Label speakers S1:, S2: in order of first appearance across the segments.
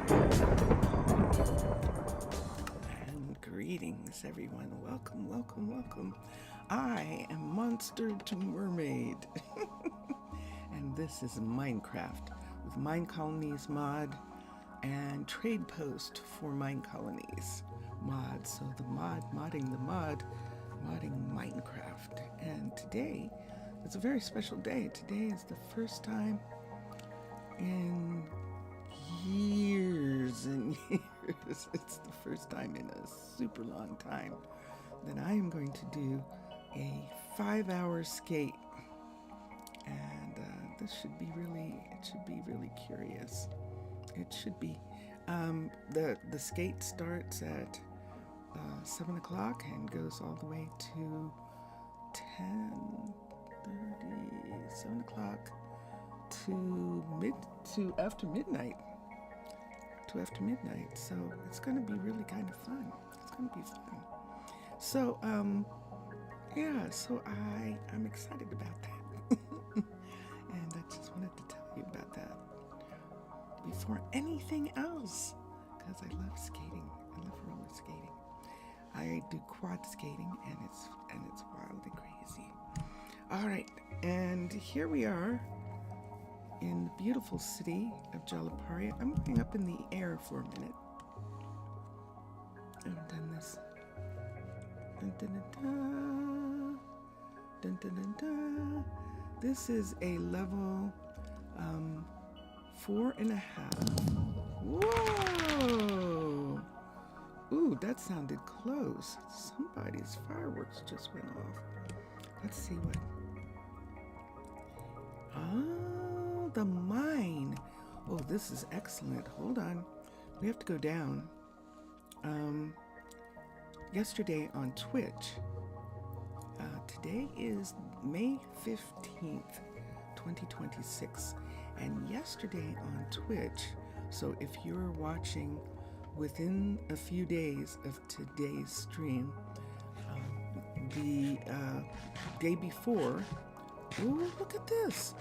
S1: And greetings, everyone. Welcome, welcome, welcome. I am Monster to Mermaid, and this is Minecraft with Minecolonies mod and trade post for Minecolonies mod. So the modding Minecraft. And today is a very special day. Today is the first time in years and years, it's the first time in a super long time that I am going to do a 5-hour skate. And this should be really curious. It should be. The skate starts at 7 o'clock and goes all the way to 10:30, 7 o'clock to after midnight. So it's going to be really kind of fun. It's going to be fun. So so I'm excited about that. And I just wanted to tell you about that before anything else, because I love skating. I love roller skating. I do quad skating, and it's wild and crazy. All right, and here we are in the beautiful city of Jalapari. I'm looking up in the air for a minute. I've done this. Dun, dun, dun, dun. Dun, dun, dun, dun. This is a level 4.5. Whoa! Ooh, that sounded close. Somebody's fireworks just went off. Let's see what. Oh, the mine. Oh, this is excellent. Hold on. We have to go down. Yesterday on Twitch, today is May 15th, 2026. And yesterday on Twitch, so if you're watching within a few days of today's stream, the day before, ooh, look at this.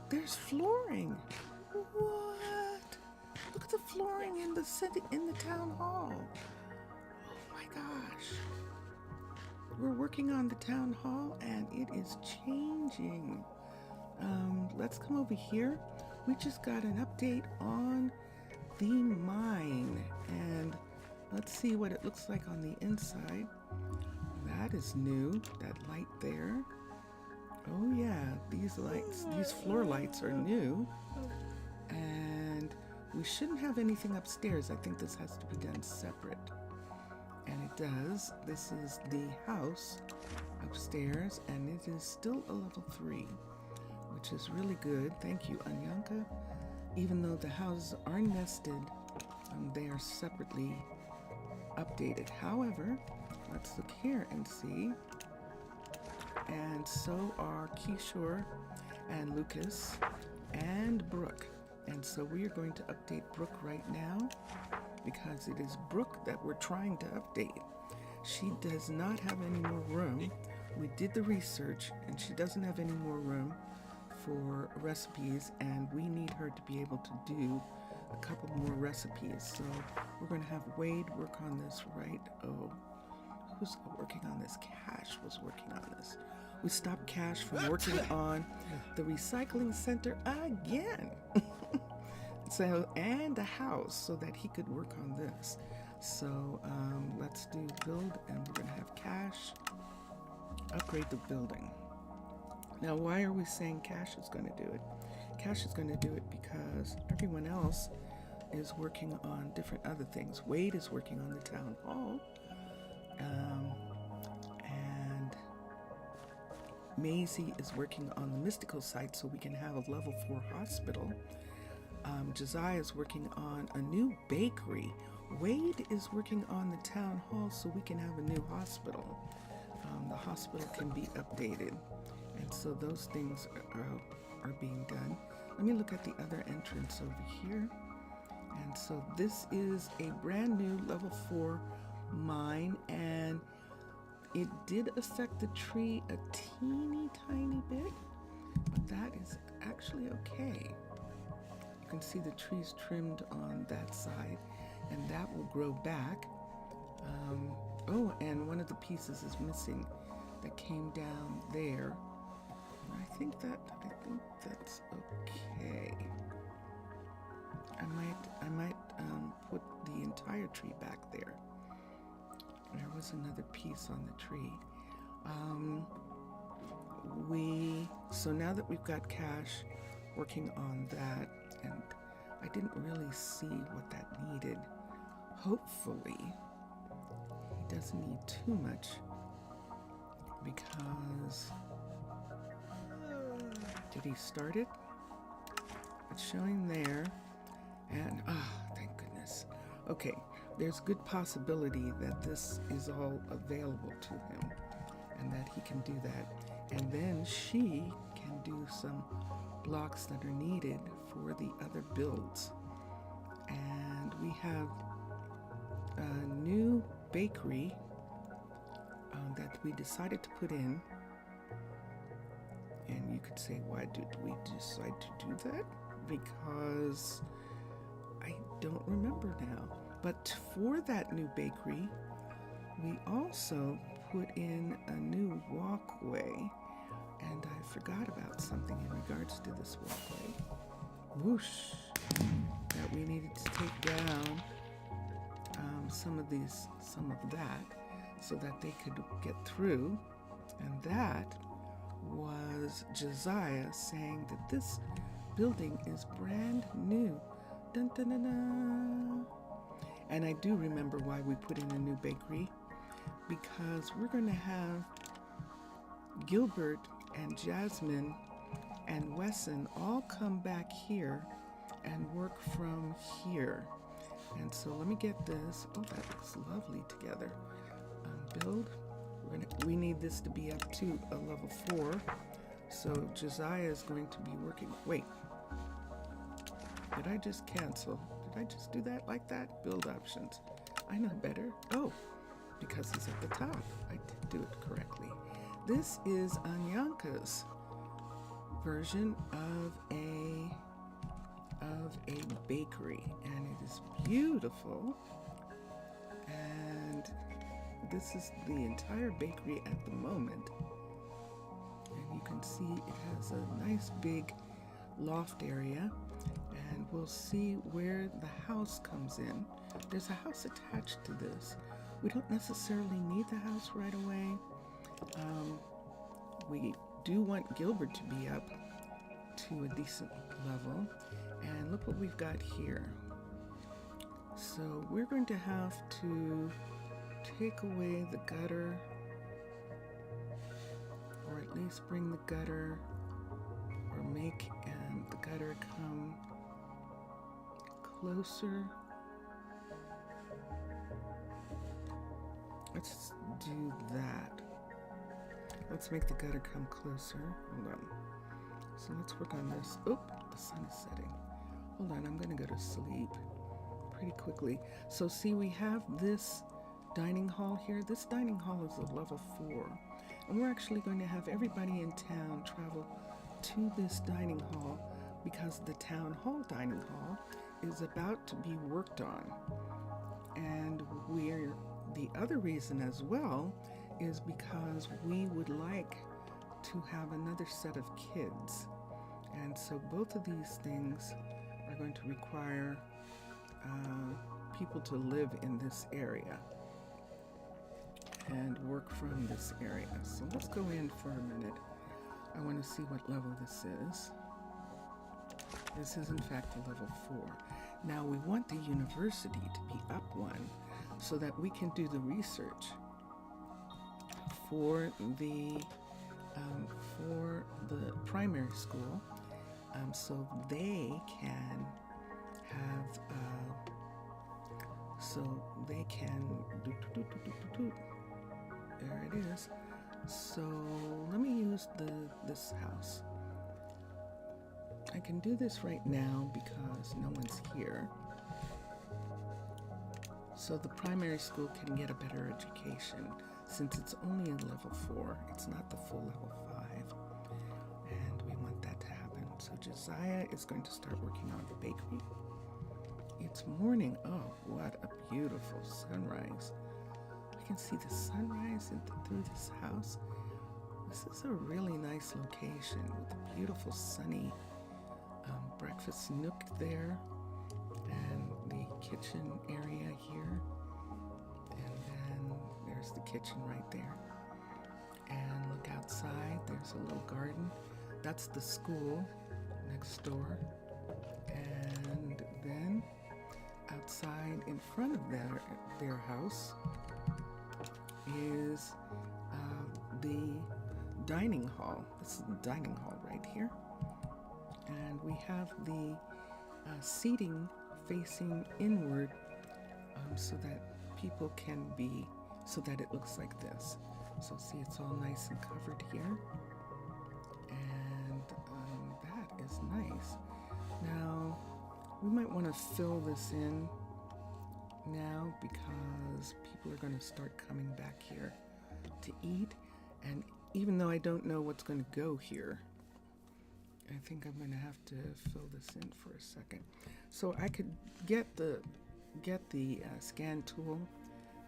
S1: There's flooring. What? Look at the flooring in the city, in the town hall. Oh my gosh. We're working on the town hall and it is changing. Let's come over here. We just got an update on the mine, and let's see what it looks like on the inside. That is new, that light there. Oh yeah, these floor lights are new. And we shouldn't have anything upstairs. I think this has to be done separate. And it does. This is the house upstairs, and it is still a level 3, which is really good. Thank you, Anyanka. Even though the houses are nested, they are separately updated. However, let's look here and see. And so are Kishore and Lucas and Brooke. And so we are going to update Brooke right now, because it is Brooke that we're trying to update. She does not have any more room. We did the research, and she doesn't have any more room for recipes, and we need her to be able to do a couple more recipes. So we're going to have Wade work on this, right? Oh, who's working on this? Cash was working on this. We stopped Cash from working on the recycling center again. So, and the house, so that he could work on this. So let's do build, and we're going to have Cash upgrade the building. Now, why are we saying Cash is going to do it? Cash is going to do it because everyone else is working on different other things. Wade is working on the town hall, and Maisie is working on the mystical site so we can have a level 4 hospital. Josiah is working on a new bakery. Wade is working on the town hall so we can have a new hospital. The hospital can be updated. And so those things are being done. Let me look at the other entrance over here. And so this is a brand new level 4 mine, and it did affect the tree a teeny tiny bit, but that is actually okay. You can see the trees trimmed on that side, and that will grow back. Oh, and one of the pieces is missing that came down there. I think that's okay. I might put the entire tree back there. There was another piece on the tree. So now that we've got Cash working on that, and I didn't really see what that needed. Hopefully, he doesn't need too much, because did he start it? It's showing there, and thank goodness. Okay, there's good possibility that this is all available to him and that he can do that. And then she can do some blocks that are needed for the other builds. And we have a new bakery that we decided to put in. And you could say, why did we decide to do that? Because I don't remember now. But for that new bakery, we also put in a new walkway. And I forgot about something in regards to this walkway. Whoosh! That we needed to take down some of that, so that they could get through. And that was Josiah saying that this building is brand new. Dun, dun, dun, dun. And I do remember why we put in a new bakery, because we're going to have Gilbert and Jasmine and Wesson all come back here and work from here. And so let me get this. Oh, that looks lovely together. Build. We need this to be up to a level 4. So Josiah is going to be working. Wait. Did I just cancel? Did I just do that like that? Build options. I know better. Oh, because he's at the top. I did do it correctly. This is Anyanka's version of a bakery, and it is beautiful. And this is the entire bakery at the moment. And you can see it has a nice big loft area, and we'll see where the house comes in. There's a house attached to this. We don't necessarily need the house right away. We do want Gilbert to be up to a decent level. And look what we've got here. So we're going to have to take away the gutter, or at least bring the gutter, or make the gutter come closer. Let's do that. Let's make the gutter come closer. Hold on. So let's work on this. Oop, the sun is setting. Hold on, I'm going to go to sleep pretty quickly. So see, we have this dining hall here. This dining hall is a level 4. And we're actually going to have everybody in town travel to this dining hall, because the town hall dining hall is about to be worked on. And the other reason as well is because we would like to have another set of kids. And so both of these things are going to require people to live in this area and work from this area. So let's go in for a minute. I want to see what level this is. This is in fact a level 4. Now we want the university to be up 1 so that we can do the research for the primary school, so they can have there it is. So let me use this house. I can do this right now because no one's here. So the primary school can get a better education, since it's only a level 4. It's not the full level 5. And we want that to happen. So Josiah is going to start working on the bakery. It's morning. Oh, what a beautiful sunrise. I can see the sunrise through this house. This is a really nice location with a beautiful sunny breakfast nook there, and the kitchen area here, and then there's the kitchen right there. And look outside, there's a little garden. That's the school next door. And then outside in front of their house is the dining hall. This is the dining hall right here. And we have the seating facing inward so that people can be, so that it looks like this. So see, it's all nice and covered here. And that is nice. Now, we might want to fill this in now because people are going to start coming back here to eat. And even though I don't know what's going to go here, I think I'm going to have to fill this in for a second. So I could get the scan tool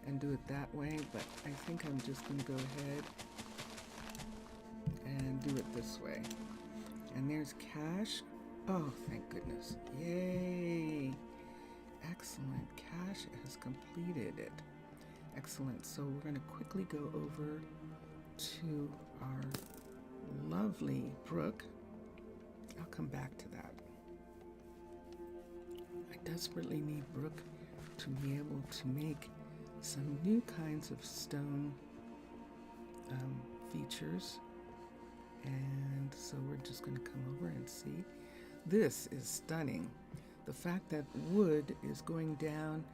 S1: and do it that way, but I think I'm just going to go ahead and do it this way. And there's cash. Oh, thank goodness. Yay! Excellent. Cash has completed it. Excellent. So we're going to quickly go over to our lovely Brooke. I'll come back to that. I desperately need Brooke to be able to make some new kinds of stone features. And so we're just going to come over and see. This is stunning. The fact that wood is going down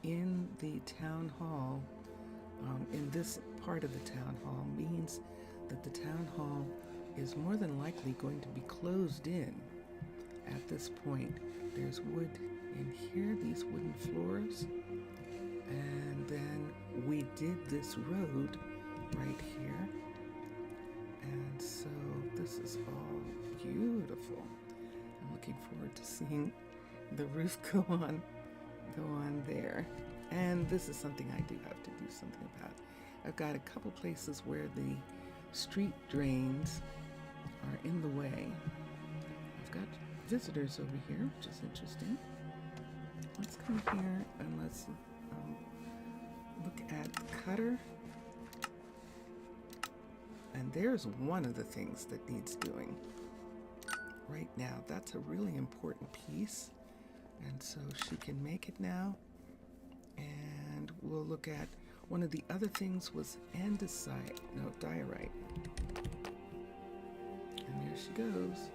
S1: in the town hall, in this part of the town hall, means that the town hall is more than likely going to be closed in at this point. There's wood in here, these wooden floors, and then we did this road right here, and so this is all beautiful. I'm looking forward to seeing the roof go on there. And this is something I do have to do something about. I've got a couple places where the street drains are in the way. I've got visitors over here, which is interesting. Let's come here and let's look at the cutter. And there's one of the things that needs doing right now. That's a really important piece. And so she can make it now. And we'll look at one of the other things was diorite. And there she goes.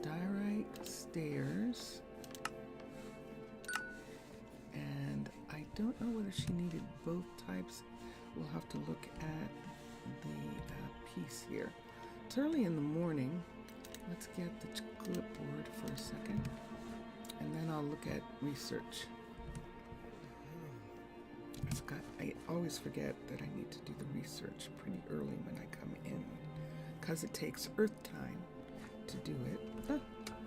S1: Diorite stairs. And I don't know whether she needed both types. We'll have to look at the piece here. It's early in the morning. Let's get the clipboard for a second. And then I'll look at research. I always forget that I need to do the research pretty early when I come in, because it takes Earth time to do it. Oh,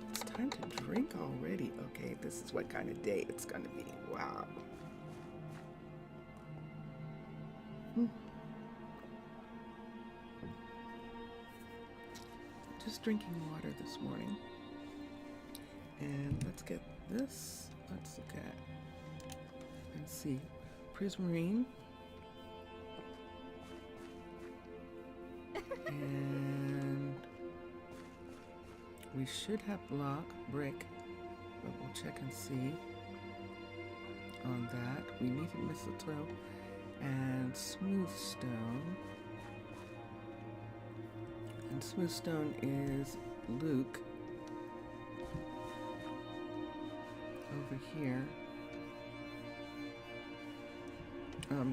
S1: it's time to drink already. Okay, this is what kind of day it's going to be. Wow. Just drinking water this morning. And let's get this. Let's look at and see. Prismarine. And we should have brick, but we'll check and see on that. We needed mistletoe and smooth stone. And smooth stone is Luke over here.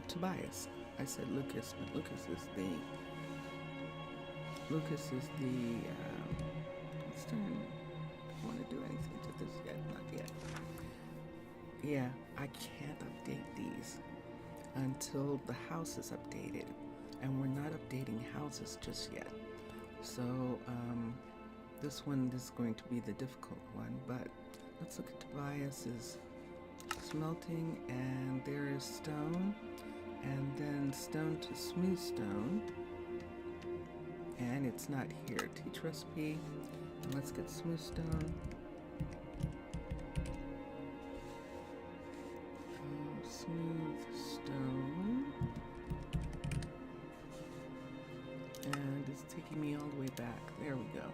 S1: Tobias. I said Lucas, but Lucas is the let's turn. Don't want to do anything to this yet, not yet. Yeah, I can't update these until the house is updated, and we're not updating houses just yet. So This one is going to be the difficult one, but let's look at Tobias's smelting, and there is stone, and then stone to smooth stone, and it's not here. Teach recipe, and let's get smooth stone. Smooth stone, and it's taking me all the way back. There we go.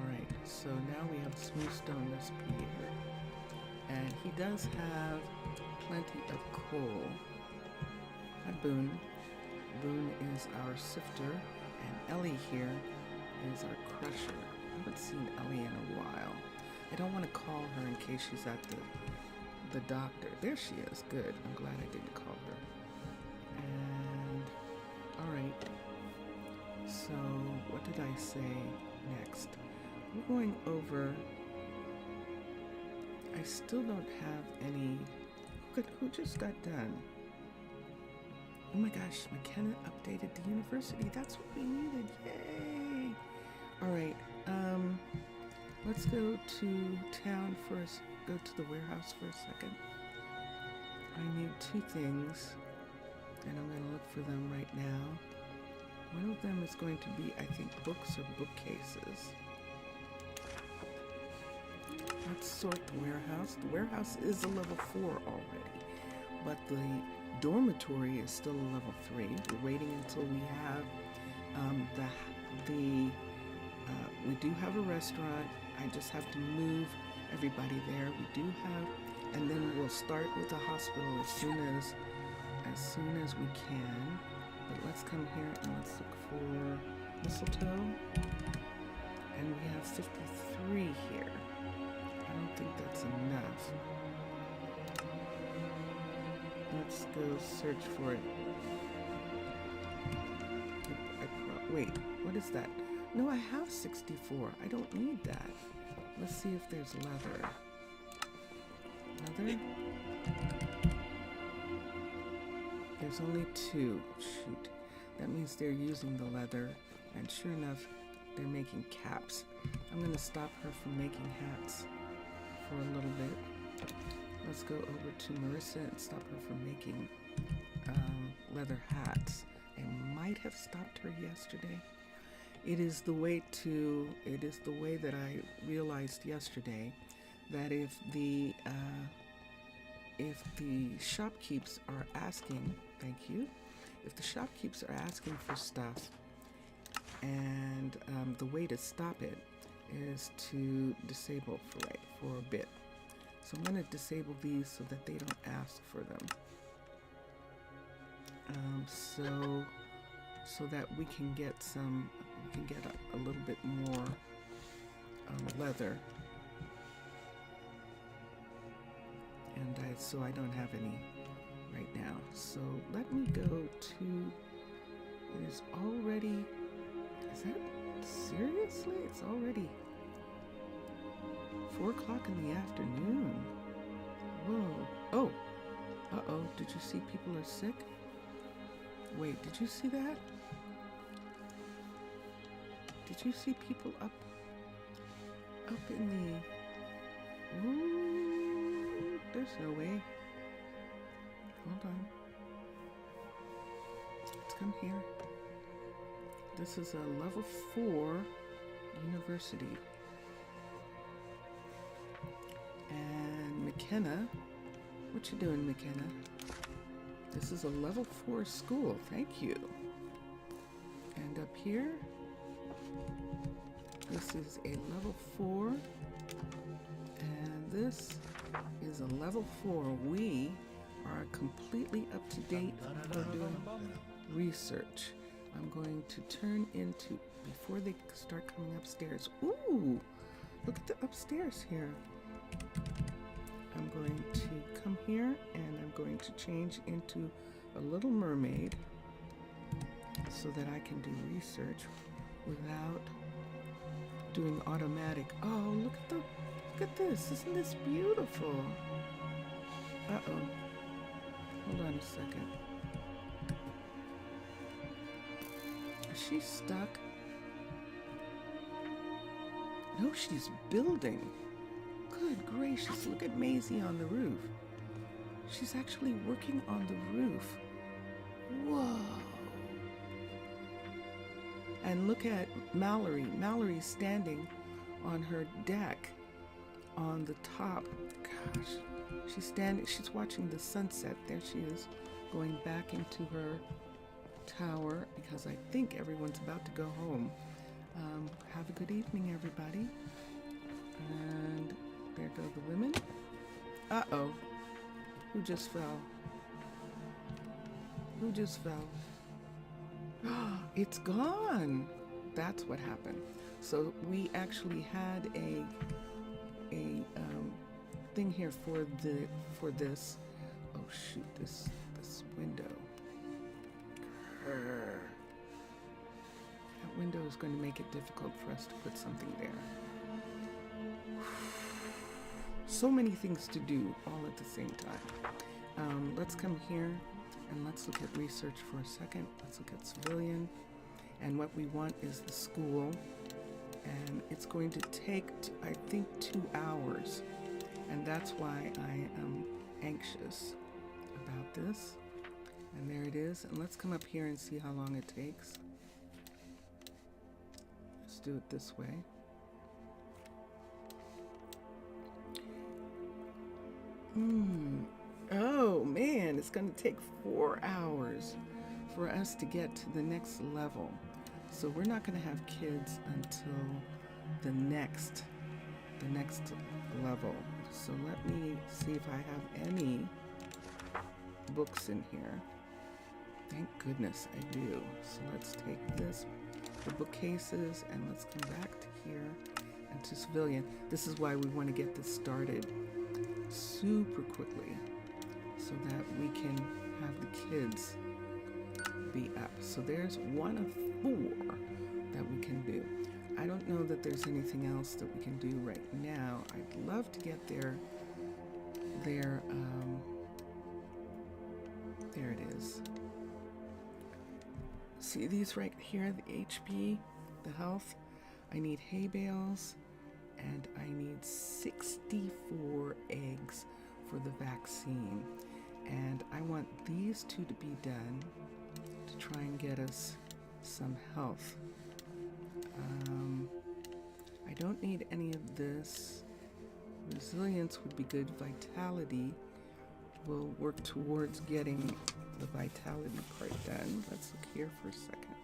S1: Alright, so now we have a smooth stone recipe here. And he does have plenty of coal. Hi, Boone. Boone is our sifter, and Ellie here is our crusher. I haven't seen Ellie in a while. I don't want to call her in case she's at the doctor. There she is. Good. I'm glad I didn't call her. And alright. So what did I say next? We're going over. I still don't have any. Who just got done? Oh my gosh, McKenna updated the university. That's what we needed. Yay! Alright, let's go to town first. Go to the warehouse for a second. I need two things, and I'm going to look for them right now. One of them is going to be, I think, books or bookcases. Let's sort the warehouse. The warehouse is a level 4 already, but the dormitory is still a level 3. We're waiting until we have we do have a restaurant. I just have to move everybody there. We do have, and then we'll start with the hospital as soon as we can. But let's come here and let's look for mistletoe, and we have 53 here. I don't think that's enough. Let's go search for it. Wait, what is that? No, I have 64. I don't need that. Let's see if there's leather. Leather? There's only 2. Shoot. That means they're using the leather. And sure enough, they're making caps. I'm going to stop her from making hats for a little bit. Let's go over to Marissa and stop her from making leather hats. I might have stopped her yesterday. It is the way that I realized yesterday that if the shopkeepers are asking, thank you, if the shopkeepers are asking for stuff, and the way to stop it is to disable for a bit. So I'm going to disable these so that they don't ask for them. So that we can get a little bit more leather, and so I don't have any right now. So let me go to. There's already. Is that seriously? It's already 4 o'clock in the afternoon. Whoa! Oh, uh-oh! Did you see people are sick? Wait, did you see that? Did you see people up in the... Ooh, there's no way. Hold on. Let's come here. This is a level 4 university. And McKenna, what you doing, McKenna? This is a level 4 school, thank you. And up here, this is a level 4, and this is a level 4. We are completely up to date for doing research. I'm going to turn into, before they start coming upstairs. Ooh, look at the upstairs here. I'm going to come here and I'm going to change into a little mermaid so that I can do research without doing automatic. Oh, look at this. Isn't this beautiful? Uh-oh. Hold on a second. Is she stuck? No, she's building. Good gracious, look at Maisie on the roof. She's actually working on the roof. Whoa. And look at Mallory. Mallory's standing on her deck on the top. Gosh, she's watching the sunset. There she is, going back into her tower because I think everyone's about to go home. Have a good evening, everybody. And there go the women. Uh-oh. Who just fell? Who just fell? It's gone. That's what happened. So we actually had a thing here for this. Oh shoot! This window. Grr. That window is going to make it difficult for us to put something there. So many things to do all at the same time. Let's come here and let's look at research for a second. Let's look at civilian. And what we want is the school. And it's going to take, I think, 2 hours. And that's why I am anxious about this. And there it is. And let's come up here and see how long it takes. Let's do it this way. Oh man, it's going to take 4 hours for us to get to the next level. So we're not going to have kids until the next level. So let me see if I have any books in here. Thank goodness I do. So let's take the bookcases, and let's come back to here and to civilian. This is why we want to get this started super quickly so that we can have the kids be up. So there's 1 of 4 that we can do. I don't know that there's anything else that we can do right now. I'd love to get there it is. See these right here, the HP, the health. I need hay bales, and I need 64 eggs for the vaccine. And I want these 2 to be done to try and get us some health. I don't need any of this. Resilience would be good. Vitality, we'll work towards getting the vitality part done. Let's look here for a second.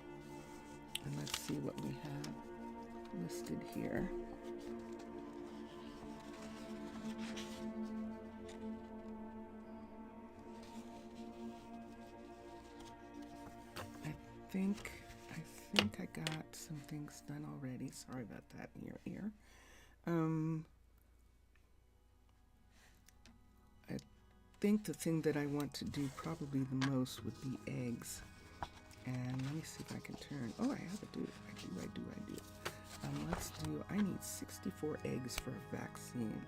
S1: And let's see what we have listed here. I think I got some things done already. Sorry about that in your ear. I think the thing that I want to do probably the most would be eggs. And let me see if I can turn. Oh, I have to do it. I do. Let's do, I need 64 eggs for a vaccine.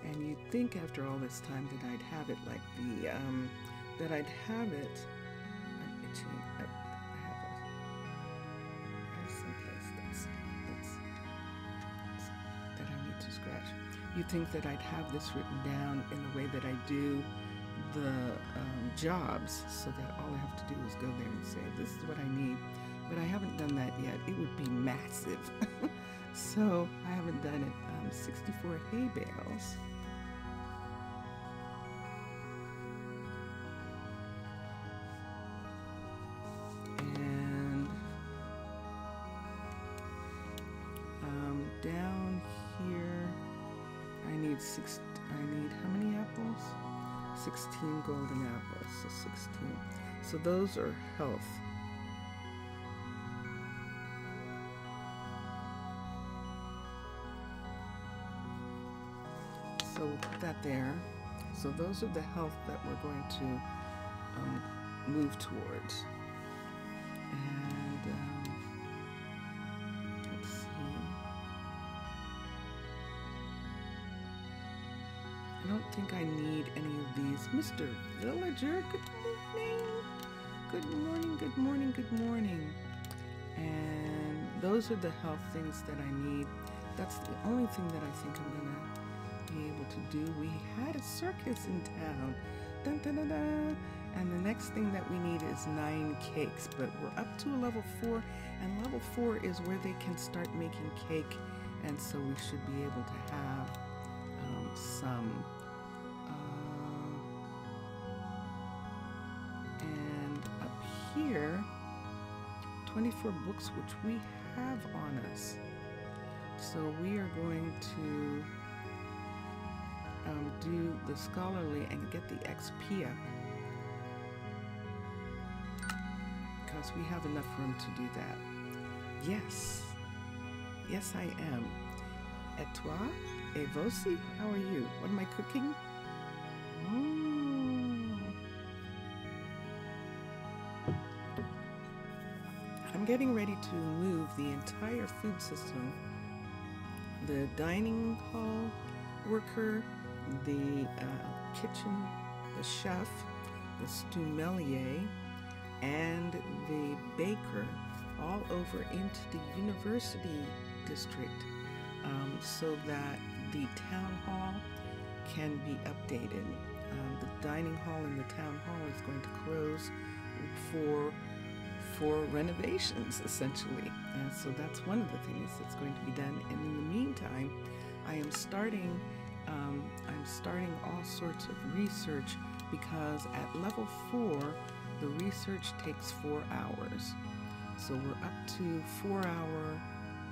S1: And you'd think after all this time that I'd have it like that I'd have it. I'm itching. I have someplace that I need to scratch. You'd think that I'd have this written down in the way that I do the jobs, so that all I have to do is go there and say, this is what I need. But I haven't done that yet. It would be massive. So I haven't done it. 64 hay bales. And down here, I need how many apples? 16 golden apples, so 16. So those are health. So we'll put that there. So those are the health that we're going to move towards. And let's see. I don't think I need any of these. Mr. Villager, good evening. good morning, good morning, good morning. And those are the health things that I need. That's the only thing that I think I'm gonna be able to do. We had a circus in town. Dun, dun, dun, dun. And the next thing that we need is 9 cakes, but we're up to a level 4, and level 4 is where they can start making cake, and so we should be able to have some. And up here, 24 books, which we have on us. So we are going to do the scholarly and get the XP up, because we have enough room to do that. Yes, yes I am. Et toi? Et voici? How are you? What am I cooking? I'm getting ready to move the entire food system. The dining hall worker, the kitchen, the chef, the sommelier, and the baker all over into the university district, so that the town hall can be updated. The dining hall in the town hall is going to close for renovations, essentially, and so that's one of the things that's going to be done. And in the meantime, I am starting all sorts of research, because at level 4 the research takes 4 hours. So we're up to 4-hour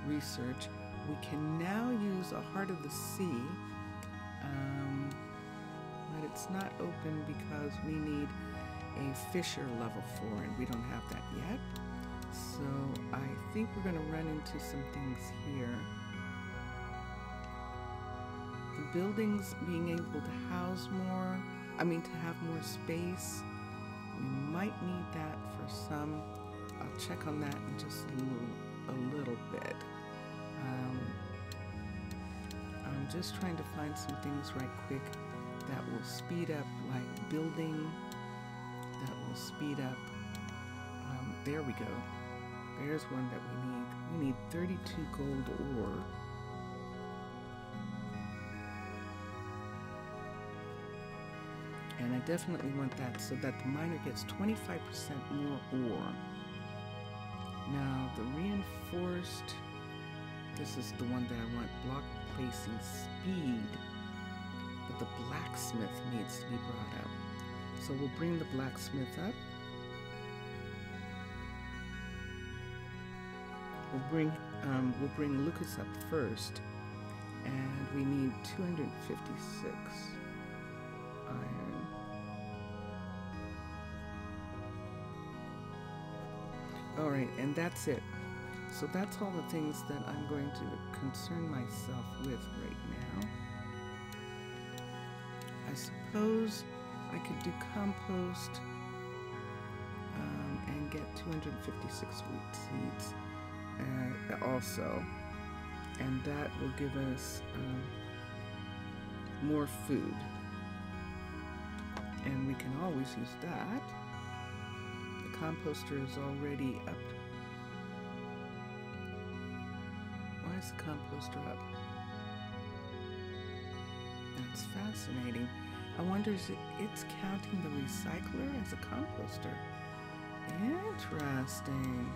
S1: research. We can now use a Heart of the Sea, but it's not open because we need a Fisher level 4, and we don't have that yet. So I think we're going to run into some things here. The buildings being able to house more, to have more space. We might need that for some. I'll check on that in just a little bit. I'm just trying to find some things right quick that will speed up, like building, that will speed up. There we go. There's one that we need. We need 32 gold ore. And I definitely want that, so that the miner gets 25% more ore. Now, the reinforced, this is the one that I want, block placing speed, but the blacksmith needs to be brought up. So we'll bring the blacksmith up. We'll bring Lucas up first, and we need 256 iron. All right, and that's it. So that's all the things that I'm going to concern myself with right now. I suppose I could do compost and get 256 wheat seeds also, and that will give us more food, and we can always use that. The composter is already up. Why is the composter up? That's fascinating. I wonder if it's counting the recycler as a composter. Interesting.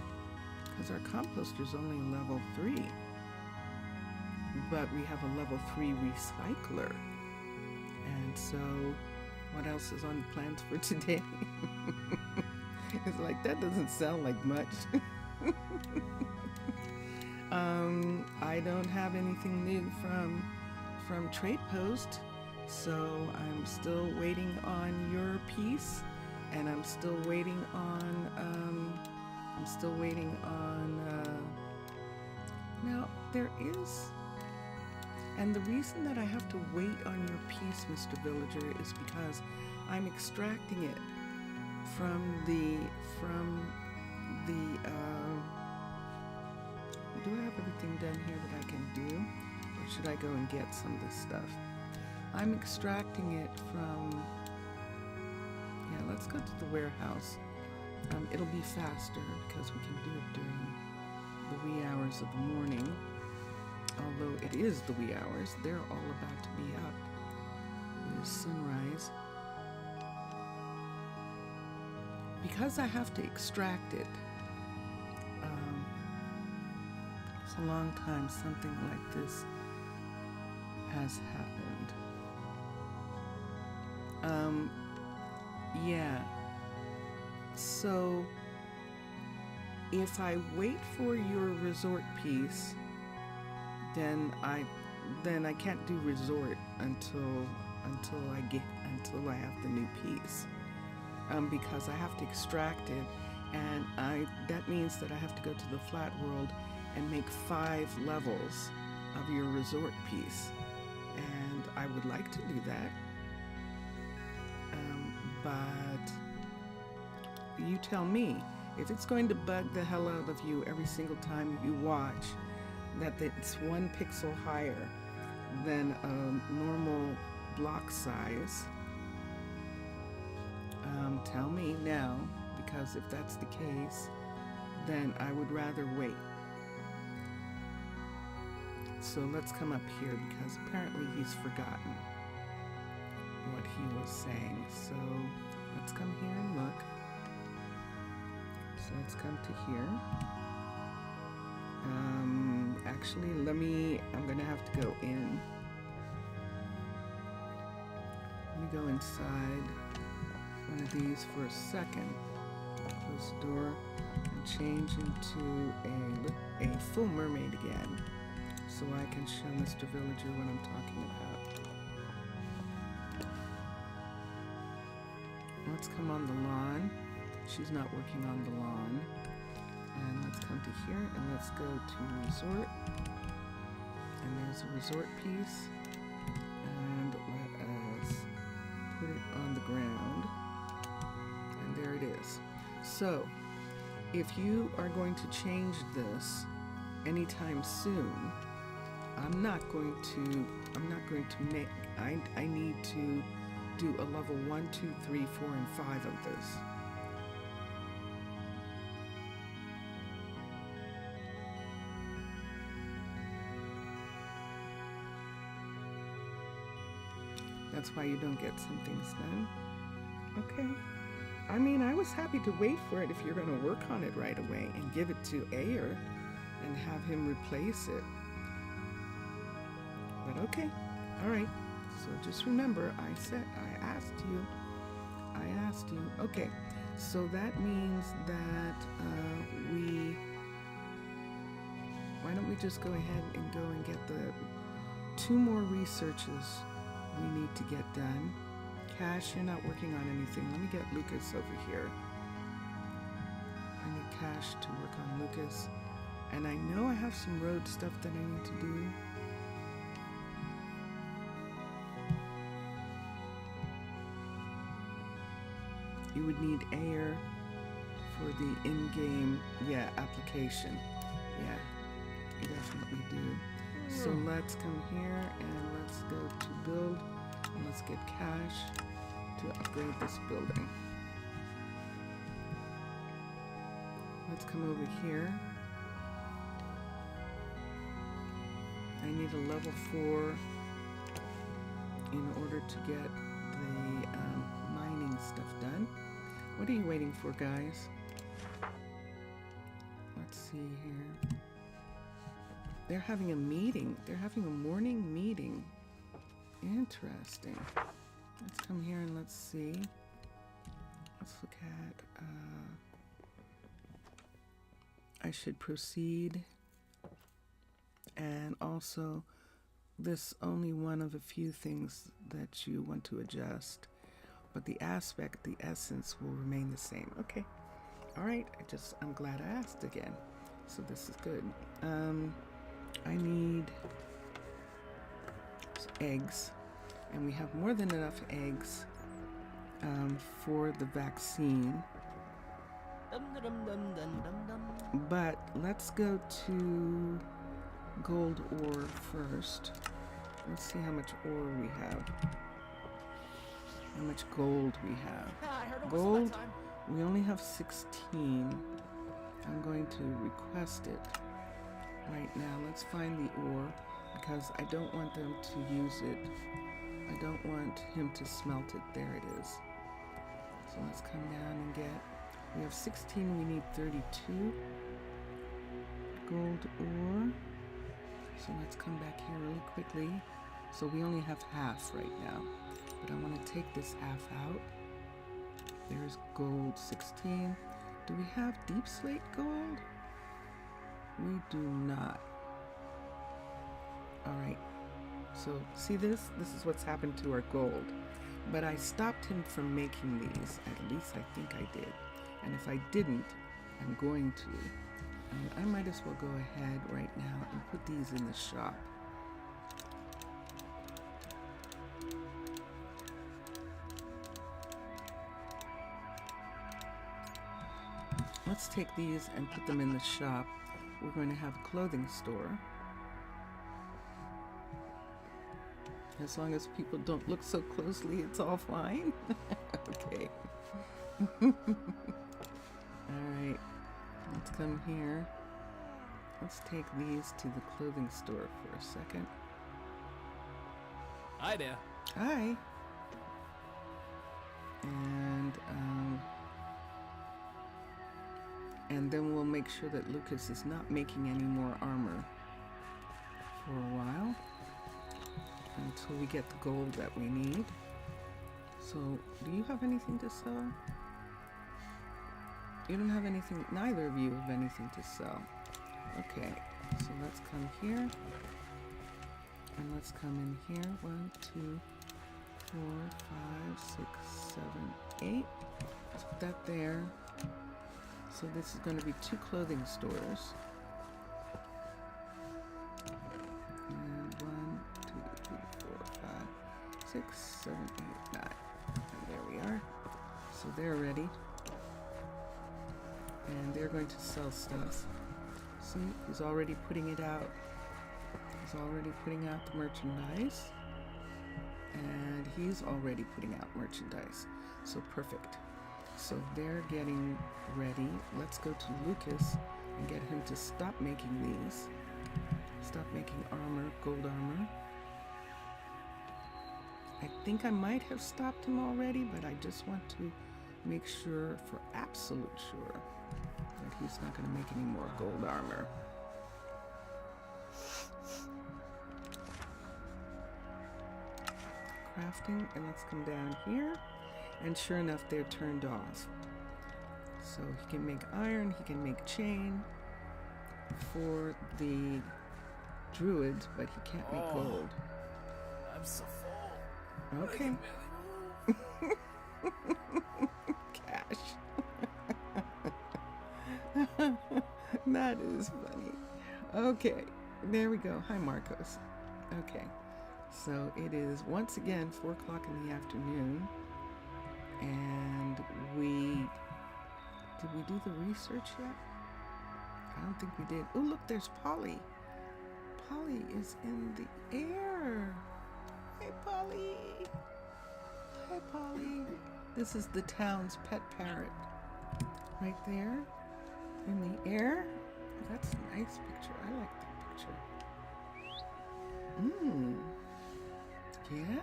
S1: Because our composter is only level 3. But we have a level 3 recycler. And so, what else is on the plans for today? It's like, that doesn't sound like much. I don't have anything new from Trade Post, so I'm still waiting on your piece, and I'm still waiting on now there is, and the reason that I have to wait on your piece, Mr. Villager, is because I'm extracting it from the do I have everything done here that I can do, or should I go and get some of this stuff? I'm extracting it from, let's go to the warehouse. It'll be faster because we can do it during the wee hours of the morning. Although it is the wee hours, they're all about to be up. There's sunrise. Because I have to extract it, it's a long time something like this has happened. Yeah. So if I wait for your resort piece, then I can't do resort until I have the new piece. Because I have to extract it, and that means that I have to go to the flat world and make 5 levels of your resort piece, and I would like to do that, but you tell me. If it's going to bug the hell out of you every single time you watch that it's 1 pixel higher than a normal block size, tell me now, because if that's the case, then I would rather wait. So let's come up here, because apparently he's forgotten what he was saying. So let's come here and look. So let's come to here. Actually, I'm gonna have to go in. Let me go inside one of these for a second. Close the door and change into a full mermaid again, so I can show Mr. Villager what I'm talking about. Let's come on the lawn. She's not working on the lawn. And let's come to here and let's go to resort. And there's a resort piece. And let us put it on the ground. And there it is. So, if you are going to change this anytime soon, I'm not going to make, I need to do a level 1, 2, 3, 4, and 5 of this. That's why you don't get some things done. Okay. I mean, I was happy to wait for it if you're going to work on it right away and give it to Ayer and have him replace it. But okay. All right. So just remember, I asked you. Okay. So that means that why don't we just go ahead and go and get the 2 more researches we need to get done. Cash, you're not working on anything. Let me get Lucas over here. I need Cash to work on Lucas. And I know I have some road stuff that I need to do. You would need Ayer for the in-game, application. Yeah, you definitely do. So let's come here and let's go to build and let's get Cash to upgrade this building. Let's come over here. I need a level 4 in order to get the mining stuff done. What are you waiting for, guys? Let's see here. They're having a meeting. They're having a morning meeting. Interesting. Let's come here and let's see. Let's look at... I should proceed. And also, this only one of a few things that you want to adjust. But the aspect, the essence will remain the same. Okay. All right. I'm glad I asked again. So this is good. I need eggs, and we have more than enough eggs for the vaccine. But let's go to gold ore first. Let's see how much ore we have. How much gold we have. Gold, We only have 16. I'm going to request it right now. Let's find the ore because I don't want them to use it. I don't want him to smelt it. There it is. So let's come down and get, we have 16, we need 32 gold ore. So let's come back here really quickly. So we only have half right now, but I want to take this half out. There's gold 16. Do we have deep slate gold? We do not. All right. So see this? This is what's happened to our gold. But I stopped him from making these. At least I think I did. And if I didn't, I'm going to. And I might as well go ahead right now and put these in the shop. Let's take these and put them in the shop. We're going to have a clothing store. As long as people don't look so closely, it's all fine. Okay. All right. Let's come here. Let's take these to the clothing store for a second.
S2: Hi there.
S1: Hi. And then we'll make sure that Lucas is not making any more armor for a while until we get the gold that we need. So, do you have anything to sell? You don't have anything, neither of you have anything to sell. Okay, so let's come here. And let's come in here. 1, 2, 4, 5, 6, 7, 8. Let's put that there. So this is going to be 2 clothing stores. And 1, 2, 3, 4, 5, 6, 7, 8, 9. And there we are. So they're ready. And they're going to sell stuff. See, he's already putting it out. He's already putting out the merchandise. And he's already putting out merchandise. So perfect. So they're getting ready. Let's go to Lucas and get him to stop making these. Stop making armor, gold armor. I think I might have stopped him already, but I just want to make sure, for absolute sure, that he's not going to make any more gold armor. Crafting, and let's come down here. And sure enough, they're turned off. So he can make iron, he can make chain for the druids, but he can't make gold.
S2: I'm so full.
S1: Okay. Cash. That is funny. Okay, there we go. Hi, Marcos. Okay, so it is once again 4 o'clock in the afternoon. And did we do the research yet? I don't think we did. Oh, look, there's Polly. Polly is in the air. Hi, Polly. Hi, Polly. This is the town's pet parrot. Right there in the air. Oh, that's a nice picture. I like that picture. Yeah.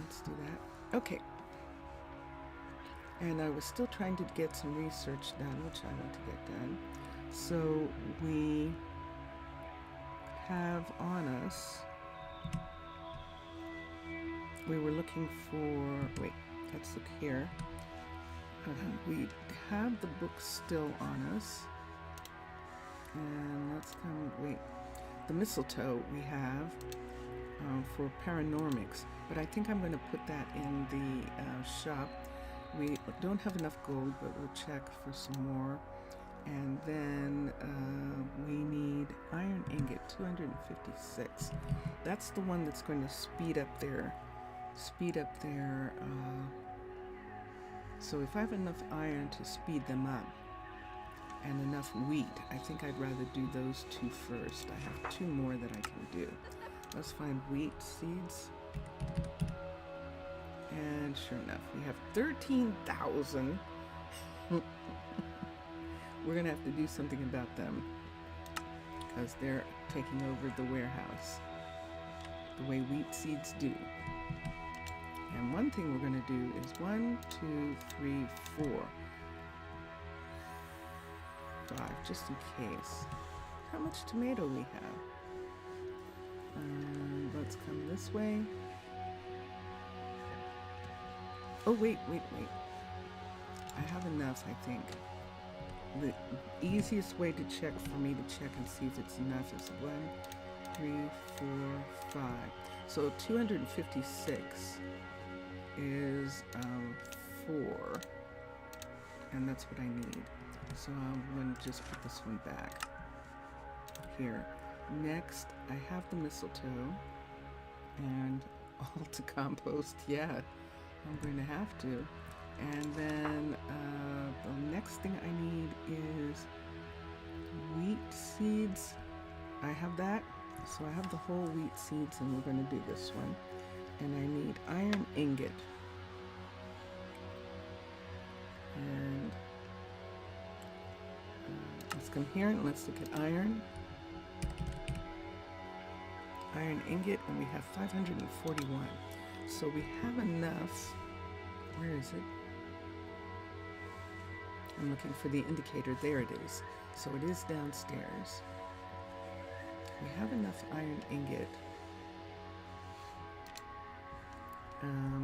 S1: Let's do that. Okay. And I was still trying to get some research done, which I want to get done. So we have on us, we were looking for, wait, let's look here. We have the book still on us. And let's come, wait, the mistletoe we have for paranormics. But I think I'm going to put that in the shop. We don't have enough gold, but we'll check for some more. And then we need iron ingot, 256. That's the one that's going to speed up their. So if I have enough iron to speed them up, and enough wheat, I think I'd rather do those 2 first. I have 2 more that I can do. Let's find wheat seeds. And sure enough, we have 13,000. We're going to have to do something about them because they're taking over the warehouse the way wheat seeds do. And one thing we're going to do is 1, 2, 3, 4, 5, just in case. How much tomato we have? Let's come this way. Oh, wait. I have enough, I think. The easiest way to check for me to check and see if it's enough is 1, 3, 4, 5. So 256 is 4. And that's what I need. So I'm going to just put this one back here. Next, I have the mistletoe and all to compost. Yeah, I'm going to have to. And then the next thing I need is wheat seeds. I have that. So I have the whole wheat seeds, and we're going to do this one. And I need iron ingot. And let's come here and let's look at iron. Iron ingot, and we have 541. So we have enough. Where is it? I'm looking for the indicator. There it is. So it is downstairs. We have enough iron ingot.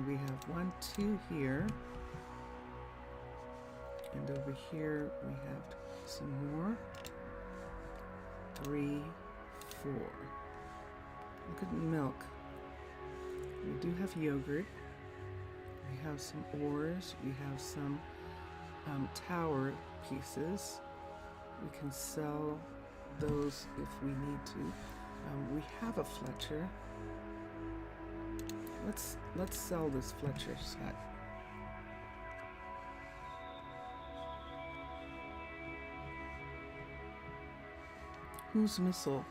S1: We have 1, 2 here. And over here we have some more. 3, 4. Look at milk. We do have yogurt. We have some ores. We have some tower pieces. We can sell those if we need to. We have a Fletcher. Let's sell this Fletcher set. Whose missile?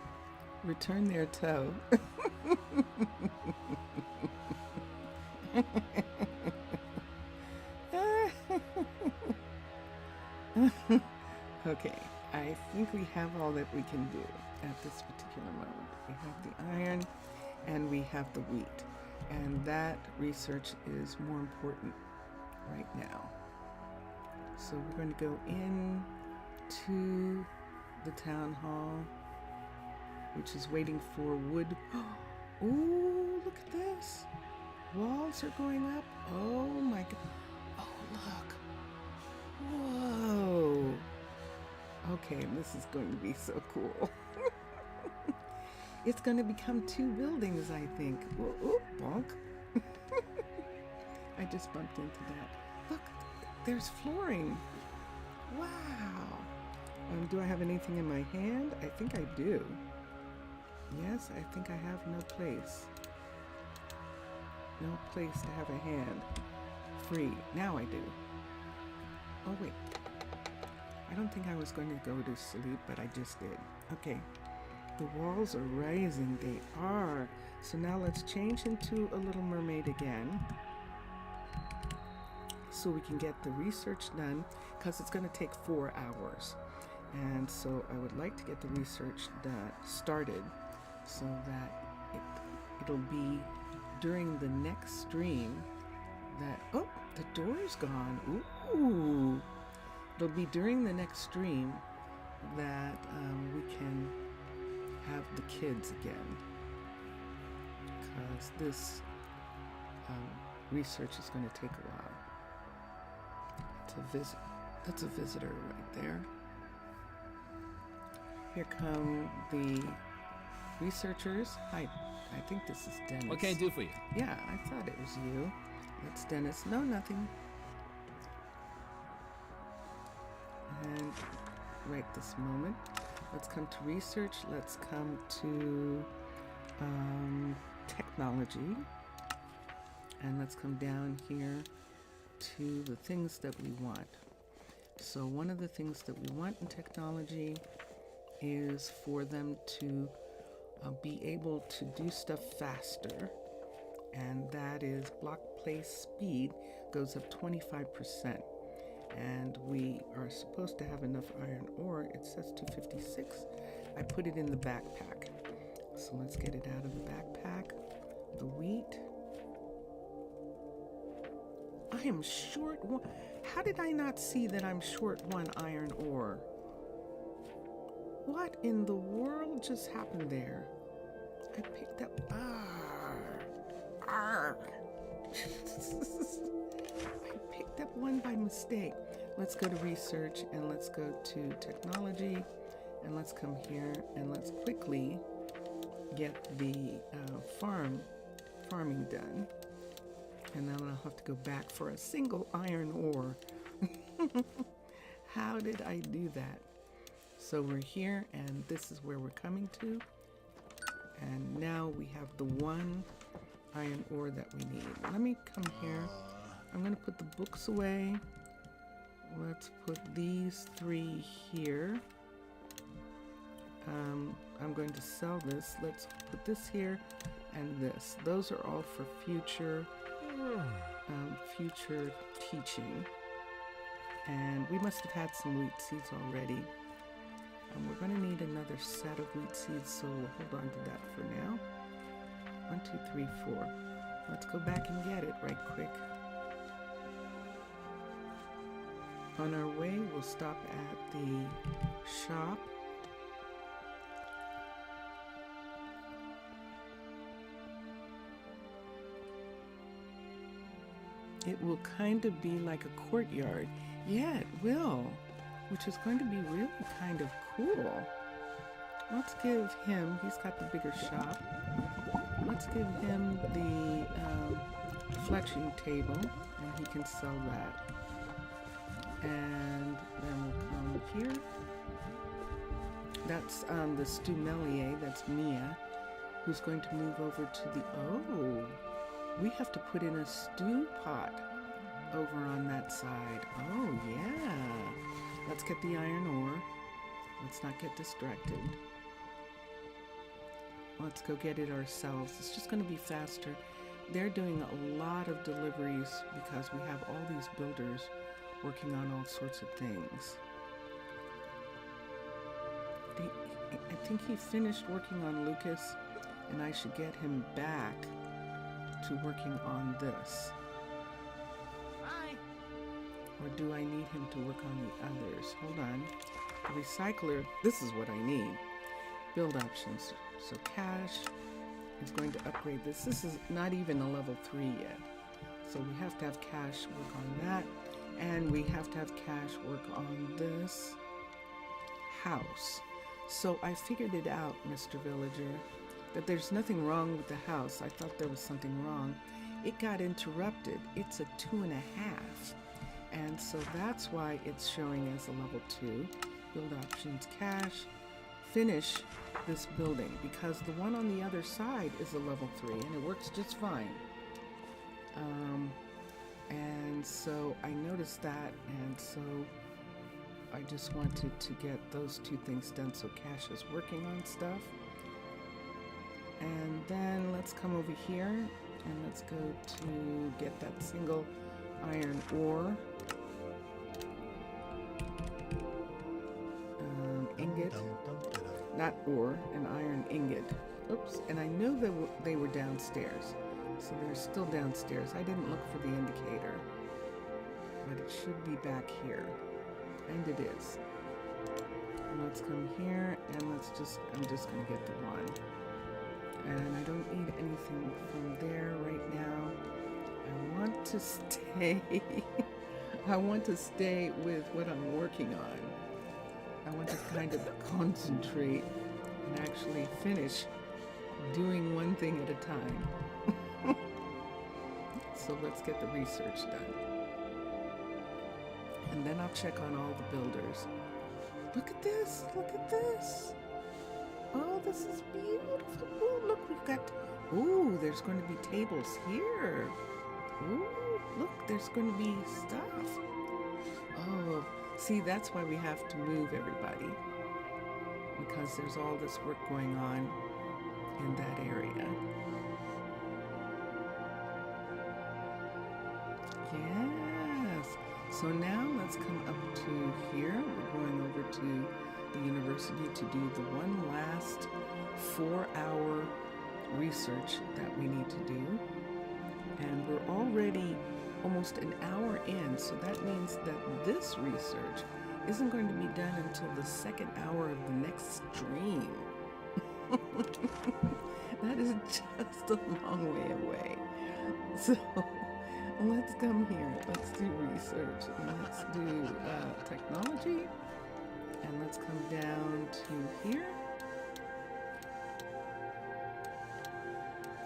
S1: Return their toe. Okay, I think we have all that we can do at this particular moment. We have the iron and we have the wheat, and that research is more important right now. So we're going to go in to the town hall, which is waiting for wood. Oh, look at this. Walls are going up. Oh my God. Oh, look. Whoa. Okay, this is going to be so cool. It's going to become 2 buildings, I think. Oh, bonk. I just bumped into that. Look, there's flooring. Wow. Do I have anything in my hand? I think I do. Yes, I think I have no place. No place to have a hand. Free. Now I do. Oh, wait. I don't think I was going to go to sleep, but I just did. Okay. The walls are rising. They are. So now let's change into a Little Mermaid again, so we can get the research done, because it's going to take 4 hours. And so I would like to get the research started so that it'll be during the next stream that, oh, the door's gone. Ooh. It'll be during the next stream that we can have the kids again, because this research is going to take a while. That's a visitor right there. Here come the researchers. Hi, I think this is Dennis.
S2: What can I do for you?
S1: Yeah, I thought it was you. That's Dennis. No, nothing. And right this moment, let's come to research. Let's come to technology. And let's come down here to the things that we want. So one of the things that we want in technology is for them to be able to do stuff faster. and that is block place speed goes up 25%. And we are supposed to have enough iron ore. It says 256. I put it in the backpack. So let's get it out of the backpack. The wheat. I am short one. How did I not see that I'm short one iron ore? What in the world just happened there? I picked up. I picked up one by mistake. Let's go to research and let's go to technology and let's come here and let's quickly get the farming done. And then I'll have to go back for a single iron ore. How did I do that? So we're here and this is where we're coming to. And now we have the one iron ore that we need. Let me come here. I'm going to put the books away. Let's put these 3 here. I'm going to sell this. Let's put this here and this. Those are all for future teaching. And we must have had some wheat seeds already. We're going to need another set of wheat seeds, so we'll hold on to that for now. 1, 2, 3, 4. Let's go back and get it right quick. On our way, we'll stop at the shop. It will kind of be like a courtyard. Yeah, it will, which is going to be really kind of cool. Let's give him, he's got the bigger shop. Let's give him the fletching table, and he can sell that. And then we'll come here. That's the Stumelier, that's Mia, who's going to move over to the, oh, we have to put in a stew pot over on that side. Oh, yeah. Let's get the iron ore. Let's not get distracted. Let's go get it ourselves. It's just going to be faster. They're doing a lot of deliveries because we have all these builders working on all sorts of things. I think he finished working on Lucas, and I should get him back to working on this.
S2: Hi.
S1: Or do I need him to work on the others? Hold on. The recycler, this is what I need. Build options. So cash is going to upgrade this. This is not even a level 3 yet. So we have to have cash work on that. And we have to have cash work on this house. So I figured it out, Mr. Villager, that there's nothing wrong with the house. I thought there was something wrong. It got interrupted. It's a 2.5. And so that's why it's showing as a level 2. Build options, cash, finish this building, because the one on the other side is a level 3 and it works just fine. And so I noticed that, and so I just wanted to get those 2 things done so Cash is working on stuff. And then let's come over here and let's go to get that single iron ore. Ingot. Not ore, an iron ingot. Oops, and I know that they were downstairs. So they're still downstairs. I didn't look for the indicator, but it should be back here. And it is. And let's come here and I'm just gonna get the one. And I don't need anything from there right now. I want to stay, I want to stay with what I'm working on. I want to kind of concentrate and actually finish doing one thing at a time. So let's get the research done. And then I'll check on all the builders. Look at this, look at this. Oh, this is beautiful. Oh, look, we've got, oh, there's going to be tables here. Oh, look, there's going to be stuff. Oh, see, that's why we have to move everybody, because there's all this work going on in that area. So now let's come up to here. We're going over to the university to do the one last 4-hour research that we need to do. And we're already almost an hour in, so that means that this research isn't going to be done until the second hour of the next stream. That is just a long way away. So let's come here. Let's do research. Let's do technology. And let's come down to here.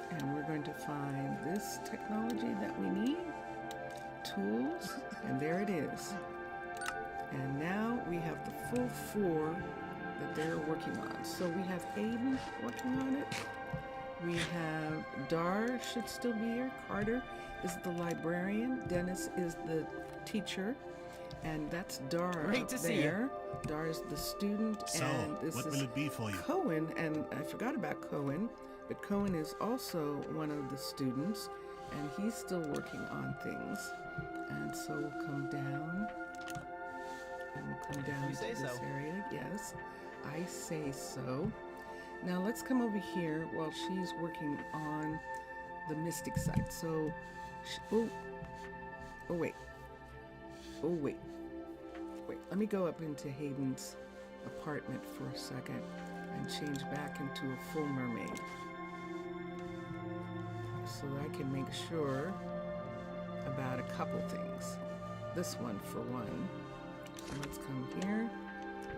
S1: And we're going to find this technology that we need. Tools. And there it is. And now we have the full 4 that they're working on. So we have Hayden working on it. We have Dar should still be here. Carter is the librarian. Dennis is the teacher. And that's Dar
S2: Great to see
S1: there. Dar is the student.
S3: So,
S1: and this
S3: what
S1: is
S3: will it be for you?
S1: Cohen. And I forgot about Cohen. But Cohen is also one of the students. And he's still working on things. And so we'll come down. And we'll come down
S2: You
S1: to
S2: say
S1: this
S2: so.
S1: area. Yes, I say so. Now let's come over here while she's working on the mystic site. So, oh wait. Wait. Let me go up into Hayden's apartment for a second and change back into a full mermaid, so that I can make sure about a couple things. This one for one. So let's come here,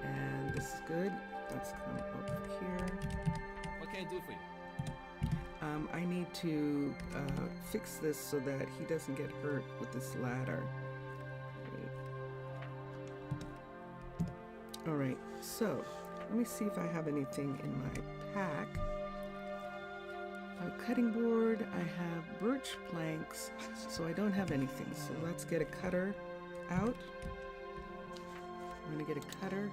S1: and this is good. Let's come up here.
S2: What can I do for you?
S1: I need to fix this so that he doesn't get hurt with this ladder. All right, so let me see if I have anything in my pack. A cutting board, I have birch planks, so I don't have anything. So let's get a cutter out. I'm gonna get a cutter.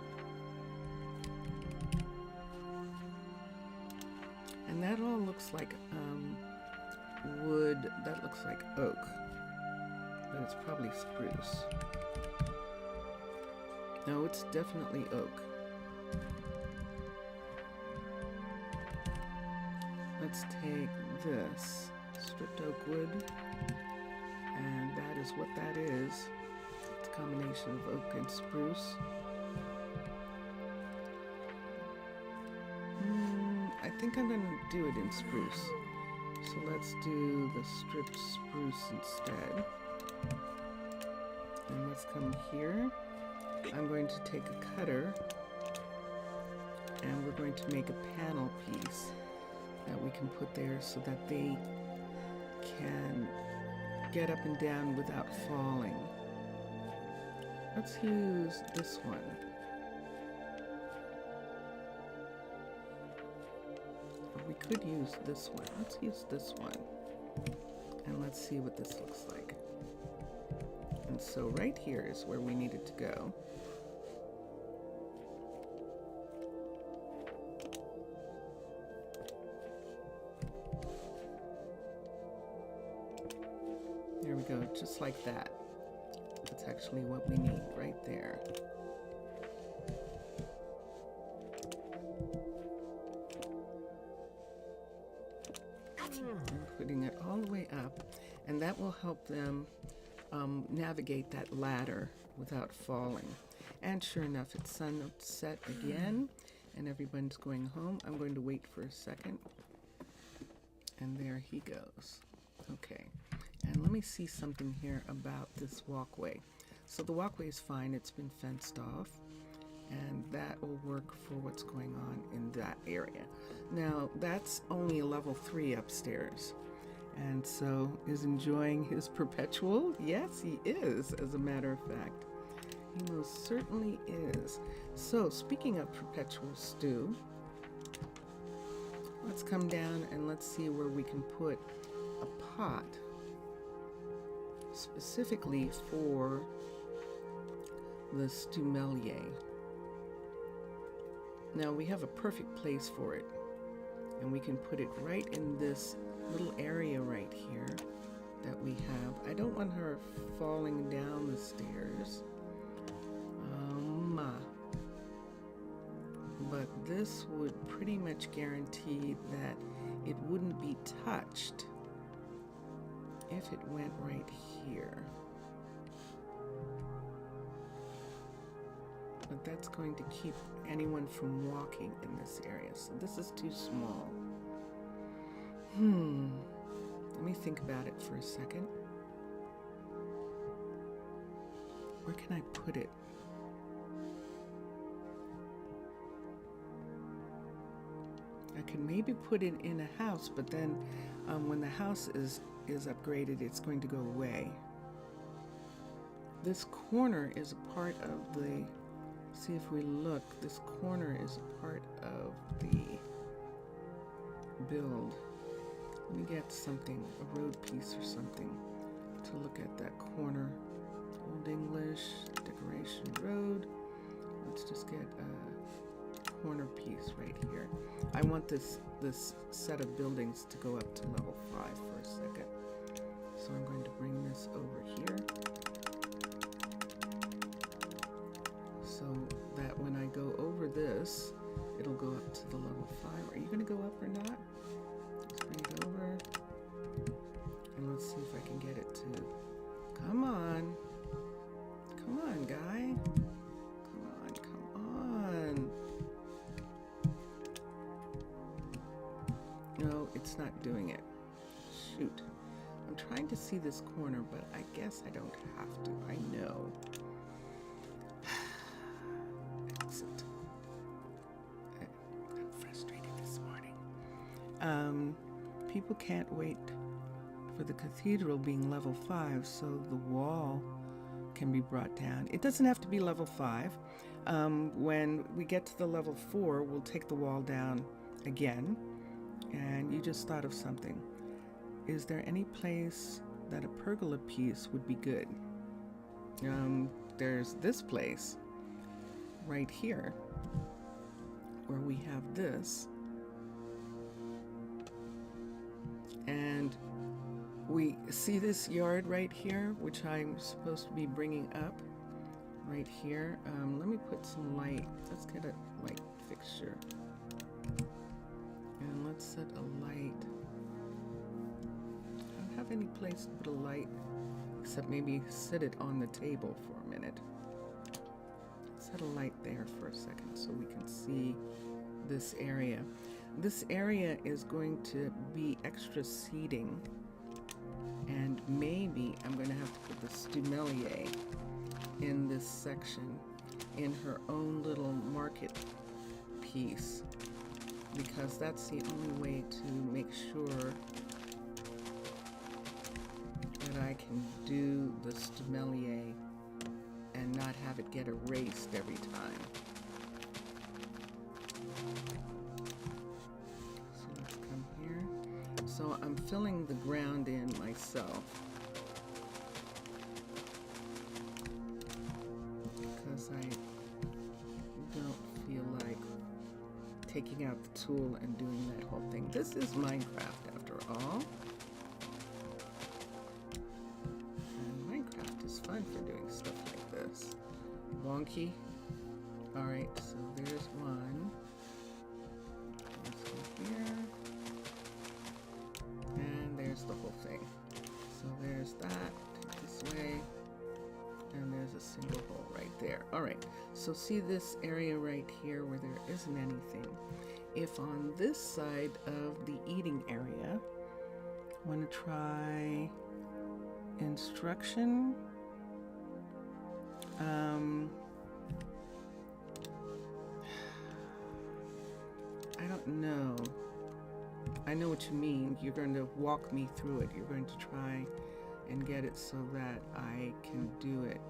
S1: And that all looks like wood. That looks like oak, but it's probably spruce. No, it's definitely oak. Let's take this stripped oak wood, and that is what that is. It's a combination of oak and spruce. I think I'm going to do it in spruce. So let's do the stripped spruce instead. And let's come here. I'm going to take a cutter, and we're going to make a panel piece that we can put there so that they can get up and down without falling. Let's use this one. Or we could use this one. Let's use this one. And let's see what this looks like. And so right here is where we needed to go. There we go, just like that. That's actually what we need right there. I'm putting it all the way up, and that will help them navigate that ladder without falling. And sure enough, it's sunset again, and everyone's going home. I'm going to wait for a second. And there he goes. Okay. And let me see something here about this walkway. So the walkway is fine. It's been fenced off. And that will work for what's going on in that area. Now, that's only a level 3 upstairs. And so is enjoying his perpetual? Yes, he is, as a matter of fact. He most certainly is. So, speaking of perpetual stew, let's come down and let's see where we can put a pot specifically for the stumelier. Now we have a perfect place for it, and we can put it right in this little area right here. that we have. I don't want her falling down the stairs. But this would pretty much guarantee that it wouldn't be touched if it went right here. But that's going to keep anyone from walking in this area. So this is too small. Let me think about it for a second. Where can I put it? I could maybe put it in a house, but then when the house is upgraded, it's going to go away. This corner is a part of the, see if we look, this corner is a part of the build. Let me get something, a road piece or something, to look at that corner. Old English, decoration road. Let's just get a corner piece right here. I want this set of buildings to go up to level 5 for a second. So I'm going to bring this over here, so that when I go over this, it'll go up to the level 5. Are you going to go up or not? Let's bring it over, and let's see if I can get it to, come on. Come on, guy. Come on. No, it's not doing it. Shoot. I'm trying to see this corner, but I guess I don't have to. I know. Exit. I'm frustrated this morning. People can't wait for the cathedral being level 5, so the wall can be brought down. It doesn't have to be level 5. When we get to the level 4, we'll take the wall down again. And you just thought of something. Is there any place that a pergola piece would be good? There's this place right here where we have this. And we see this yard right here, which I'm supposed to be bringing up right here. Let me put some light. Let's get a light fixture. And let's set a light. I don't have any place to put a light, except maybe set it on the table for a minute. Set a light there for a second so we can see this area. This area is going to be extra seating. And maybe I'm going to have to put the Stumelier in this section in her own little market piece, because that's the only way to make sure that I can do the Stumelier and not have it get erased every time. So let's come here. So I'm filling the ground in myself, because I don't feel like taking out the tool and doing that whole thing. This is Minecraft after all. And Minecraft is fun for doing stuff like this. Wonky. Alright, so there's one. Let's go here. And there's the whole thing. So there's that. Take this way. And there's a single hole right there. Alright, so see this area right here where there isn't anything. If on this side of the eating area, I want to try instruction. I don't know. I know what you mean. You're going to walk me through it. You're going to try and get it so that I can do it.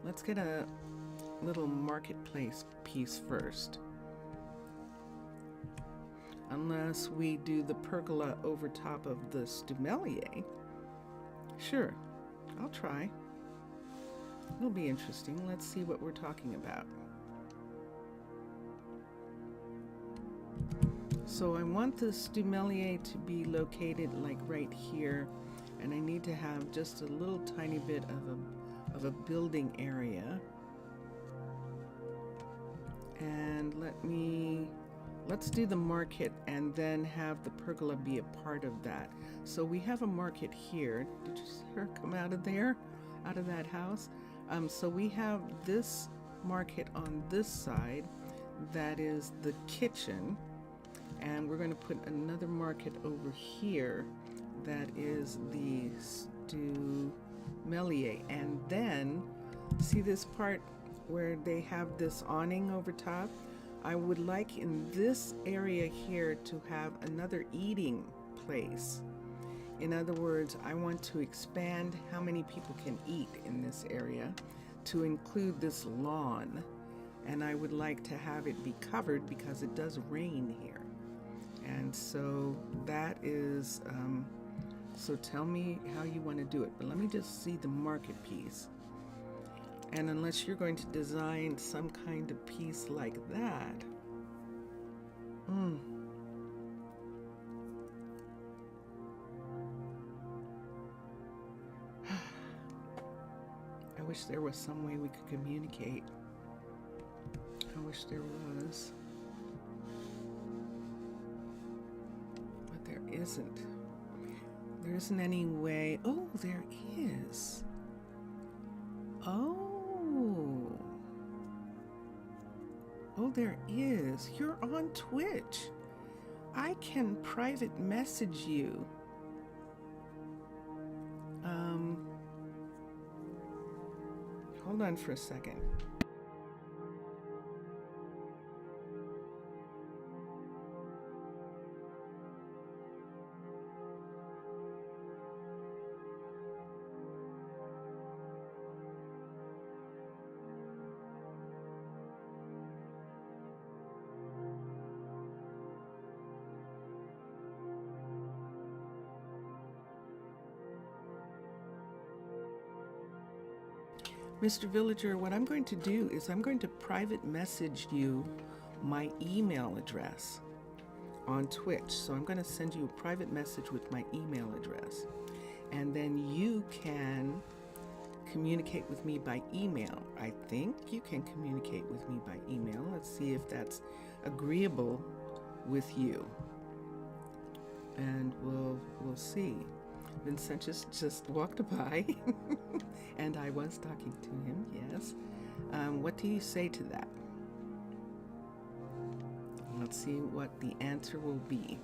S1: Let's get a little marketplace piece first. Unless we do the pergola over top of the Stumelier. Sure, I'll try. It'll be interesting. Let's see what we're talking about. So I want this Stumelier to be located like right here, and I need to have just a little tiny bit of a building area. And let's do the market and then have the pergola be a part of that. So we have a market here. Did you see her come out of there, out of that house? So we have this market on this side, that is the kitchen, and we're going to put another market over here that is the Stumelier. And then see this part where they have this awning over top? I would like in this area here to have another eating place. In other words, I want to expand how many people can eat in this area to include this lawn. And I would like to have it be covered because it does rain here. And so that is, so tell me how you want to do it. But let me just see the market piece. And unless you're going to design some kind of piece like that, I wish there was some way we could communicate. I wish there was. But there isn't. There isn't any way. Oh, there is. Oh, there is. You're on Twitch. I can private message you. Hold on for a second. Mr. Villager, what I'm going to do is I'm going to private message you my email address on Twitch. So I'm going to send you a private message with my email address. And then you can communicate with me by email. I think you can communicate with me by email. Let's see if that's agreeable with you. And we'll see. Vincent just walked by and I was talking to him, yes. What do you say to that? Let's see what the answer will be.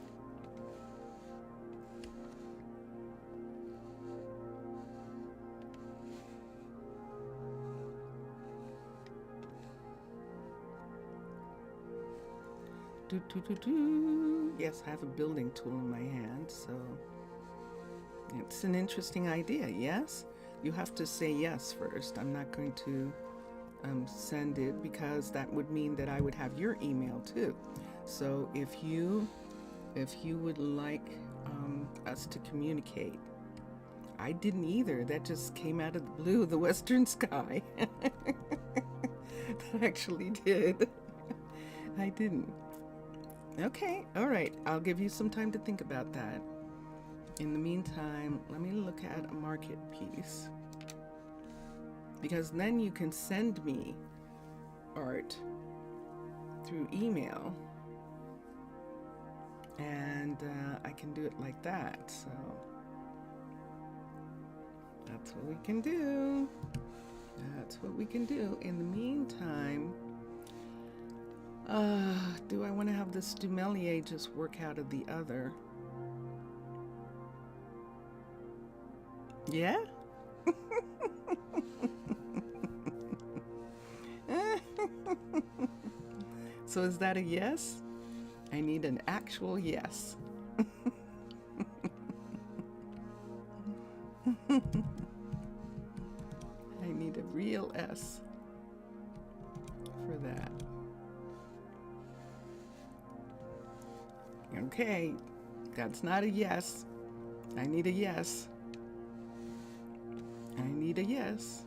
S1: Yes, I have a building tool in my hand, so it's an interesting idea, yes? You have to say yes first. I'm not going to send it because that would mean that I would have your email too. So if you would like us to communicate. I didn't either. That just came out of the blue of the western sky. That actually did. I didn't. Okay, all right. I'll give you some time to think about that. In the meantime, let me look at a market piece. Because then you can send me art through email. And I can do it like that. So that's what we can do. That's what we can do. In the meantime, do I want to have this Stumelier just work out of the other? Yeah? So is that a yes? I need an actual yes. I need a real S for that. Okay, that's not a yes. I need a yes. I need a yes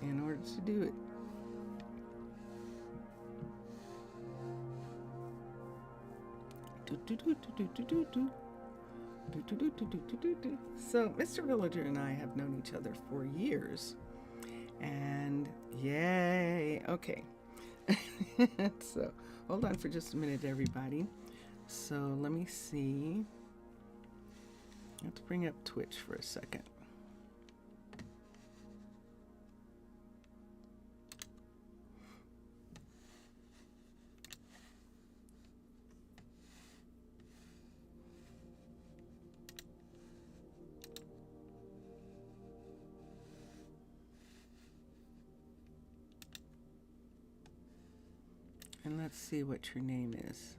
S1: in order to do it. So Mr. Villager and I have known each other for years, and yay, okay. So hold on for just a minute, everybody. So let me see. Let's bring up Twitch for a second. And let's see what your name is.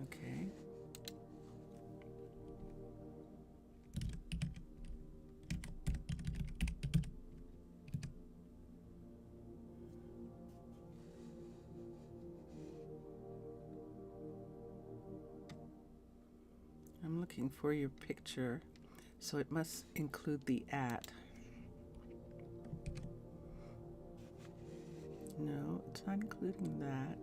S1: Okay. I'm looking for your picture, so it must include the @ No, it's not including that.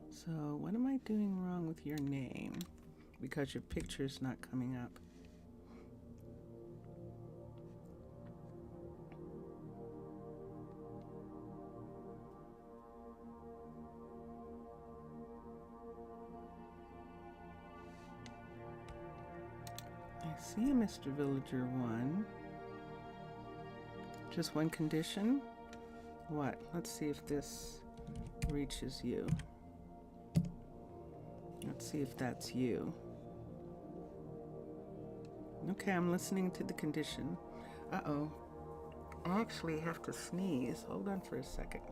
S1: So what am I doing wrong with your name? Because your picture is not coming up. I see a Mr. Villager 1. Just one condition? What? Let's see if this reaches you. Let's see if that's you. Okay, I'm listening to the condition. Uh-oh. I actually have to sneeze. Hold on for a second.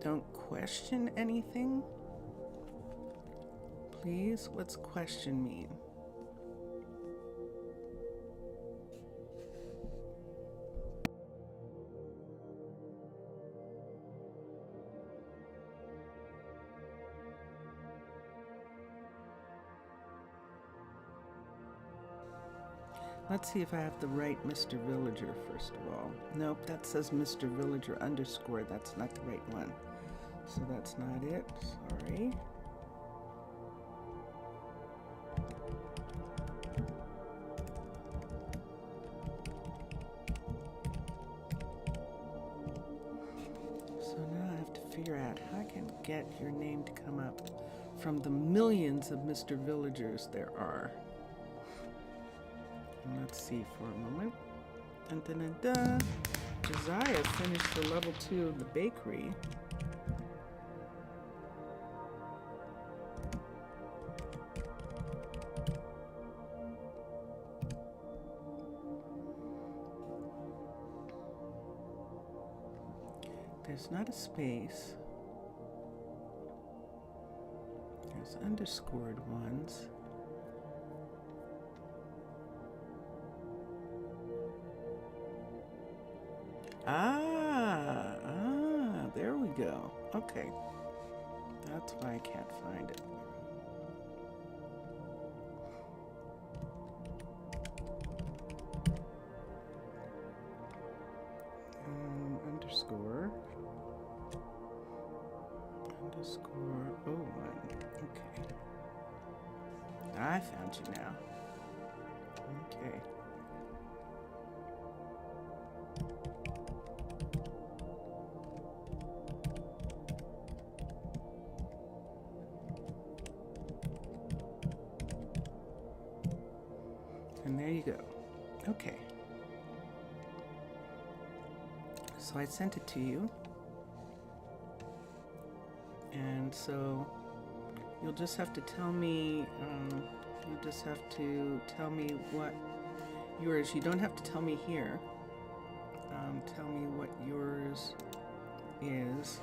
S1: Don't question anything. Please, what's question mean? Let's see if I have the right Mr. Villager, first of all. Nope, that says Mr. Villager _ That's not the right one. So that's not it. Sorry. So now I have to figure out how I can get your name to come up from the millions of Mr. Villagers there are. Let's see for a moment. Dun, dun, dun, dun. Josiah finished the level 2 of the bakery. There's not a space. There's underscored ones. There we go. Okay. That's why I can't find it. Underscore 01. Okay. I found you now. Okay. And there you go. Okay. So I sent it to you. And so you'll just have to tell me, what yours, you don't have to tell me here. Tell me what yours is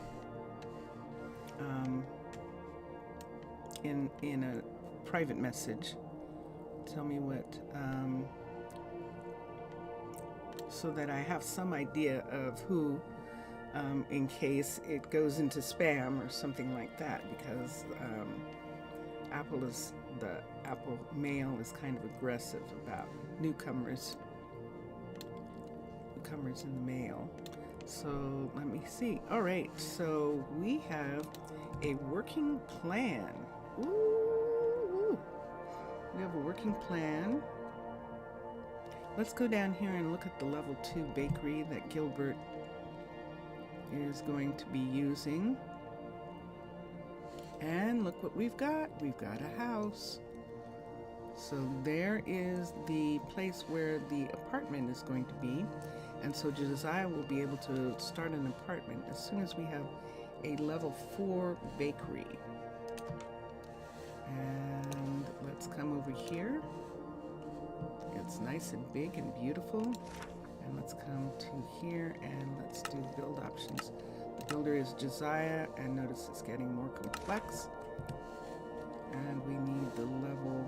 S1: in a private message. Tell me what, so that I have some idea of who, in case it goes into spam or something like that, because the Apple Mail is kind of aggressive about newcomers in the mail. So let me see. All right, so we have a working plan. Ooh, we have a working plan. Let's go down here and look at the level 2 bakery that Gilbert is going to be using. And look what we've got. We've got a house. So there is the place where the apartment is going to be. And so Josiah will be able to start an apartment as soon as we have a level 4 bakery. And let's come over here. It's nice and big and beautiful. And let's come to here and let's do build options. The builder is Josiah, and notice it's getting more complex. And we need the level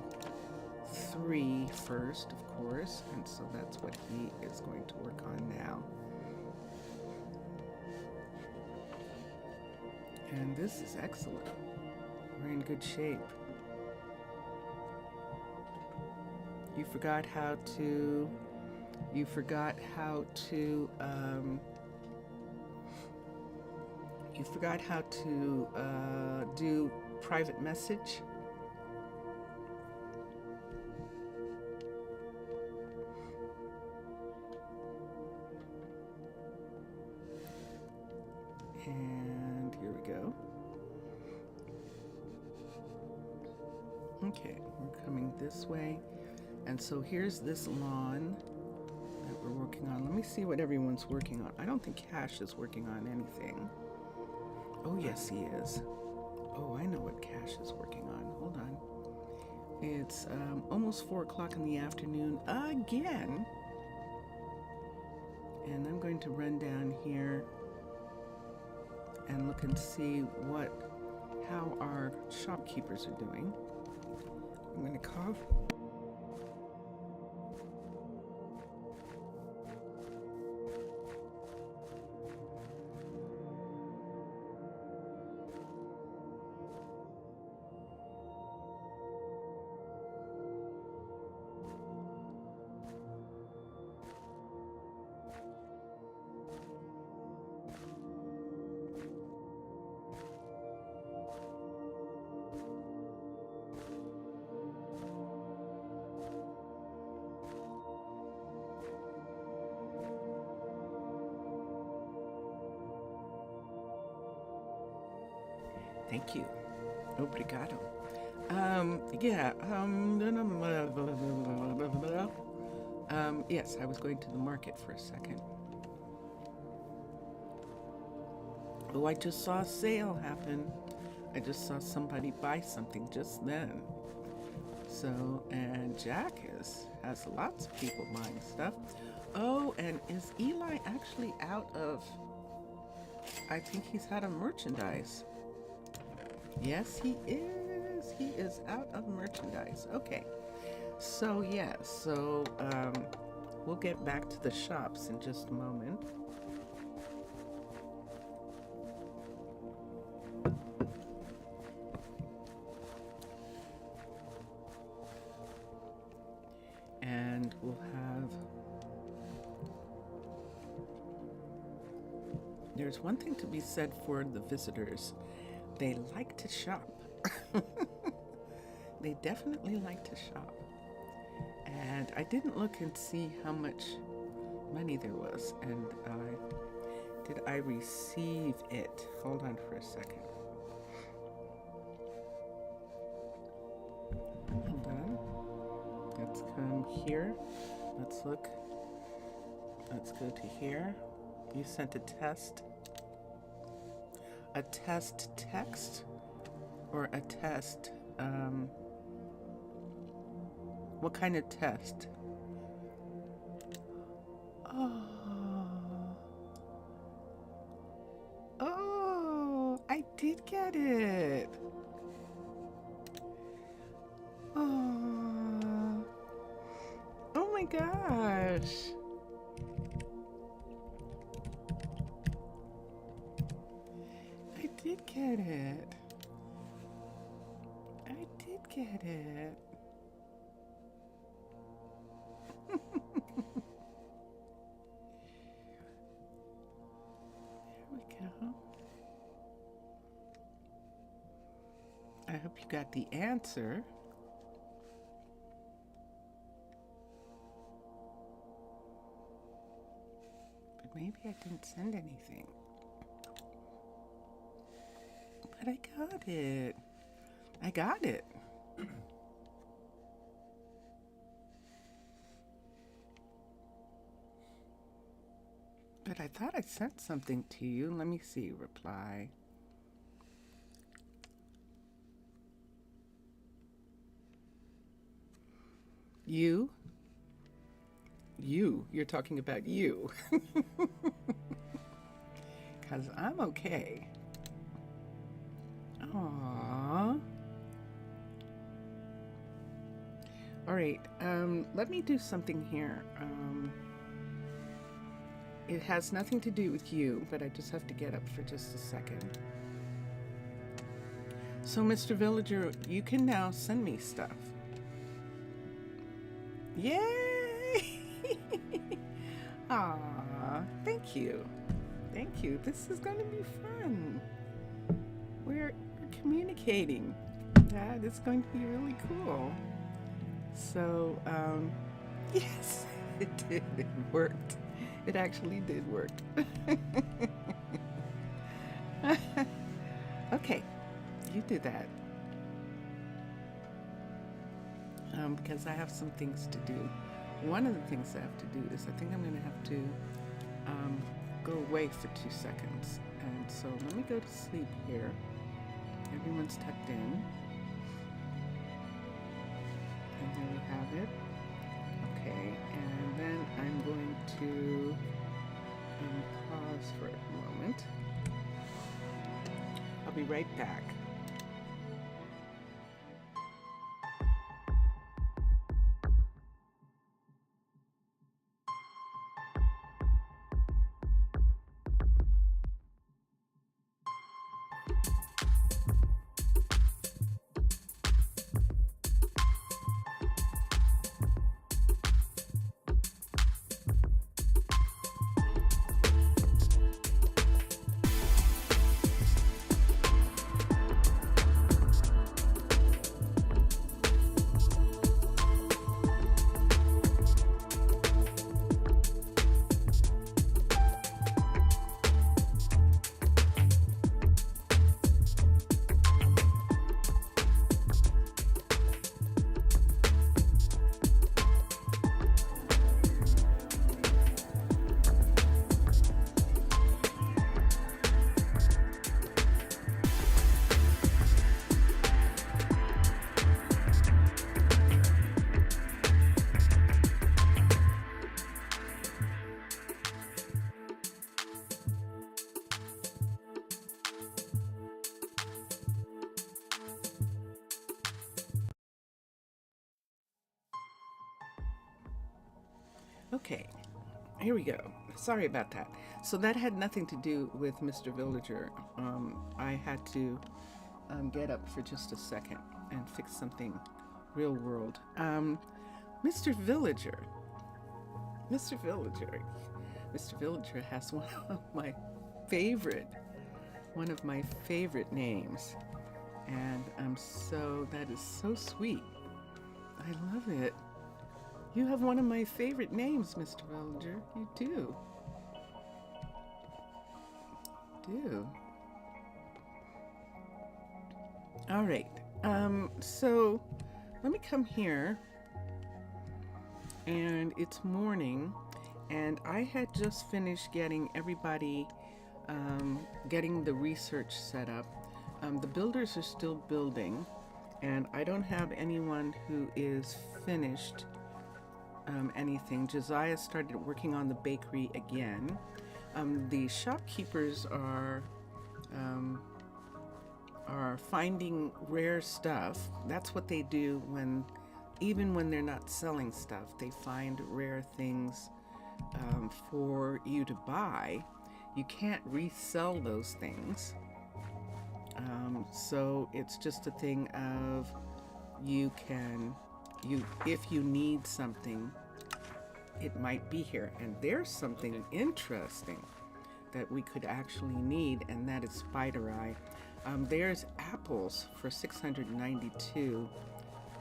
S1: 3 first, of course, and so that's what he is going to work on now. And this is excellent. We're in good shape. You forgot how to do private message. And here we go. Okay, we're coming this way. And so here's this lawn that we're working on. Let me see what everyone's working on. I don't think Cash is working on anything. Oh, yes, he is. Oh, I know what Cash is working on. Hold on. It's almost 4 o'clock in the afternoon again. And I'm going to run down here and look and see how our shopkeepers are doing. I'm going to cough. Thank you. Obrigado. Yes, I was going to the market for a second. Oh, I just saw a sale happen. I just saw somebody buy something just then. So, and Jack has lots of people buying stuff. Oh, and is Eli actually out of, I think he's out of merchandise. Yes, he is. He is out of merchandise. Okay. So, yeah. So, we'll get back to the shops in just a moment. And we'll have... There's one thing to be said for the visitors. They like to shop. They definitely like to shop. And I didn't look and see how much money there was. And did I receive it? Hold on for a second. Hold on. Let's come here. Let's look. Let's go to here. You sent a test. A test text or a test, what kind of test? Oh, I did get it. Oh my gosh. I did get it. I did get it. you got the answer. But maybe I didn't send anything. But I got it. I got it. But I thought I sent something to you. Let me see. Reply. You? You're talking about you. Because I'm okay. Aww. All right, let me do something here. It has nothing to do with you, but I just have to get up for just a second. So, Mr. Villager, you can now send me stuff. Yay! Aw, thank you. Thank you. This is going to be fun. We're communicating. That is going to be really cool. So, yes, it did. It worked. It actually did work. Okay, you do that. Because I have some things to do. One of the things I have to do is I think I'm going to have to go away for 2 seconds. And so let me go to sleep here. Everyone's tucked in. And there we have it. Okay, and then I'm going to pause for a moment. I'll be right back. Okay, here we go. Sorry about that. So that had nothing to do with Mr. Villager. I had to get up for just a second and fix something real world. Mr. Villager. Mr. Villager. Mr. Villager has one of my favorite names. And that is so sweet. I love it. You have one of my favorite names, Mr. Villager. You do. All right. So let me come here. And it's morning. And I had just finished getting everybody, getting the research set up. The builders are still building. And I don't have anyone who is finished anything. Josiah started working on the bakery again. The shopkeepers are finding rare stuff. That's what they do even when they're not selling stuff. They find rare things for you to buy. You can't resell those things. So it's just a thing of if you need something, it might be here. And there's something interesting that we could actually need, and that is spider eye. There's apples for 692.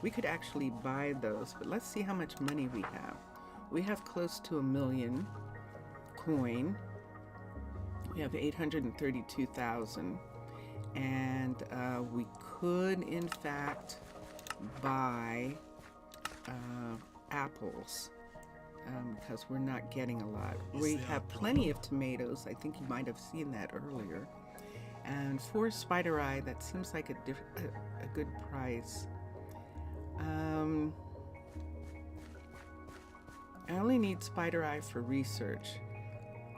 S1: We could actually buy those, but let's see how much money we have. We have close to 1,000,000 coin. We have 832,000, and we could, in fact, buy apples because we're not getting a lot. We have plenty of tomatoes. I think you might have seen that earlier. And for spider eye, that seems like a good price. I only need spider eye for research.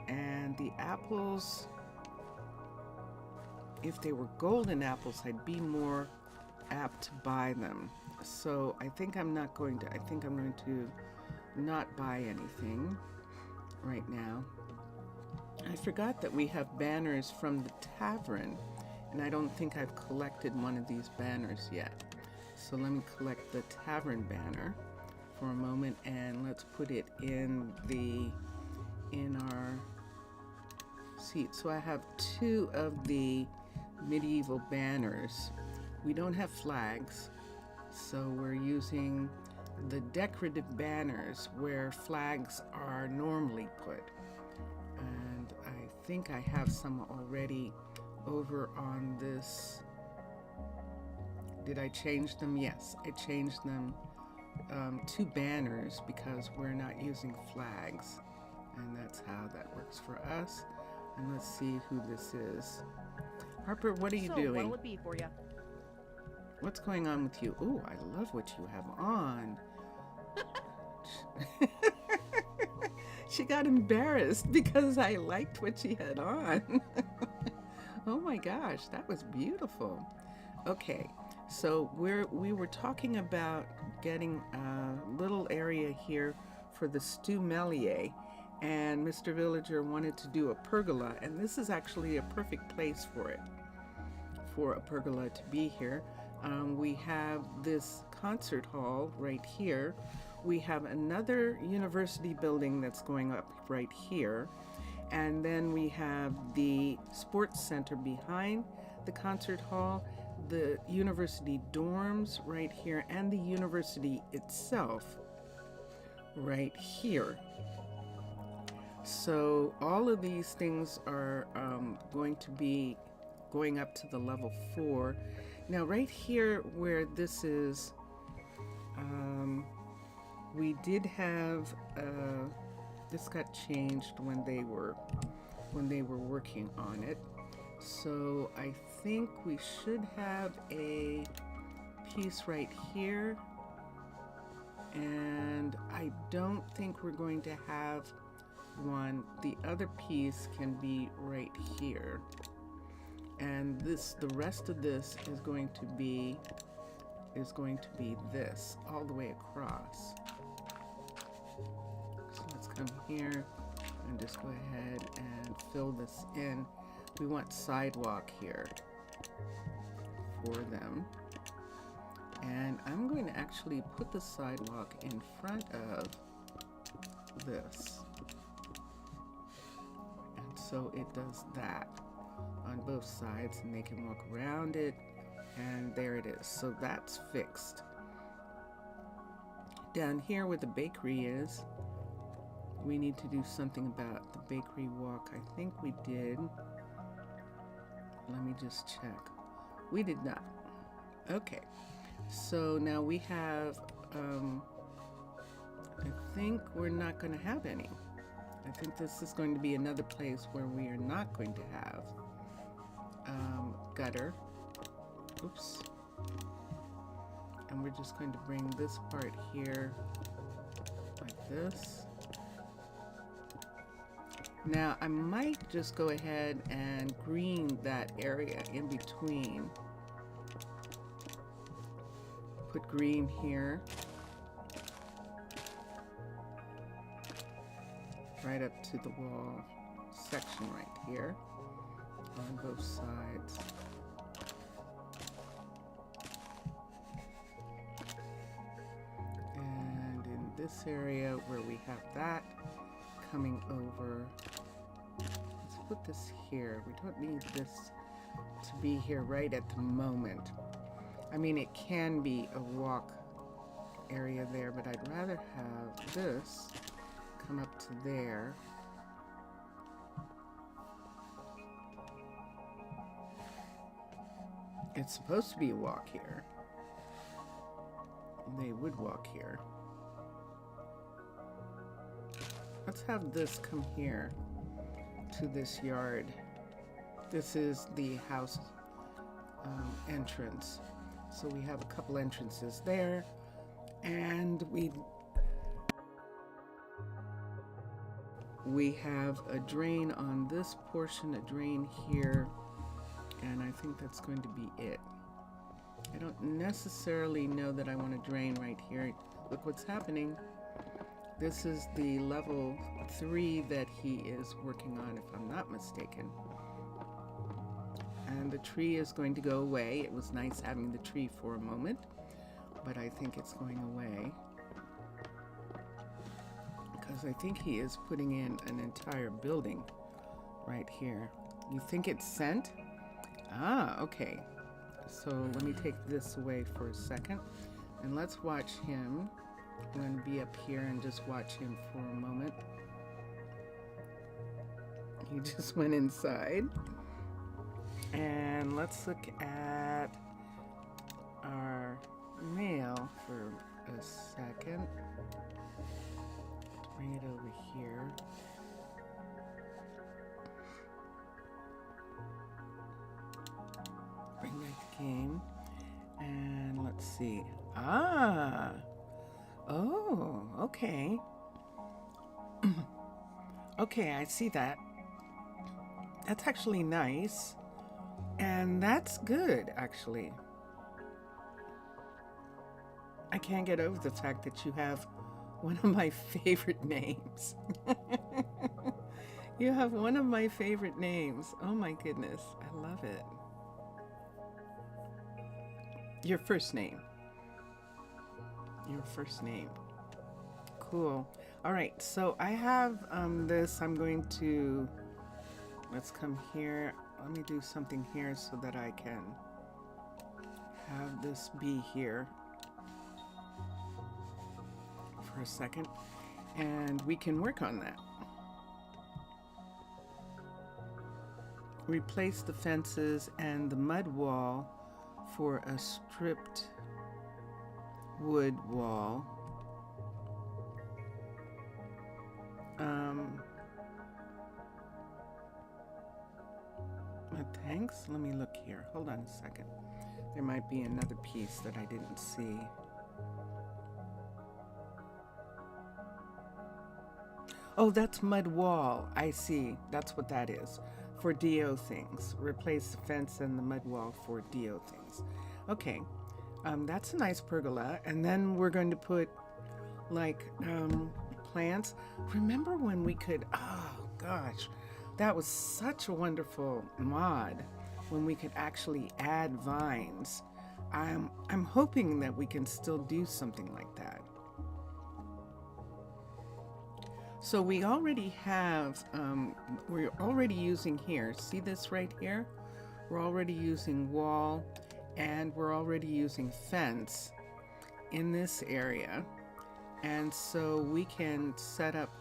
S1: And the apples, if they were golden apples, I'd be more apt to buy them. So I think I'm going to not buy anything right now. I forgot that we have banners from the tavern, and I don't think I've collected one of these banners yet. So let me collect the tavern banner for a moment, and let's put it in our seat. So I have 2 of the medieval banners. We don't have flags, so we're using the decorative banners where flags are normally put. And I think I have some already over on this. Did I change them? Yes, I changed them to banners because we're not using flags, and that's how that works for us. And let's see who this is. Harper, what are you doing?
S3: What'll it be for you?
S1: What's going on with you? Oh, I love what you have on. She got embarrassed because I liked what she had on. Oh my gosh, that was beautiful. Okay, so we were talking about getting a little area here for the stew melier, and Mr. Villager wanted to do a pergola, and this is actually a perfect place for it, for a pergola to be here. We have this concert hall right here. We have another university building that's going up right here. And then we have the sports center behind the concert hall, the university dorms right here, and the university itself right here. So all of these things are going to be going up to the level 4. Now right here where this is, we did have, this got changed when they were working on it. So I think we should have a piece right here, and I don't think we're going to have one. The other piece can be right here, and the rest of this is going to be this all the way across. So let's come here and just go ahead and fill this in. We want sidewalk here for them, and I'm going to actually put the sidewalk in front of this, and so it does that on both sides, and they can walk around it, and there it is. So that's fixed. Down here where the bakery is, we need to do something about the bakery walk. I think we did. Let me just check. We did not. Okay, so now we have, I think we're not going to have any. I think this is going to be another place where we are not going to have gutter. Oops. And we're just going to bring this part here like this. Now I might just go ahead and green that area in between. Put green here. Right up to the wall section right here on both sides. And in this area where we have that coming over, let's put this here. We don't need this to be here right at the moment. I mean, it can be a walk area there, but I'd rather have this come up to there. It's supposed to be a walk here. They would walk here. Let's have this come here to this yard. This is the house entrance. So we have a couple entrances there, and we have a drain on this portion, a drain here, and I think that's going to be it. I don't necessarily know that I want to drain right here. Look what's happening. This is the level 3 that he is working on, if I'm not mistaken. And the tree is going to go away. It was nice having the tree for a moment, but I think it's going away, because I think he is putting in an entire building right here. You think it's sent? Ah, okay. So let me take this away for a second, and let's watch him. I'm going to be up here and just watch him for a moment. He just went inside. And let's look at our mail for a second. Let's bring it over here. Bring back the game. And let's see. Ah! Oh, okay. Okay, I see that. That's actually nice. And that's good, actually. I can't get over the fact that you have one of my favorite names. You have one of my favorite names. Oh my goodness, I love it. Your first name. Your first name. Cool. All right, so I have this. I'm going to, let's come here. Let me do something here so that I can have this be here for a second, and we can work on that. Replace the fences and the mud wall for a stripped wood wall. Thanks. Let me look here. Hold on a second. There might be another piece that I didn't see. Oh, that's mud wall. I see. That's what that is. For DO things. Replace the fence and the mud wall for DO things. Okay. That's a nice pergola. And then we're going to put like plants. Remember when we could, oh gosh, that was such a wonderful mod when we could actually add vines. I'm hoping that we can still do something like that. So we already have, we're already using here, see this right here? We're already using wall, and we're already using fence in this area. And so we can set up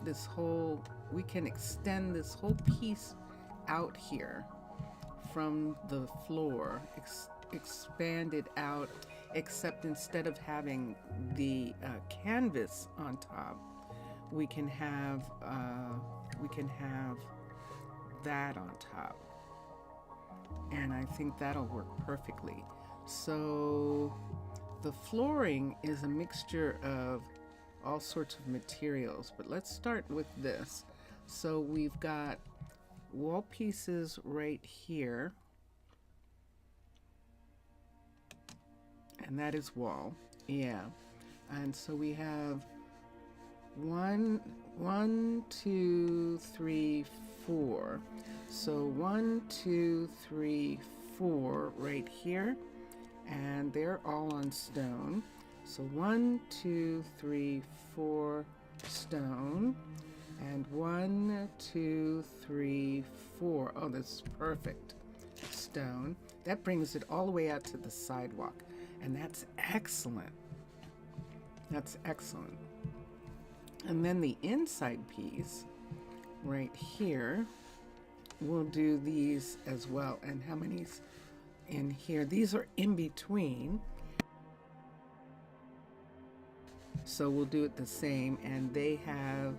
S1: this whole, we can extend this whole piece out here from the floor, expand it out, except instead of having the canvas on top, we can have that on top, and I think that'll work perfectly. So the flooring is a mixture of all sorts of materials, but let's start with this. So we've got wall pieces right here, and that is wall, yeah. And so we have 1, 2, 3, 4. So 1, 2, 3, 4 right here, and they're all on stone. So 1, 2, 3, 4 stone, and 1, 2, 3, 4. Oh, that's perfect. stone. That brings it all the way out to the sidewalk. And that's excellent. That's excellent. And then the inside piece, right here, we'll do these as well. And how many's in here? These are in between. So we'll do it the same. And they have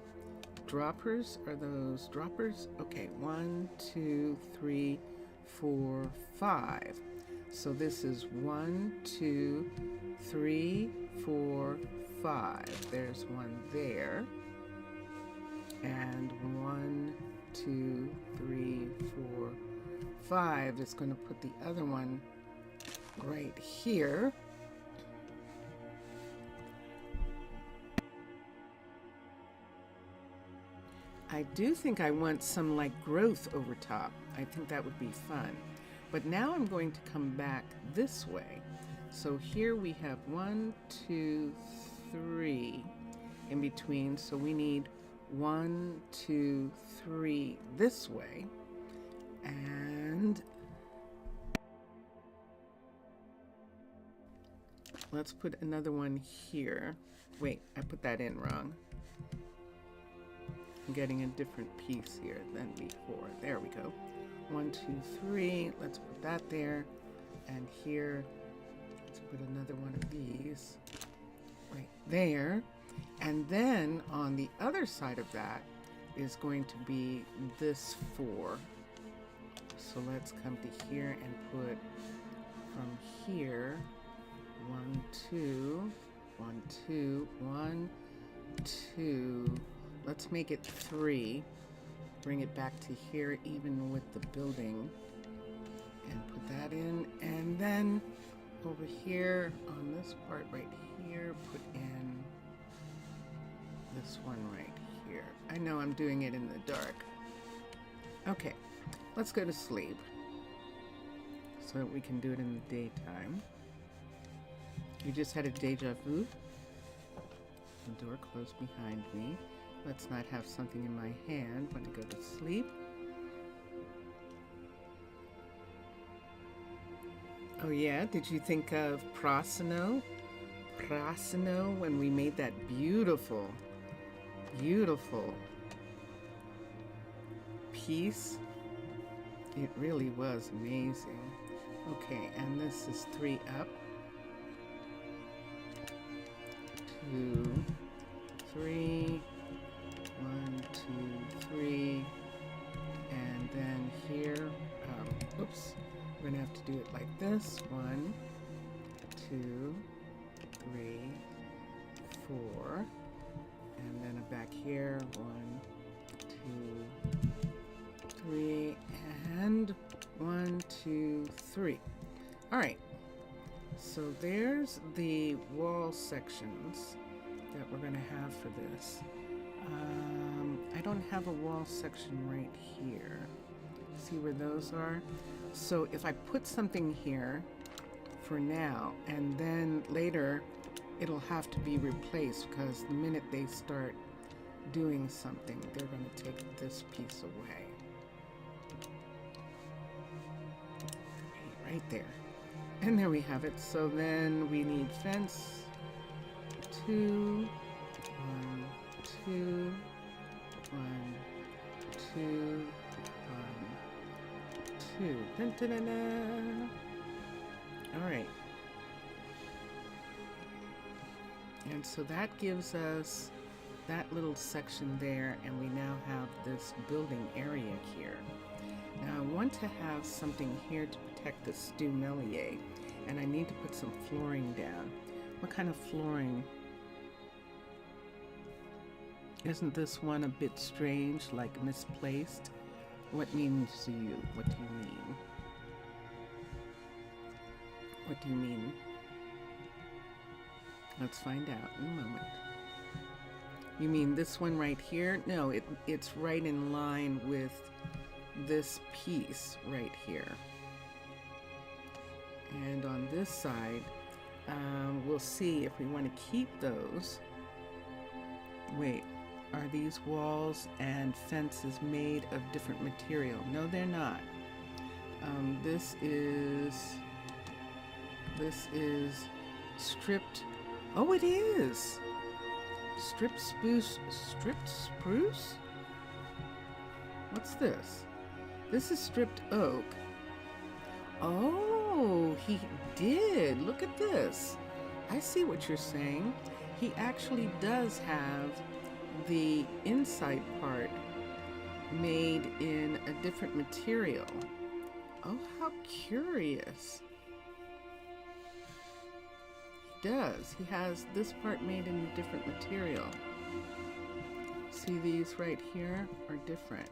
S1: droppers. Are those droppers? Okay, 1, 2, 3, 4, 5. So this is 1, 2, 3, 4, 5. There's one there. And 1, 2, 3, 4, 5. It's going to put the other one right here. I do think I want some like growth over top. I think that would be fun. But now I'm going to come back this way. So here we have 1, 2, 3 in between. So we need 1, 2, 3 this way. And let's put another one here. Wait, I put that in wrong. I'm getting a different piece here than before. There we go. 1, 2, 3. Let's put that there. And here, let's put another one of these right there. And then on the other side of that is going to be this 4. So let's come to here and put from here 1, 2, 1, 2, 1, 2. Let's make it 3. Bring it back to here, even with the building. And put that in. And then over here, on this part right here, put in this one right here. I know I'm doing it in the dark. Okay, let's go to sleep so that we can do it in the daytime. You just had a deja vu. The door closed behind me. Let's not have something in my hand when I go to sleep. Oh yeah, did you think of Prosino? Prosino, when we made that beautiful, beautiful piece? It really was amazing. Okay, and this is 3 up. 2, 3. 1, 2, 3, and then here, oops, we're gonna have to do it like this. 1, 2, 3, 4, and then back here, 1, 2, 3, and 1, 2, 3. All right, so there's the wall sections that we're gonna have for this. I don't have a wall section right here. See where those are? So if I put something here for now, and then later it'll have to be replaced, because the minute they start doing something, they're going to take this piece away. Right there. And there we have it. So then we need fence 2, 1, 2, 1, 2, 1, 2. Dun, dun, dun, dun. All right. And so that gives us that little section there, and we now have this building area here. Now I want to have something here to protect the stew melier, and I need to put some flooring down. What kind of flooring? Isn't this one a bit strange, like misplaced? What means to you? What do you mean? What do you mean? Let's find out in a moment. You mean this one right here? No, it's right in line with this piece right here. And on this side, we'll see if we want to keep those. Wait, are these walls and fences made of different material? No, they're not. This is stripped. Oh, it is stripped spruce. Stripped spruce. What's this? This is stripped oak. Oh, he did. Look at this. I see what you're saying. He actually does have the inside part made in a different material. Oh, how curious. He does. He has this part made in a different material. See, these right here are different.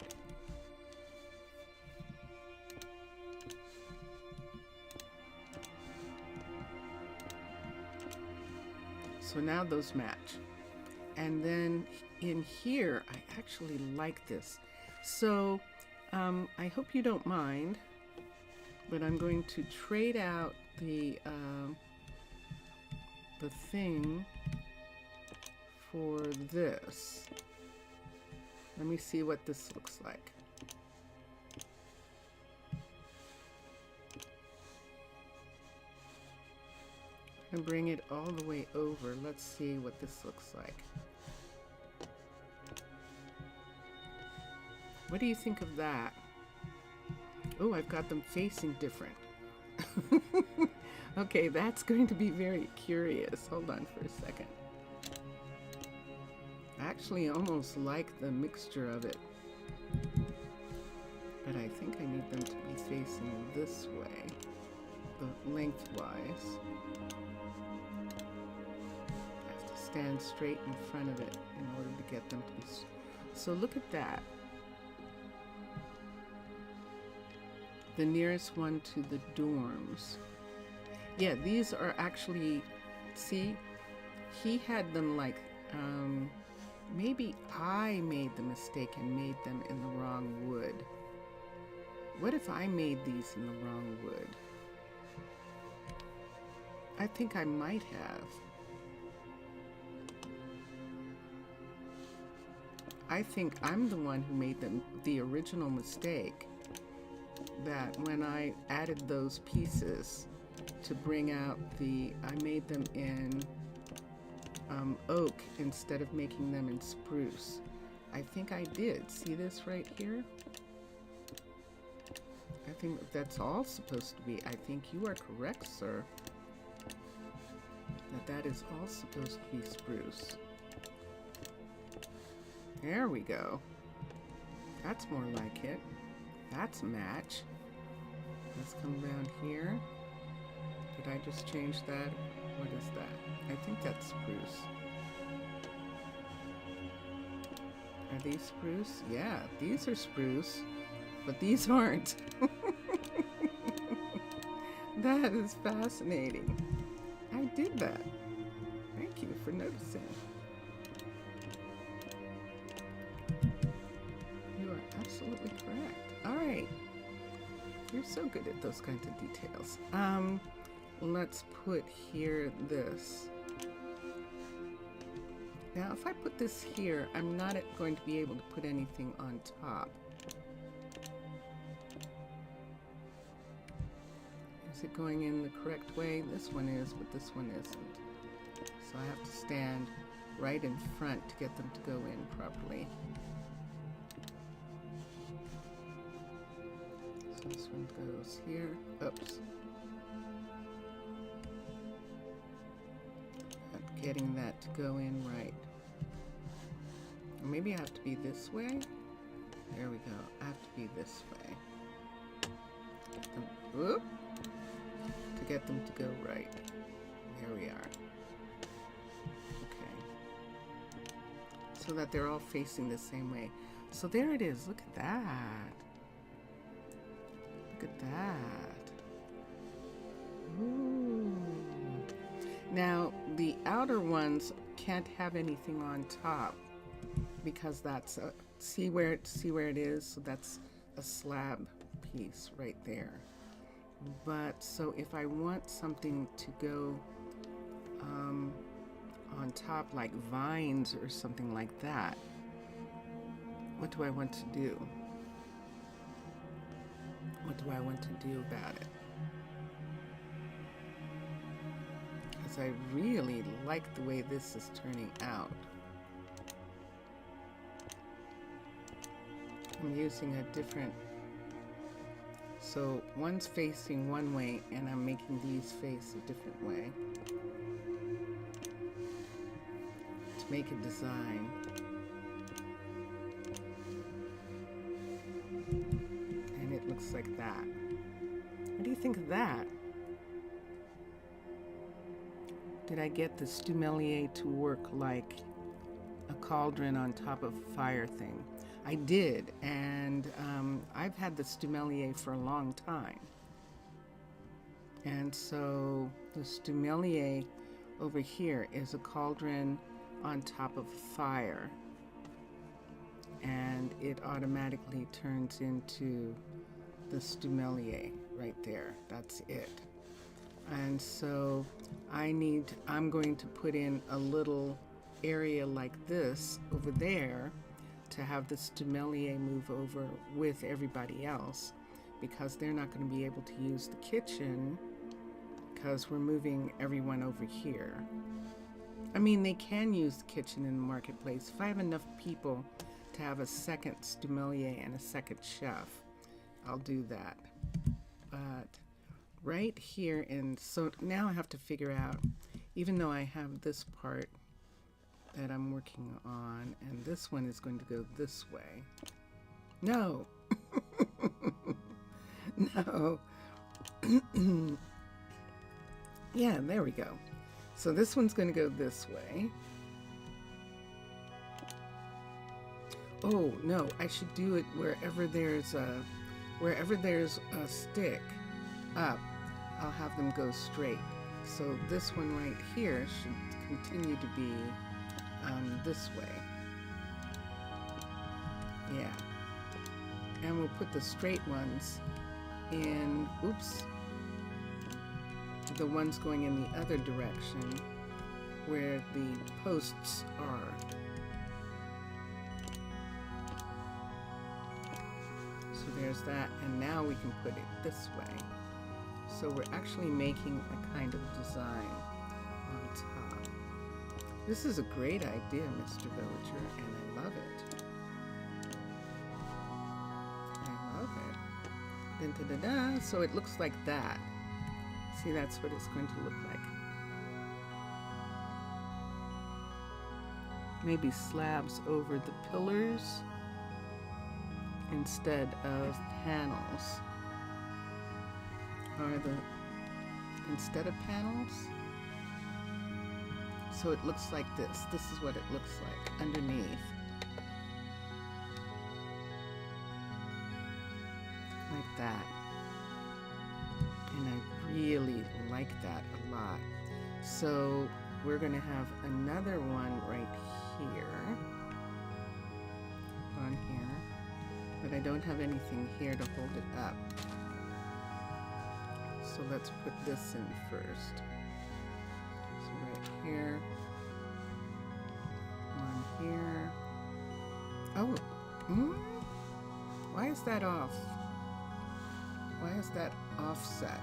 S1: So now those match. And then in here, I actually like this. So I hope you don't mind, but I'm going to trade out the thing for this. Let me see what this looks like. And bring it all the way over. Let's see what this looks like. What do you think of that? Oh, I've got them facing different. Okay, that's going to be very curious. Hold on for a second. I actually almost like the mixture of it. But I think I need them to be facing this way, the lengthwise. I have to stand straight in front of it in order to get them to be... So look at that. The nearest one to the dorms. Yeah, these are actually, see, he had them like, maybe I made the mistake and made them in the wrong wood. What if I made these in the wrong wood? I think I might have. I think I'm the one who made them the original mistake, that when I added those pieces to bring out I made them in oak instead of making them in spruce. I think I did. See this right here? I think that's all supposed to be. I think you are correct, sir. That is all supposed to be spruce. There we go. That's more like it. That's a match. Let's come down here. Did I just change that? What is that? I think that's spruce. Are these spruce? Yeah, these are spruce, but these aren't. That is fascinating. I did that. Thank you for noticing. You are absolutely correct. All right. You're so good at those kinds of details. Let's put here this. Now, if I put this here, I'm not going to be able to put anything on top. Is it going in the correct way? This one is, but this one isn't. So I have to stand right in front to get them to go in properly. So this one goes here. Oops. I'm getting that to go in right. Or maybe I have to be this way. There we go. I have to be this way. Whoop. To get them to go right. There we are. Okay. So that they're all facing the same way. So there it is. Look at that. Look at that. Ooh. Now, the outer ones can't have anything on top because that's a, see where it is? So that's a slab piece right there. But so if I want something to go on top, like vines or something like that, what do I want to do? What do I want to do about it? Because I really like the way this is turning out. I'm using a different, so one's facing one way and I'm making these face a different way to make a design. And it looks like that. What do you think of that? Did I get the stumelier to work like a cauldron on top of a fire thing? I did, and I've had the stumelier for a long time. And so the stumelier over here is a cauldron on top of fire. And it automatically turns into the stumelier right there. That's it. And so I'm going to put in a little area like this over there to have the stumelier move over with everybody else, because they're not going to be able to use the kitchen because we're moving everyone over here. I mean, they can use the kitchen in the marketplace. If I have enough people to have a second stumelier and a second chef, I'll do that. But right here, and so now I have to figure out, even though I have this part that I'm working on, and this one is going to go this way. No. No. Yeah, there we go. So this one's going to go this way. Oh, no, I should do it wherever there's a stick up, I'll have them go straight. So this one right here should continue to be this way. Yeah. And we'll put the straight ones in, oops, the ones going in the other direction where the posts are. So there's that, and now we can put it this way. So we're actually making a kind of design on top. This is a great idea, Mr. Villager, and I love it. I love it. Dun, dun, dun, dun. So it looks like that. See, that's what it's going to look like. Maybe slabs over the pillars instead of panels. Or instead of panels. So it looks like this. This is what it looks like underneath. Like that. And I really like that a lot. So we're going to have another one right here. On here. But I don't have anything here to hold it up. So let's put this in first. So right here. One here. Oh. Why is that off? Why is that offset?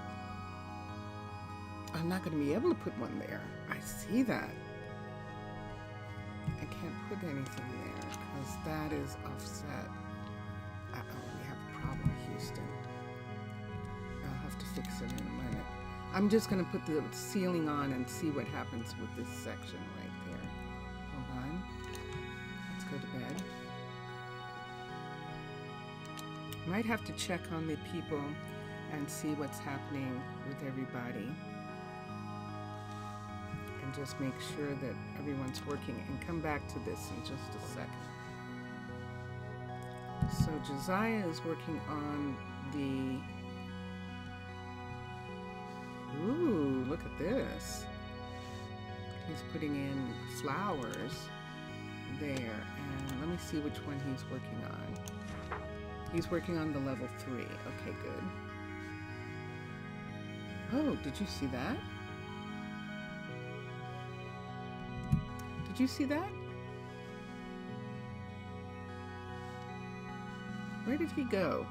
S1: I'm not going to be able to put one there. I see that. I can't put anything there because that is offset. Uh-oh, we have a problem, Houston. I'll have to fix it in a minute. I'm just going to put the ceiling on and see what happens with this section right there. Hold on. Let's go to bed. Might have to check on the people and see what's happening with everybody. And just make sure that everyone's working, and come back to this in just a second. So Josiah is working on the... Ooh, look at this. He's putting in flowers there, and let me see which one he's working on. He's working on the level 3. Okay, good. Oh, did you see that? Did you see that? Where did he go?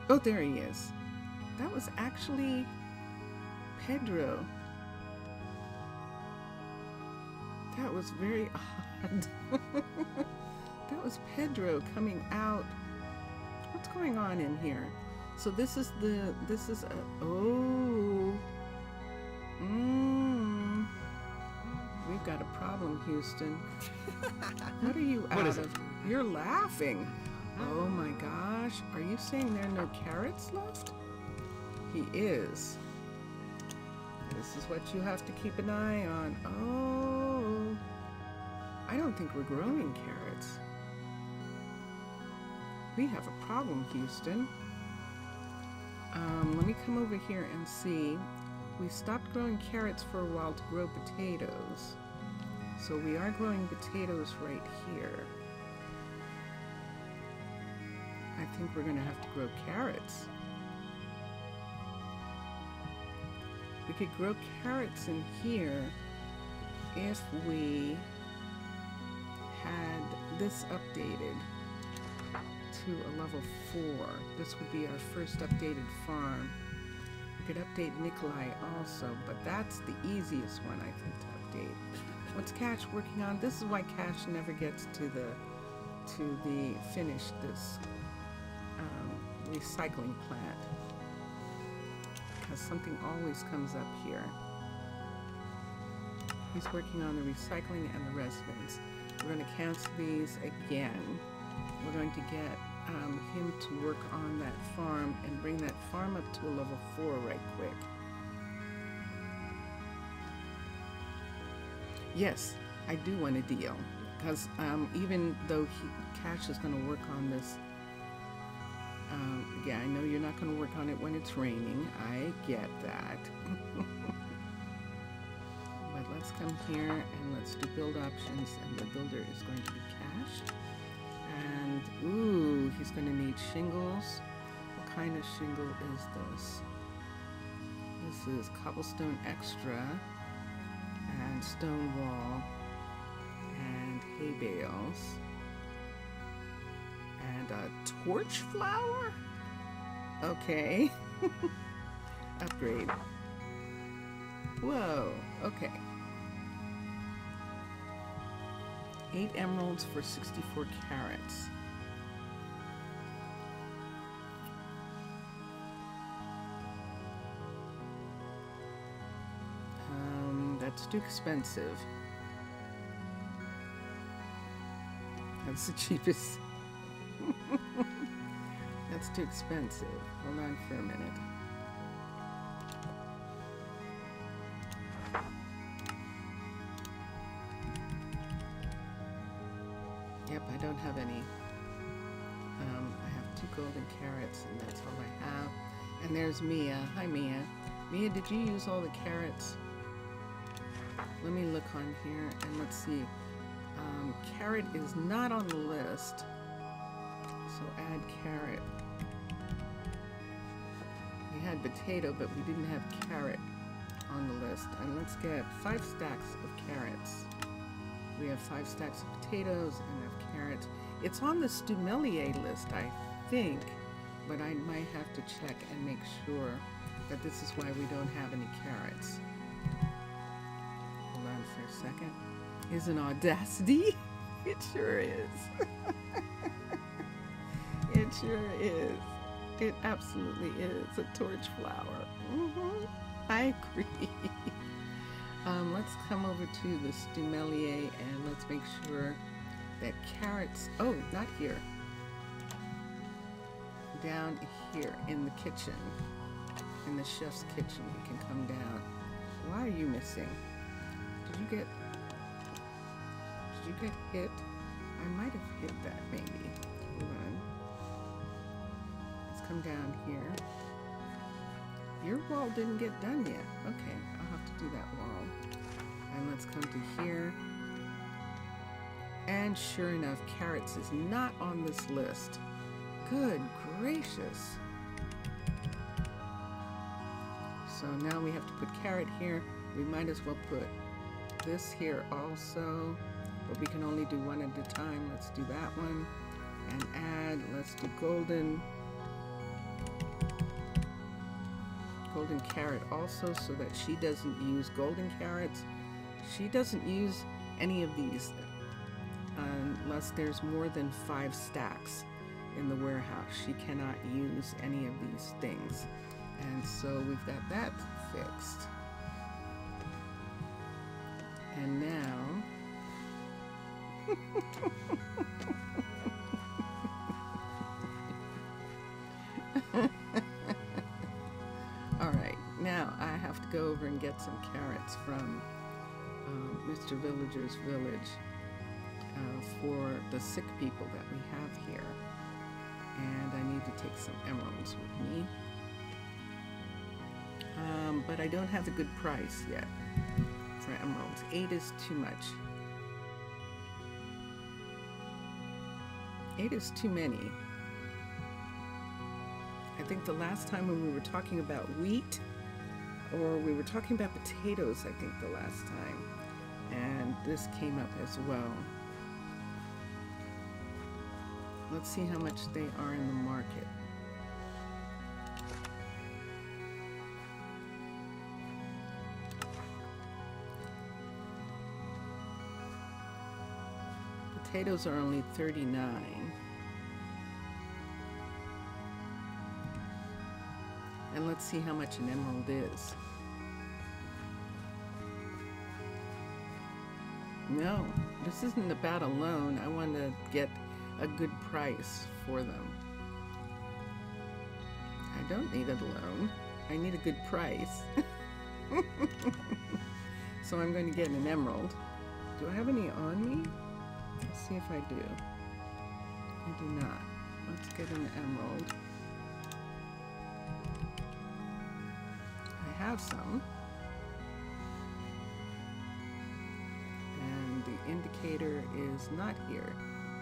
S1: Oh, there he is. That was actually Pedro. That was very odd. That was Pedro coming out. What's going on in here? So this is oh. We've got a problem, Houston. What are you out of? You're laughing. Oh my gosh. Are you saying there are no carrots left? He is. This is what you have to keep an eye on. Oh. I don't think we're growing carrots. We have a problem, Houston. Let me come over here and see. We stopped growing carrots for a while to grow potatoes. So we are growing potatoes right here. I think we're going to have to grow carrots. We could grow carrots in here if we had this updated to a level 4. This would be our first updated farm. We could update Nikolai also, but that's the easiest one, I think, to update. What's Cash working on? This is why Cash never gets to the finish this recycling plant, because something always comes up here. He's working on the recycling and the residents. We're going to cancel these again. We're going to get him to work on that farm and bring that farm up to a level 4 right quick. Yes, I do want a deal, because even though Cash is going to work on this, yeah, I know you're not going to work on it when it's raining. I get that. But let's come here and let's do build options, and the builder is going to be Cash. And, ooh, he's going to need shingles. What kind of shingle is this? This is cobblestone extra, and stone wall, and hay bales, and a torch flower? Okay. Upgrade. Whoa, okay. 8 emeralds for 64 carrots. That's too expensive. That's the cheapest. That's too expensive. Hold on for a minute. Yep, I don't have any. I have 2 golden carrots, and that's all I have. And there's Mia. Hi, Mia. Mia, did you use all the carrots? Let me look on here and let's see. Carrot is not on the list, so add carrot. We had potato, but we didn't have carrot on the list. And let's get 5 stacks of carrots. We have 5 stacks of potatoes and of carrots. It's on the Stumelier list, I think, but I might have to check and make sure that this is why we don't have any carrots. Hold on for a second. Is an audacity? It sure is. It sure is. It absolutely is a torch flower. I agree. Let's come over to the Stumelier and let's make sure that carrots, oh, not here. Down here in the kitchen, in the chef's kitchen, you can come down. Why are you missing? Did you get hit? I might have hit that maybe. Hold on. Let's come down here. Your wall didn't get done yet. Okay, I'll have to do that wall. And let's come to here. And sure enough, carrots is not on this list. Good gracious. So now we have to put carrot here. We might as well put this here also, but we can only do one at a time. Let's do that one and add, let's do golden golden carrot also, so that she doesn't use golden carrots. She doesn't use any of these unless there's more than 5 stacks in the warehouse. She cannot use any of these things. And so we've got that fixed. And now all right, now I have to go over and get some carrots from Mr. Villager's village for the sick people that we have here. And I need to take some emeralds with me. But I don't have a good price yet for emeralds. 8 is too much. 8 is too many. I think the last time when we were talking about wheat, or we were talking about potatoes, I think the last time, and this came up as well. Let's see how much they are in the market. Potatoes are only 39. And let's see how much an emerald is. No, this isn't about a loan. I want to get a good price for them. I don't need a loan. I need a good price. So I'm going to get an emerald. Do I have any on me? Let's see if I do. I do not. Let's get an emerald. I have some. And the indicator is not here.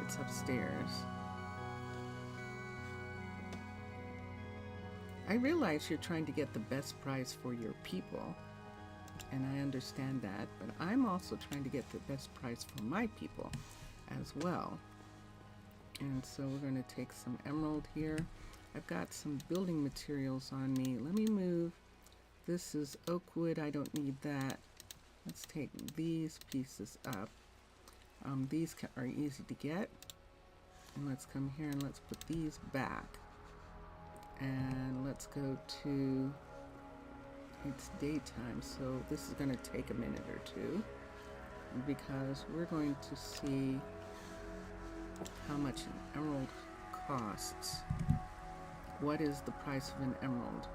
S1: It's upstairs. I realize you're trying to get the best price for your people, and I understand that, but I'm also trying to get the best price for my people as well. And so we're going to take some emerald here. I've got some building materials on me. Let me move. This is oak wood. I don't need that. Let's take these pieces up. These are easy to get. And let's come here and let's put these back. And let's go to, it's daytime, so this is going to take a minute or two, because we're going to see how much an emerald costs. What is the price of an emerald?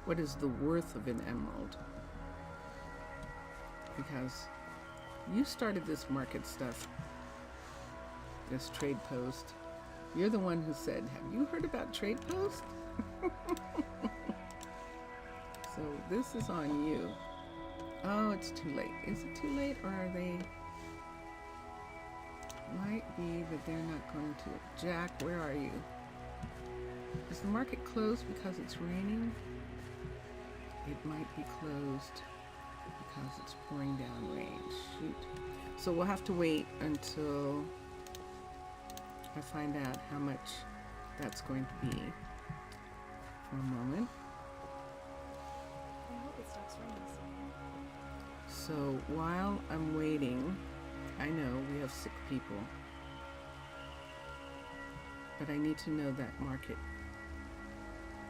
S1: What is the worth of an emerald? Because you started this market stuff, this trade post. You're the one who said, have you heard about trade post? So this is on you. Oh, it's too late. Is it too late, or are they? Might be that they're not going to. Jack, where are you? Is the market closed because it's raining? It might be closed because it's pouring down rain. Shoot. So we'll have to wait until I find out how much that's going to be. For a moment.
S3: I hope it stops raining soon.
S1: So while I'm waiting, I know we have sick people, but I need to know that market.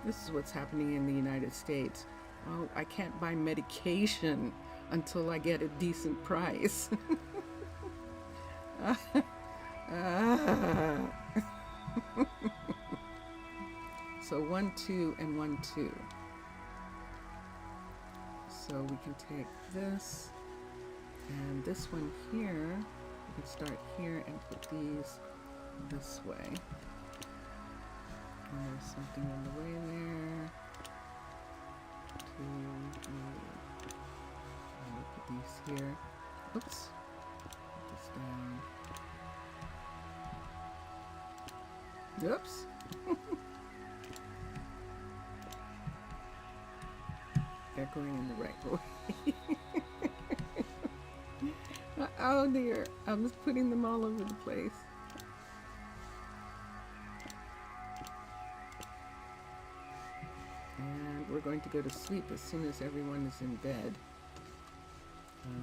S1: This is what's happening in the United States. Oh, I can't buy medication until I get a decent price. So 1, 2, and 1, 2. So we can take this and this one here. We can start here and put these this way. And there's something in the way there. 2, 3. And we'll put these here. Oops. Put this down. Oops. They're going in the right way. Oh dear, I was putting them all over the place. going to go to sleep as soon as everyone is in bed,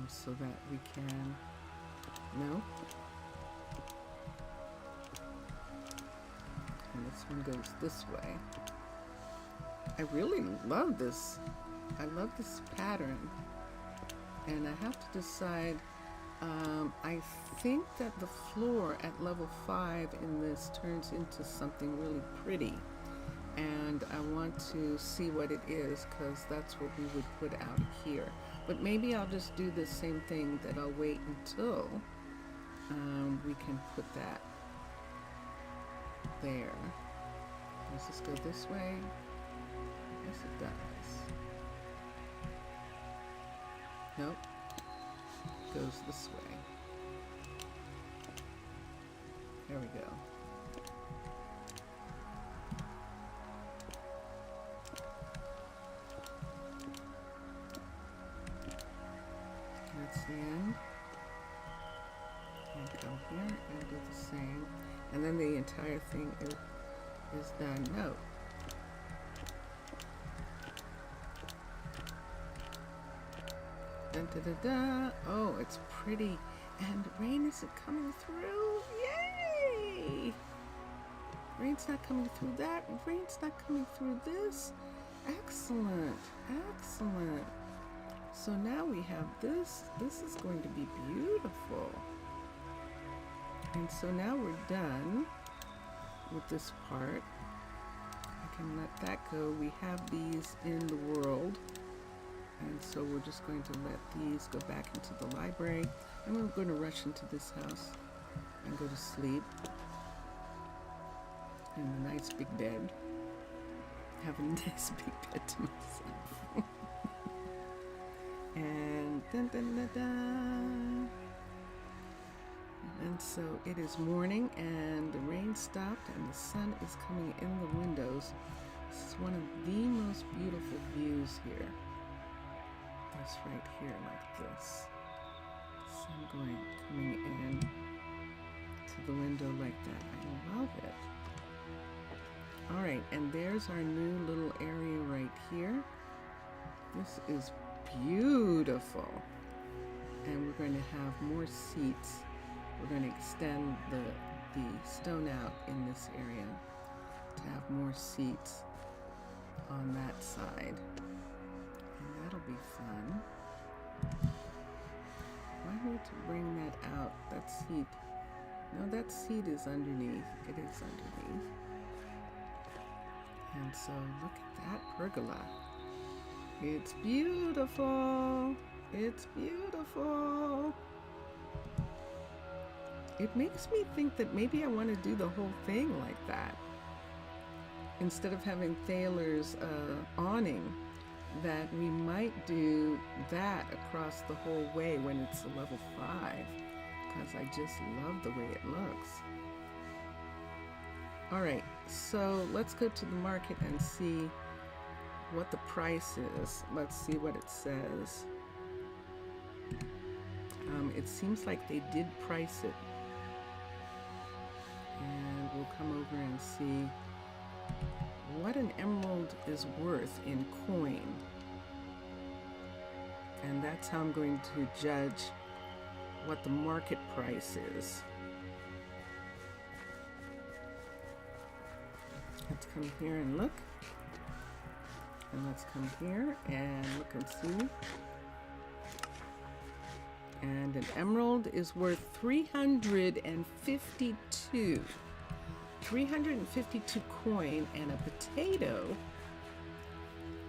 S1: so that we can. No. And this one goes this way. I really love this. I love this pattern. And I have to decide, I think that the floor at level 5 in this turns into something really pretty. And I want to see what it is, because that's what we would put out here. But maybe I'll just do the same thing, that I'll wait until we can put that there. Does this go this way? Yes, it does. Nope. Goes this way. There we go. That's the end. And come here and do the same. And then the entire thing is done. No. Dun, da, da, da. Oh, it's pretty. And rain isn't coming through. Yay! Rain's not coming through that. Rain's not coming through this. Excellent. Excellent. So now we have this. This is going to be beautiful. And so now we're done with this part. I can let that go. We have these in the world. And so we're just going to let these go back into the library. And we're going to rush into this house and go to sleep in a nice big bed. Have a nice big bed to myself. And dun, dun, dun, dun. And so it is morning, and the rain stopped, and the sun is coming in the windows. This is one of the most beautiful views here. That's right here, like this. Sun coming in to the window like that. I love it. All right, and there's our new little area right here. This is beautiful. And we're going to have more seats. We're going to extend the stone out in this area to have more seats on that side. And that'll be fun. I need to bring that out. That seat. No, that seat is underneath. It is underneath. And so look at that pergola. It's beautiful. It's beautiful. It makes me think that maybe I want to do the whole thing like that. Instead of having Thaler's awning, that we might do that across the whole way when it's a level 5. Because I just love the way it looks. All right, so let's go to the market and see what the price is. Let's see what it says. It seems like they did price it. And we'll come over and see what an emerald is worth in coin. And that's how I'm going to judge what the market price is. Let's come here and look. And let's come here and look and see. And an emerald is worth 352. 352 coin, and a potato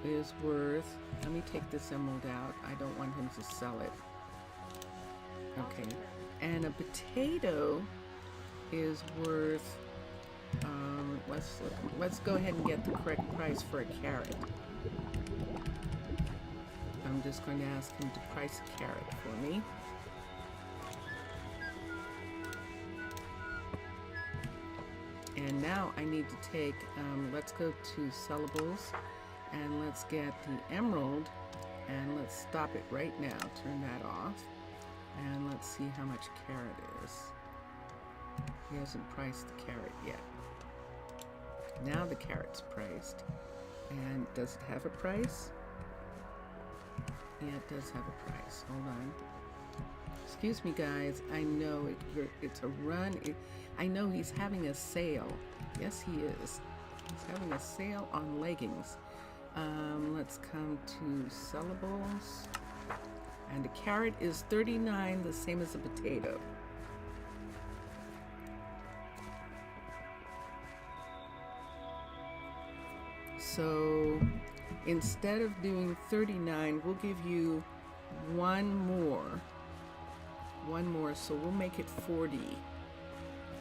S1: is worth, let me take this emerald out. I don't want him to sell it. Okay. And a potato is worth, let's go ahead and get the correct price for a carrot. I'm just going to ask him to price a carrot for me. And now I need to take, let's go to sellables, and let's get the emerald, and let's stop it right now, turn that off, and let's see how much carrot is. He hasn't priced the carrot yet. Now the carrot's priced. And does it have a price? Yeah, it does have a price. Hold on. Excuse me, guys. I know it's a run. I know he's having a sale. Yes, he is. He's having a sale on leggings. Let's come to sellables. And a carrot is $39, the same as a potato. So instead of doing 39, we'll give you one more. So we'll make it 40.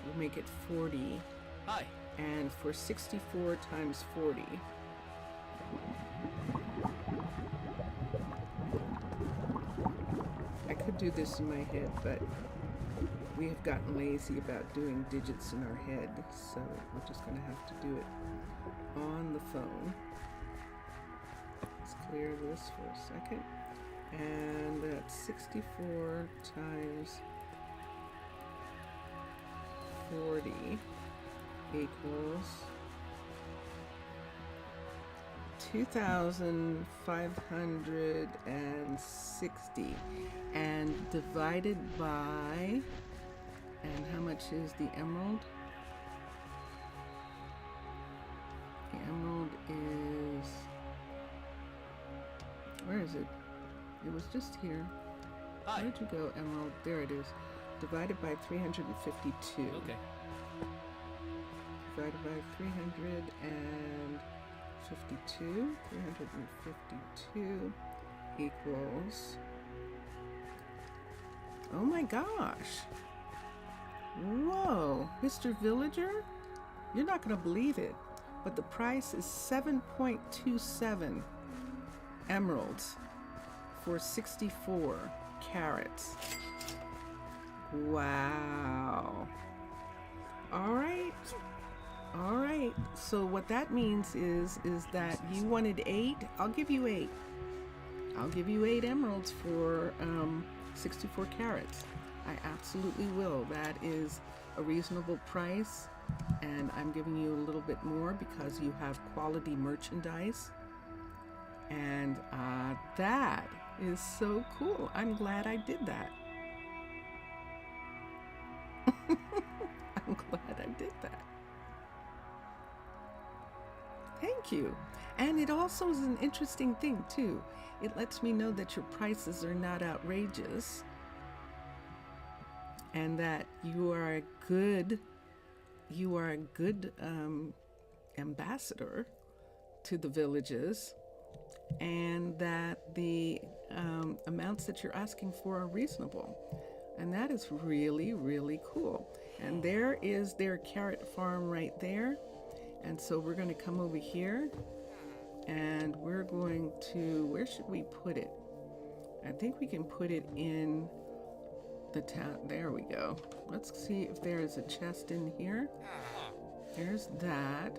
S1: We'll make it 40.
S2: Hi.
S1: And for 64 times 40. I could do this in my head, but we have gotten lazy about doing digits in our head, so we're just going to have to do it on the phone. Let's clear this for a second. And that's 64 times 40 equals 2,560, and divided by, and how much is the emerald? The emerald is, where is it? It was just here.
S2: Hi.
S1: Where'd you go, emerald? There it is. Divided by 352.
S2: Okay.
S1: Divided by 352. 352 equals, oh my gosh. Whoa, Mr. Villager, you're not going to believe it, but the price is 7.27 emeralds for 64 carats. Wow. All right. So what that means is that you wanted 8. I'll give you 8. I'll give you 8 emeralds for 64 carats. I absolutely will. That is a reasonable price, and I'm giving you a little bit more because you have quality merchandise, and that is so cool. I'm glad I did that. I'm glad I did that. Thank you. And it also is an interesting thing too. It lets me know that your prices are not outrageous, and that you are a good ambassador to the villages, and that the amounts that you're asking for are reasonable. And that is really, really cool. And there is their carrot farm right there. And so we're going to come over here, and we're going to, where should we put it? I think we can put it in the town. There we go. Let's see if there is a chest in here. There's that.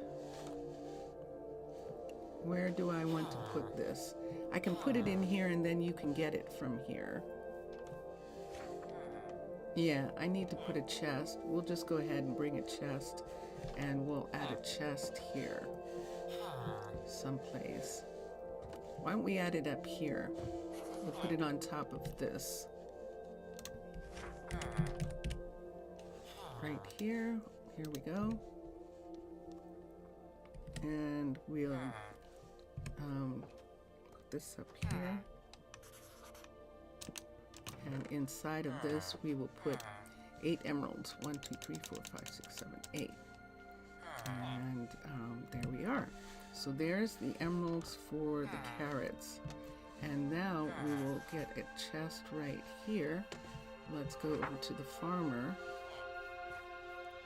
S1: Where do I want to put this? I can put it in here, and then you can get it from here. Yeah, I need to put a chest. We'll just go ahead and bring a chest, and we'll add a chest here someplace. Why don't we add it up here? We'll put it on top of this. Right here. Here we go. And we'll put this up here. And inside of this, we will put 8 emeralds. 1, 2, 3, 4, 5, 6, 7, 8. And there we are. So there's the emeralds for the carrots. And now we will get a chest right here. Let's go over to the farmer.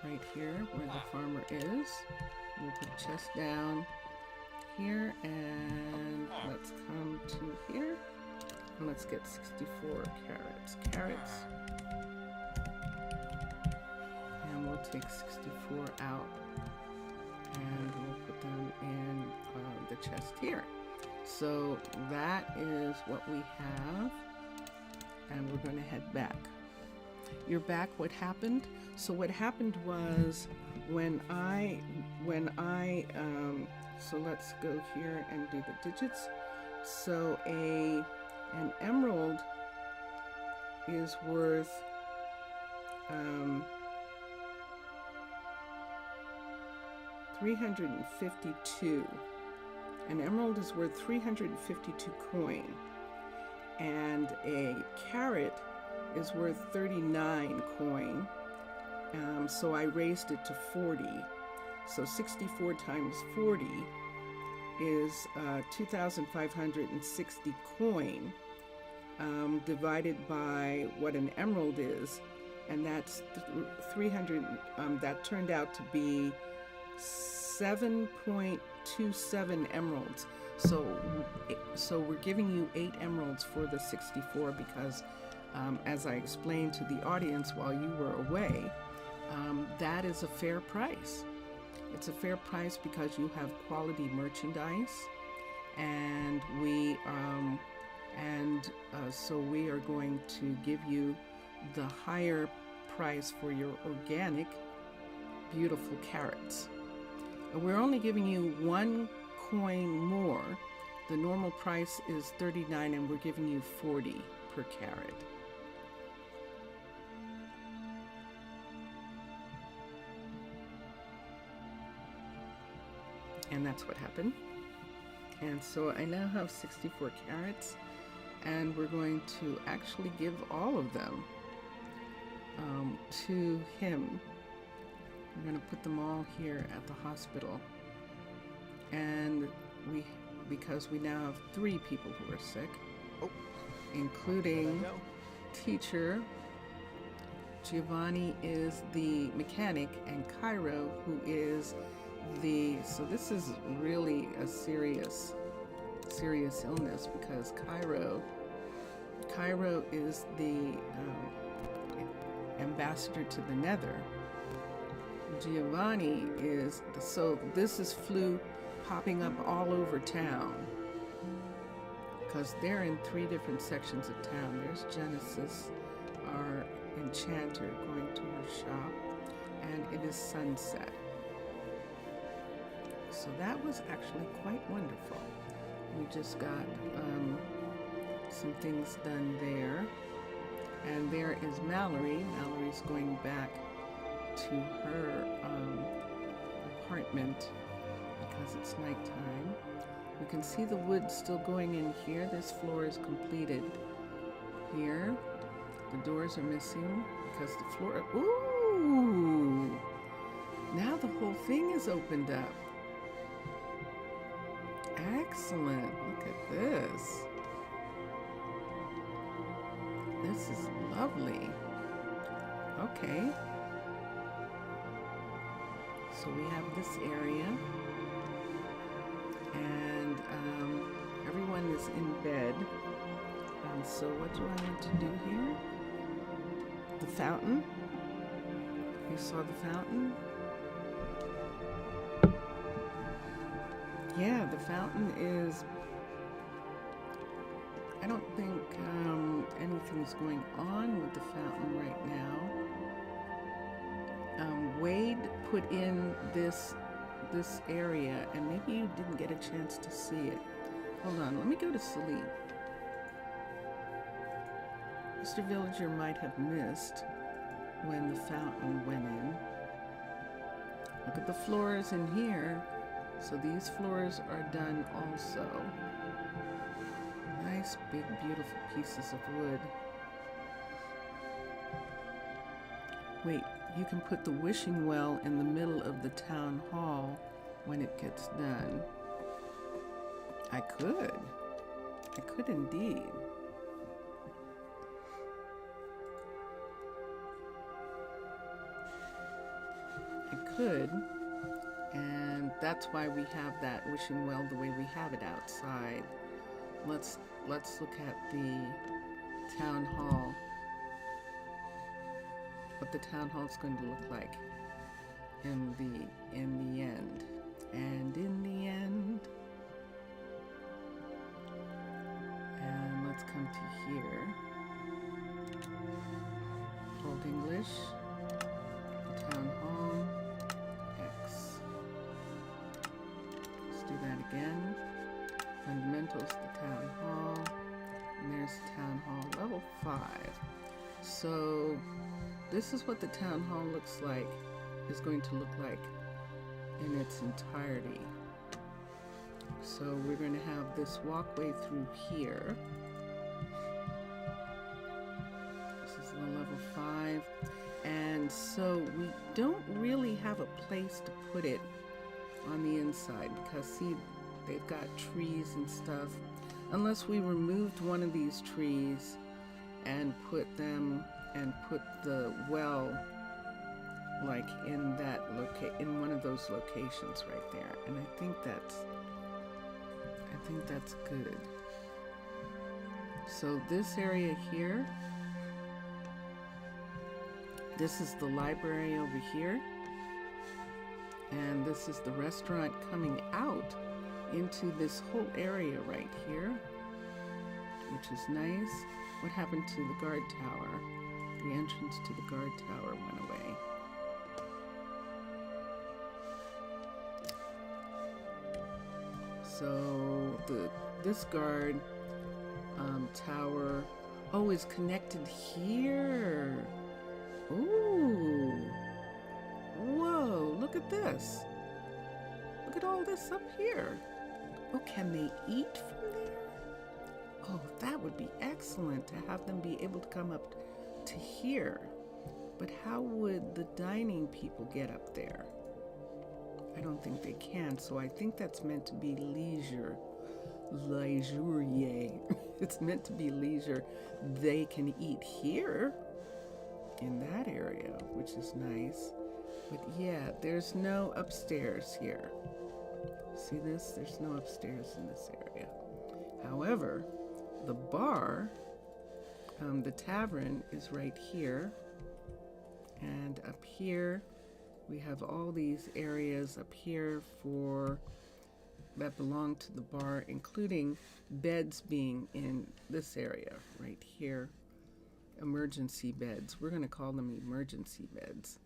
S1: Right here, where the farmer is. We'll put a chest down here, and let's come to here. And let's get 64 carrots. And we'll take 64 out, and we'll put them in the chest here. So that is what we have, and we're going to head back. You're back. What happened? So what happened was when I So let's go here and do the digits. So an emerald is worth 352. An emerald is worth 352 coin, and a carat is worth 39 coin. So I raised it to 40. So 64 times 40 is 2,560 coin, divided by what an emerald is, and that's 300. That turned out to be 7.27 emeralds. So we're giving you 8 emeralds for the 64 because, as I explained to the audience while you were away, that is a fair price. It's a fair price because you have quality merchandise, and so we are going to give you the higher price for your organic, beautiful carrots. And we're only giving you 1 coin more. The normal price is 39, and we're giving you 40 per carat. And that's what happened. And so I now have 64 carats, and we're going to actually give all of them to him. We're going to put them all here at the hospital. And because we now have 3 people who are sick, including teacher. Giovanni is the mechanic, and Cairo, who is so this is really a serious illness, because Cairo is the ambassador to the Nether. Giovanni is so this is flu popping up all over town, because they're in 3 different sections of town. There's Genesis, our enchanter, going to her shop, and it is sunset. So that was actually quite wonderful. We just got some things done there. And there is Mallory. Mallory's going back to her apartment because it's nighttime. You can see the wood still going in here. This floor is completed here. The doors are missing because the floor... Ooh! Now the whole thing is opened up. Excellent. Look at this. This is lovely. Okay. So we have this area, and everyone is in bed. And so what do I need to do here? The fountain. You saw the fountain? Yeah, the fountain is... I don't think anything's going on with the fountain right now. Wade put in this area, and maybe you didn't get a chance to see it. Hold on, let me go to sleep. Mr. Villager might have missed when the fountain went in. Look at the floors in here. So these floors are done also. Nice, big, beautiful pieces of wood. Wait, you can put the wishing well in the middle of the town hall when it gets done. I could indeed. I could, and that's why we have that wishing well the way we have it outside. Let's look at the town hall. What the town hall is going to look like in the end. And in the end, and let's come to here. Old English, town hall, X. Let's do again. Fundamentals, the town hall. And there's the town hall, level 5. So this is what the town hall looks like, is going to look like in its entirety. So we're going to have this walkway through here. This is the level 5. And so we don't really have a place to put it on the inside because see, they've got trees and stuff. Unless we removed one of these trees and put the well like in that in one of those locations right there. And I think that's good. So this area here, this is the library over here, and this is the restaurant coming out into this whole area right here, which is nice. What happened to the guard tower? The entrance to the guard tower went away. So this guard tower, is connected here. Ooh. Whoa, look at this. Look at all this up here. Oh, can they eat from there? Oh, that would be excellent to have them be able to come up to here. But how would the dining people get up there? I don't think they can, so I think that's meant to be leisure. It's meant to be leisure. They can eat here in that area, which is nice. But yeah, there's no upstairs here. See this? There's no upstairs in this area. However, the bar, the tavern is right here. And up here, we have all these areas up here that belong to the bar, including beds being in this area right here. Emergency beds. We're going to call them emergency beds.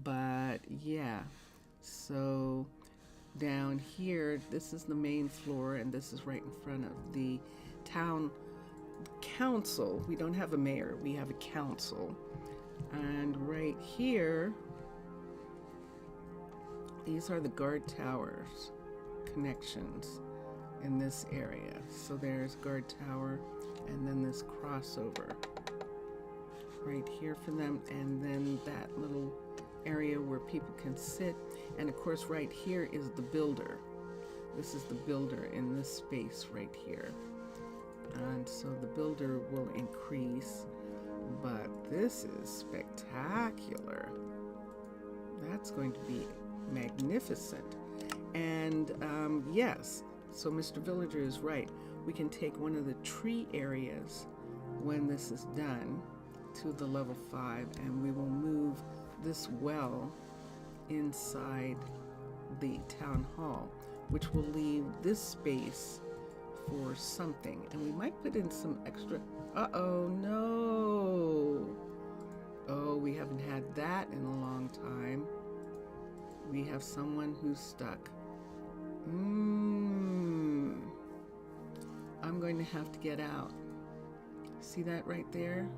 S1: But yeah, so down here, this is the main floor, and this is right in front of the town council. We don't have a mayor, we have a council. And right here, these are the guard towers connections in this area. So there's guard tower, and then this crossover right here for them, and then that little area where people can sit. And of course right here is the builder. This is the builder in this space right here. And so the builder will increase, but this is spectacular. That's going to be magnificent. And yes, so Mr. Villager is right. We can take one of the tree areas when this is done to the level 5, and we will move this well inside the town hall, which will leave this space for something. And we might put in some extra, no. Oh, we haven't had that in a long time. We have someone who's stuck. I'm going to have to get out. See that right there?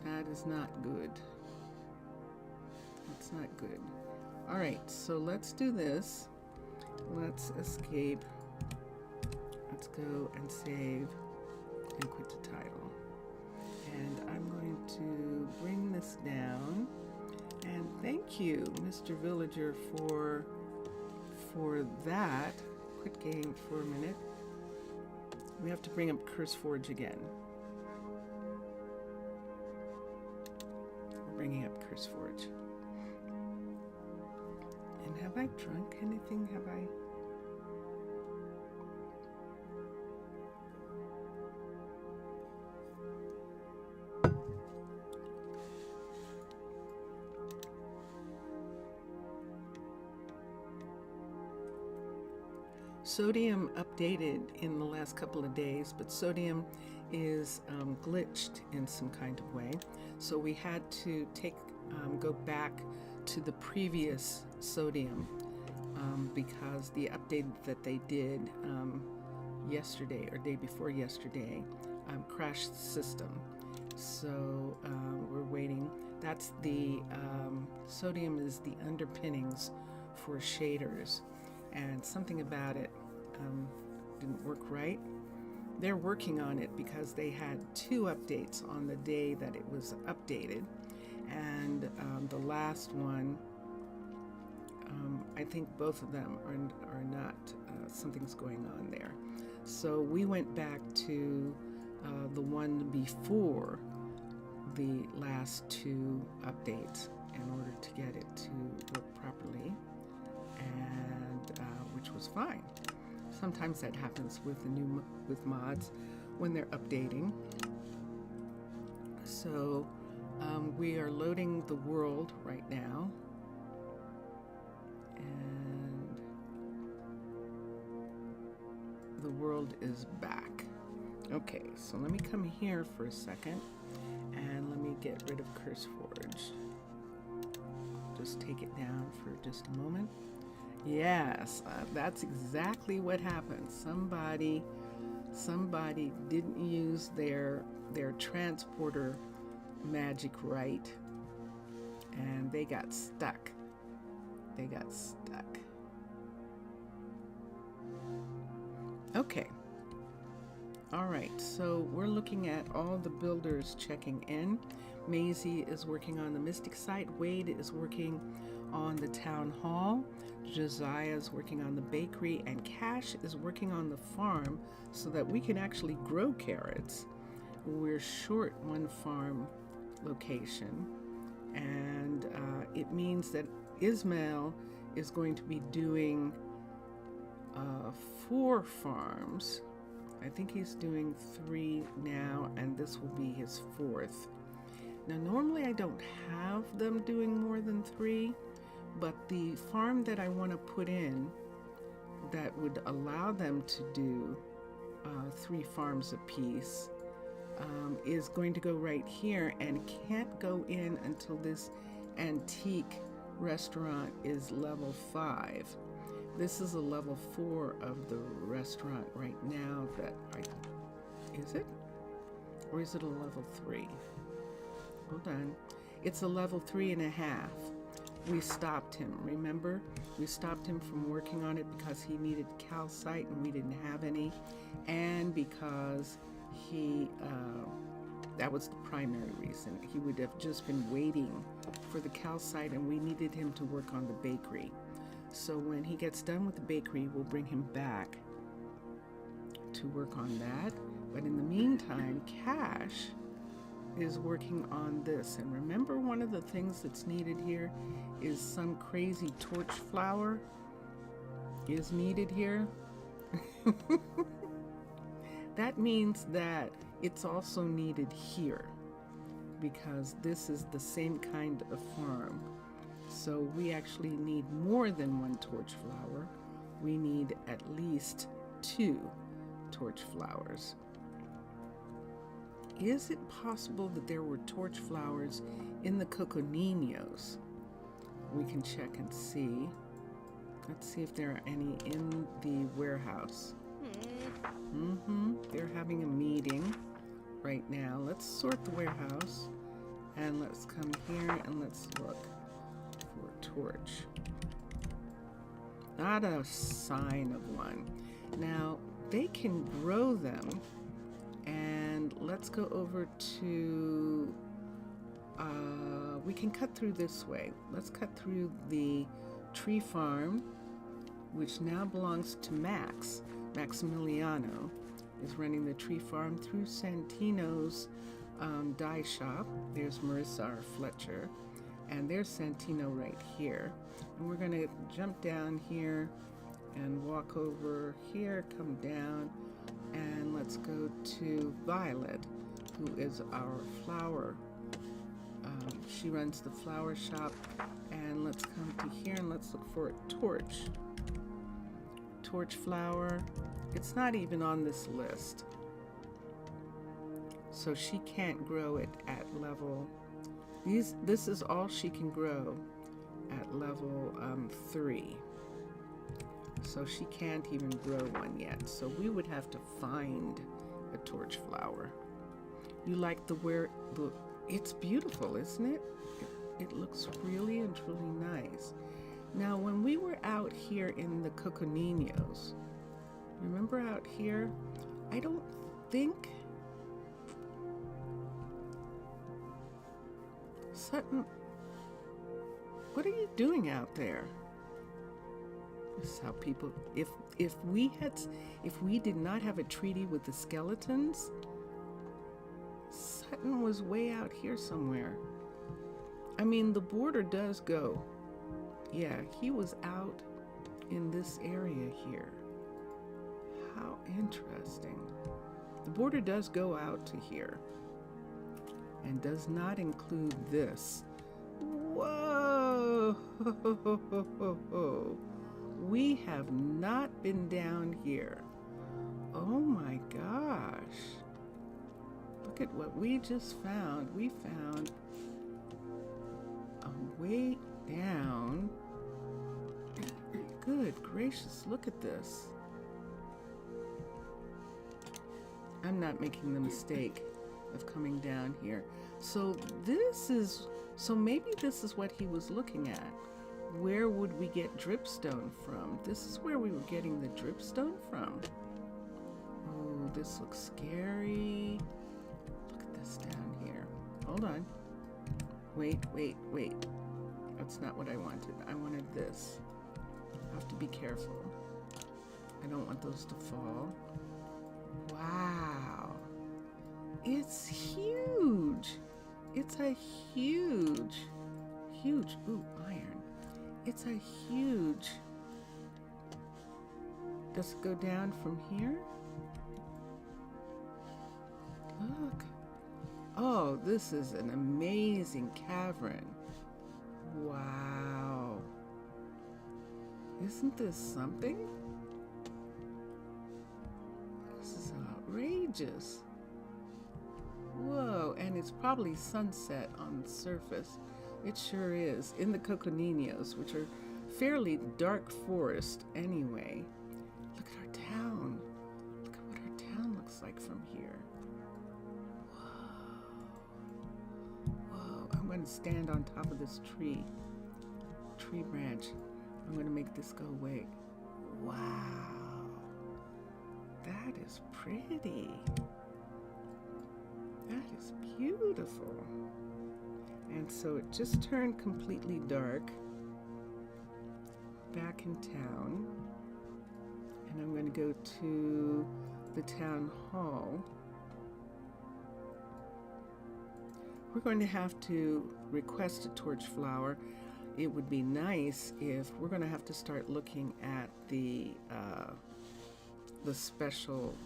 S1: That is not good. It's not good. All right, so let's do this. Let's escape. Let's go and save and quit the title. And I'm going to bring this down. And thank you, Mr. Villager, for that. Quit game for a minute. We have to bring up Curse Forge again. We're bringing up Curse Forge. And have I drunk anything? Have I? Sodium updated in the last couple of days, but sodium is glitched in some kind of way. So we had to go back to the previous sodium because the update that they did yesterday or day before yesterday crashed the system. So we're waiting. That's the sodium is the underpinnings for shaders, and something about it didn't work right. They're working on it because they had 2 updates on the day that it was updated, and the last one, I think both of them are not, something's going on there. So we went back to the one before the last 2 updates in order to get it to work properly, and which was fine. Sometimes that happens with with mods when they're updating. So we are loading the world right now, and the world is back. Okay, so let me come here for a second, and let me get rid of CurseForge. Just take it down for just a moment. Yes, that's exactly what happened. Somebody didn't use their transporter magic right, and they got stuck. Okay. All right, so we're looking at all the builders checking in. Maisie is working on the Mystic site. Wade is working on the town hall. Josiah is working on the bakery, and Cash is working on the farm so that we can actually grow carrots. We're short 1 farm location, and it means that Ismail is going to be doing 4 farms. I think he's doing 3 now, and this will be his 4th. Now, normally I don't have them doing more than 3, but the farm that I want to put in that would allow them to do 3 farms apiece is going to go right here, and can't go in until this antique restaurant is level 5. This is a level 4 of the restaurant right now is it? Or is it a level 3? Hold on. It's a level 3.5. We stopped him, remember? We stopped him from working on it because he needed calcite and we didn't have any, and because that was the primary reason. He would have just been waiting for the calcite, and we needed him to work on the bakery. So when he gets done with the bakery, we'll bring him back to work on that. But in the meantime, Cash is working on this. And remember, one of the things that's needed here is some crazy torch flower is needed here. That means that it's also needed here, because this is the same kind of farm. So we actually need more than 1 torch flower. We need at least 2 torch flowers. Is it possible that there were torch flowers in the Coconinos? We can check and see. Let's see if there are any in the warehouse. They're having a meeting right now. Let's sort the warehouse, and let's come here and let's look for a torch. Not a sign of one. Now, they can grow them, and let's go over to, we can cut through this way. Let's cut through the tree farm, which now belongs to Max. Maximiliano is running the tree farm through Santino's dye shop. There's Marissa, our Fletcher, and there's Santino right here. And we're going to jump down here and walk over here, come down, and let's go to Violet, who is our flower. She runs the flower shop, and let's come to here and let's look for a torch. Torch flower. It's not even on this list, so she can't grow it at level. This is all she can grow at level 3. So she can't even grow one yet. So we would have to find a torch flower. You like the it's beautiful, isn't it? It looks really and truly nice. Now, when we were out here in the Coconinios, remember out here? I don't think Sutton, what are you doing out there? This is how people, if we did not have a treaty with the skeletons, Sutton was way out here somewhere. I mean, the border does go. Yeah, he was out in this area here. How interesting. The border does go out to here and does not include this. Whoa! We have not been down here. Oh my gosh. Look at what we just found. We found a way down. Good gracious, look at this. I'm not making the mistake of coming down here. So maybe this is what he was looking at. Where would we get dripstone from? This is where we were getting the dripstone from. Oh, this looks scary. Look at this down here. Hold on. Wait. That's not what I wanted. I wanted this. I have to be careful. I don't want those to fall. Wow. It's huge. It's a huge, ooh, iron. It's a huge. Does it go down from here? Look. Oh, this is an amazing cavern. Wow. Isn't this something? This is outrageous. Whoa, and it's probably sunset on the surface. It sure is, in the Coconinios, which are fairly dark forest anyway. Look at our town. Look at what our town looks like from here. Whoa, I'm going to stand on top of this tree branch. I'm going to make this go away. Wow, that is pretty. That is beautiful. And so it just turned completely dark back in town. And I'm going to go to the town hall. We're going to have to request a torch flower. It would be nice if we're going to have to start looking at the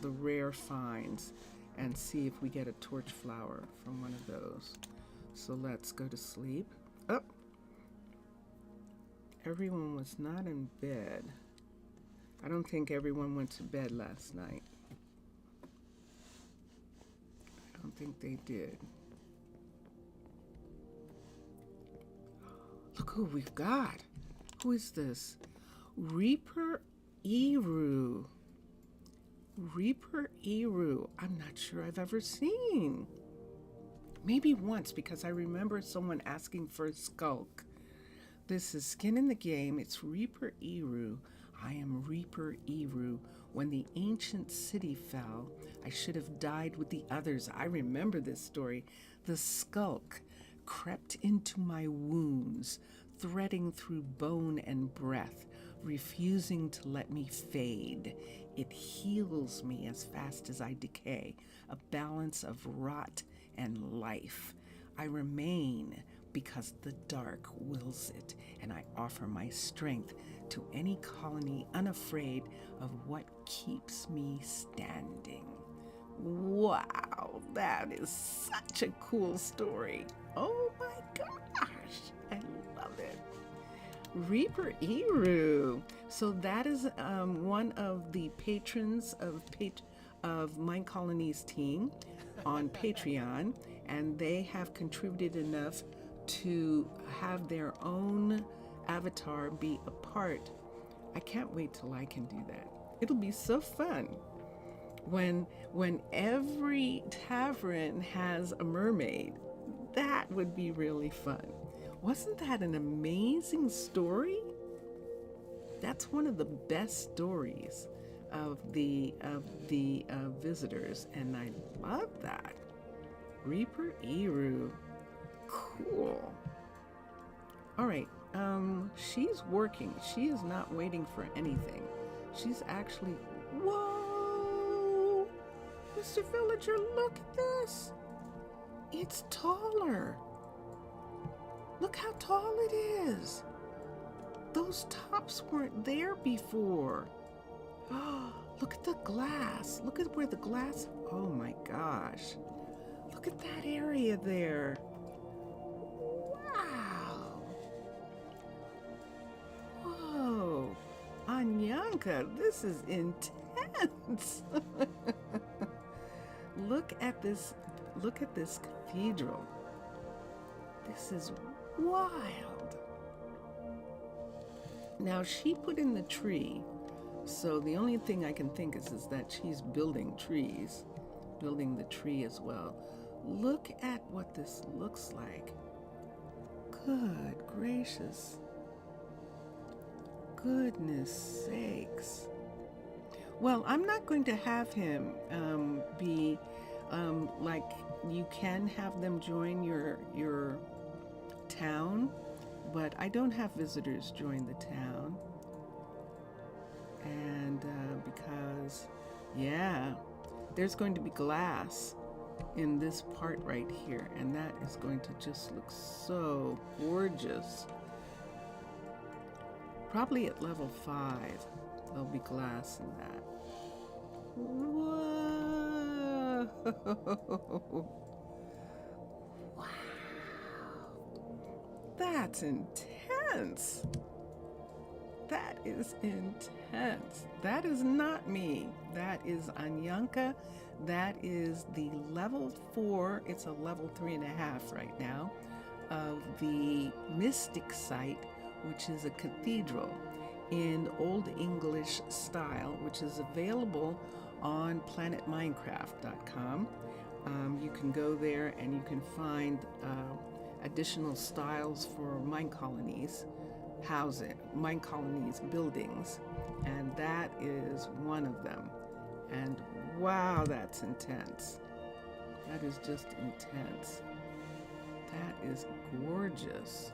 S1: rare finds and see if we get a torch flower from one of those. So let's go to sleep. Oh, everyone was not in bed. I don't think everyone went to bed last night. I don't think they did. Look who we've got. Who is this? Reaper Eru. Reaper Eru. I'm not sure I've ever seen. Maybe once, because I remember someone asking for a skulk. This is Skin in the Game. It's Reaper Eru. I am Reaper Eru. When the ancient city fell, I should have died with the others. I remember this story. The skulk crept into my wounds, threading through bone and breath, refusing to let me fade. It heals me as fast as I decay, a balance of rot and life. I remain because the dark wills it, and I offer my strength to any colony unafraid of what keeps me standing. Wow, that is such a cool story. Oh my gosh, I love it. Reaper Eru. So that is one of the patrons of Minecolonies team on Patreon, and they have contributed enough to have their own avatar be a part I can't wait till I can do that. It'll be so fun when every tavern has a mermaid. That would be really fun. Wasn't that an amazing story? That's one of the best stories of the visitors, and I love that. Reaper Eru, cool. All right, she's working. She is not waiting for anything. She's actually, whoa, Mr. Villager, look at this. It's taller. Look how tall it is. Those tops weren't there before. Oh, look at the glass. Look at where the glass, oh my gosh. Look at that area there. Wow. Whoa. Anyanka, this is intense. Look at this cathedral. This is wild. Now she put in the tree, so the only thing I can think is that she's building the tree as well. Look at what this looks like. Good gracious. Goodness sakes. Well, I'm not going to have him be like, you can have them join your town, but I don't have visitors join the town. And because, yeah, there's going to be glass in this part right here, and that is going to just look so gorgeous. Probably at level 5, there'll be glass in that. Whoa! Wow! That's intense. That is intense. That is not me. That is Anyanka. That is the level 4. It's a level 3.5 right now of the Mystic Site, which is a cathedral in Old English style, which is available on planetminecraft.com. You can go there and you can find additional styles for Minecolonies housing, Minecolonies buildings, and that is one of them. And wow, that's intense. That is just intense. That is gorgeous.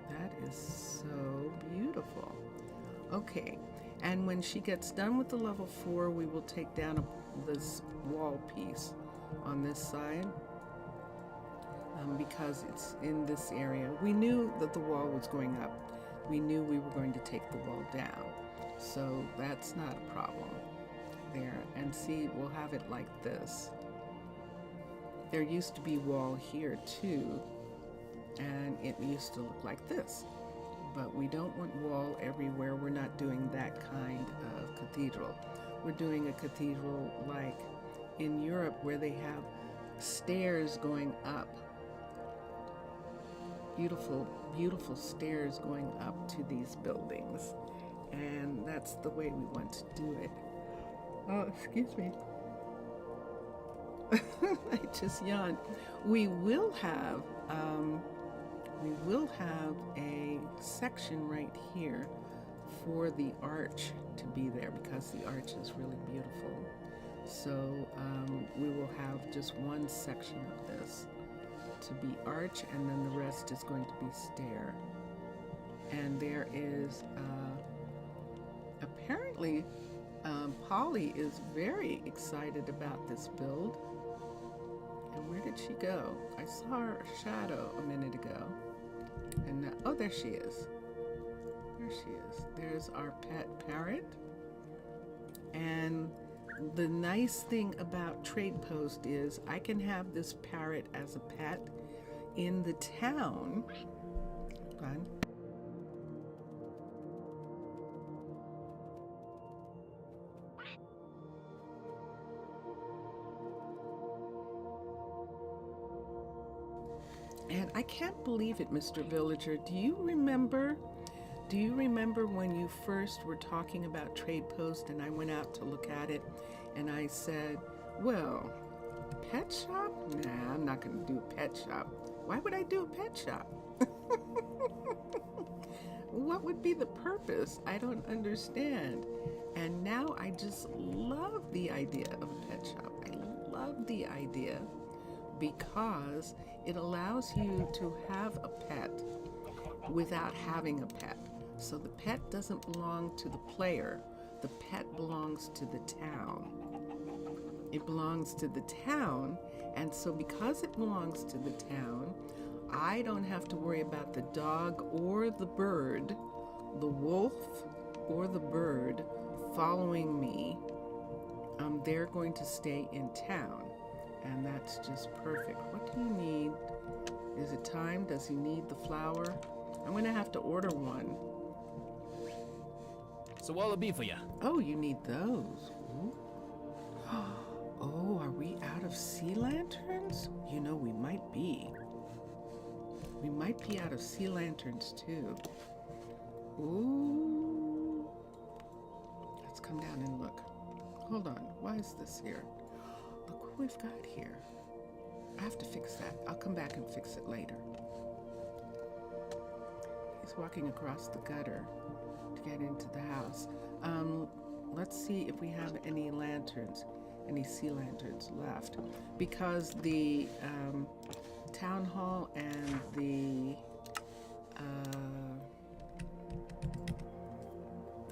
S1: That is so beautiful. Okay, and when she gets done with the level 4, we will take down this wall piece on this side because it's in this area. We knew that the wall was going up. We knew we were going to take the wall down. So that's not a problem there. And see, we'll have it like this. There used to be wall here too, and it used to look like this. But we don't want wall everywhere. We're not doing that kind of cathedral. We're doing a cathedral like in Europe where they have stairs going up. Beautiful, beautiful stairs going up to these buildings. And that's the way we want to do it. Oh, excuse me. I just yawned. We will have a section right here for the arch to be there because the arch is really beautiful. So we will have just one section of this to be arch, and then the rest is going to be stair. And there is apparently Polly is very excited about this build. And where did she go? I saw her shadow a minute ago. And now, oh, there she is. There she is. There's our pet parrot. And the nice thing about Trade Post is I can have this parrot as a pet in the town. Hold on. And I can't believe it, Mr. Villager. Do you remember Do you remember when you first were talking about Trade Post and I went out to look at it and I said, well, pet shop? Nah, I'm not going to do a pet shop. Why would I do a pet shop? What would be the purpose? I don't understand. And now I just love the idea of a pet shop. I love the idea because it allows you to have a pet without having a pet. So the pet doesn't belong to the player. The pet belongs to the town. It belongs to the town, and so because it belongs to the town, I don't have to worry about the dog or the bird, the wolf or the bird following me. They're going to stay in town, and that's just perfect. What do you need? Is it time? Does he need the flour? I'm going to have to order one.
S2: So what'll it be for you?
S1: Oh, you need those. Ooh. Oh, are we out of sea lanterns? You know, we might be. We might be out of sea lanterns too. Ooh. Let's come down and look. Hold on. Why is this here? Look what we've got here. I have to fix that. I'll come back and fix it later. He's walking across the gutter to get into the house. Let's see if we have any lanterns, any sea lanterns left, because the town hall and the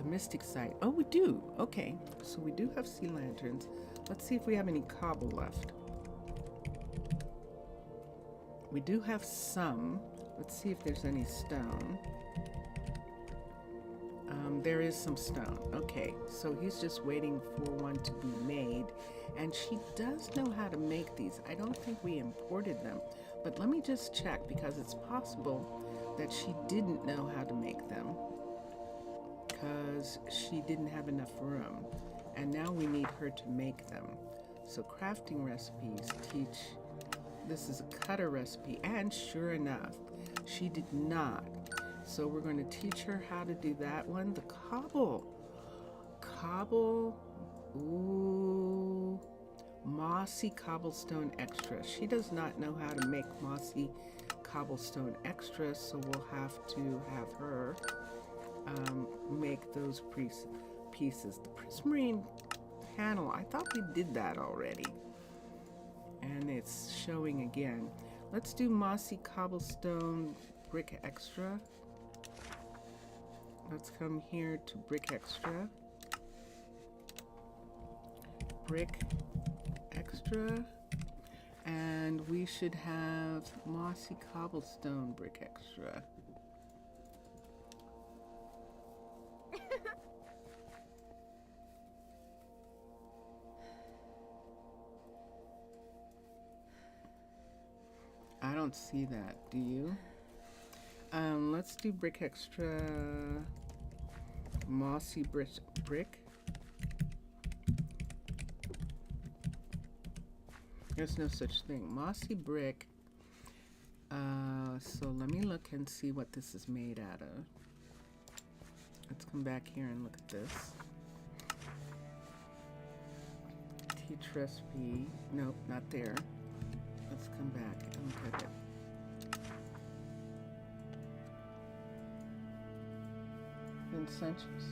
S1: mystic site. Oh, we do. Okay, so we do have sea lanterns. Let's see if we have any cobble left. We do have some. Let's see if there's any stone. There is some stone. Okay, so he's just waiting for one to be made. And she does know how to make these. I don't think we imported them. But let me just check, because it's possible that she didn't know how to make them because she didn't have enough room. And now we need her to make them. So crafting recipes teach. This is a cutter recipe, and sure enough, she did not. So we're going to teach her how to do that one. The cobble. Cobble. Ooh. Mossy cobblestone extra. She does not know how to make mossy cobblestone extra, so we'll have to have her make those pieces. The prismarine panel, I thought we did that already. And it's showing again. Let's do mossy cobblestone brick extra. Let's come here to brick extra. Brick extra. And we should have mossy cobblestone brick extra. I don't see that, do you? Let's do brick extra, mossy brick. There's no such thing. Mossy brick. So let me look and see what this is made out of. Let's come back here and look at this. Teach recipe. Nope, not there. Let's come back and look at it. Incentives.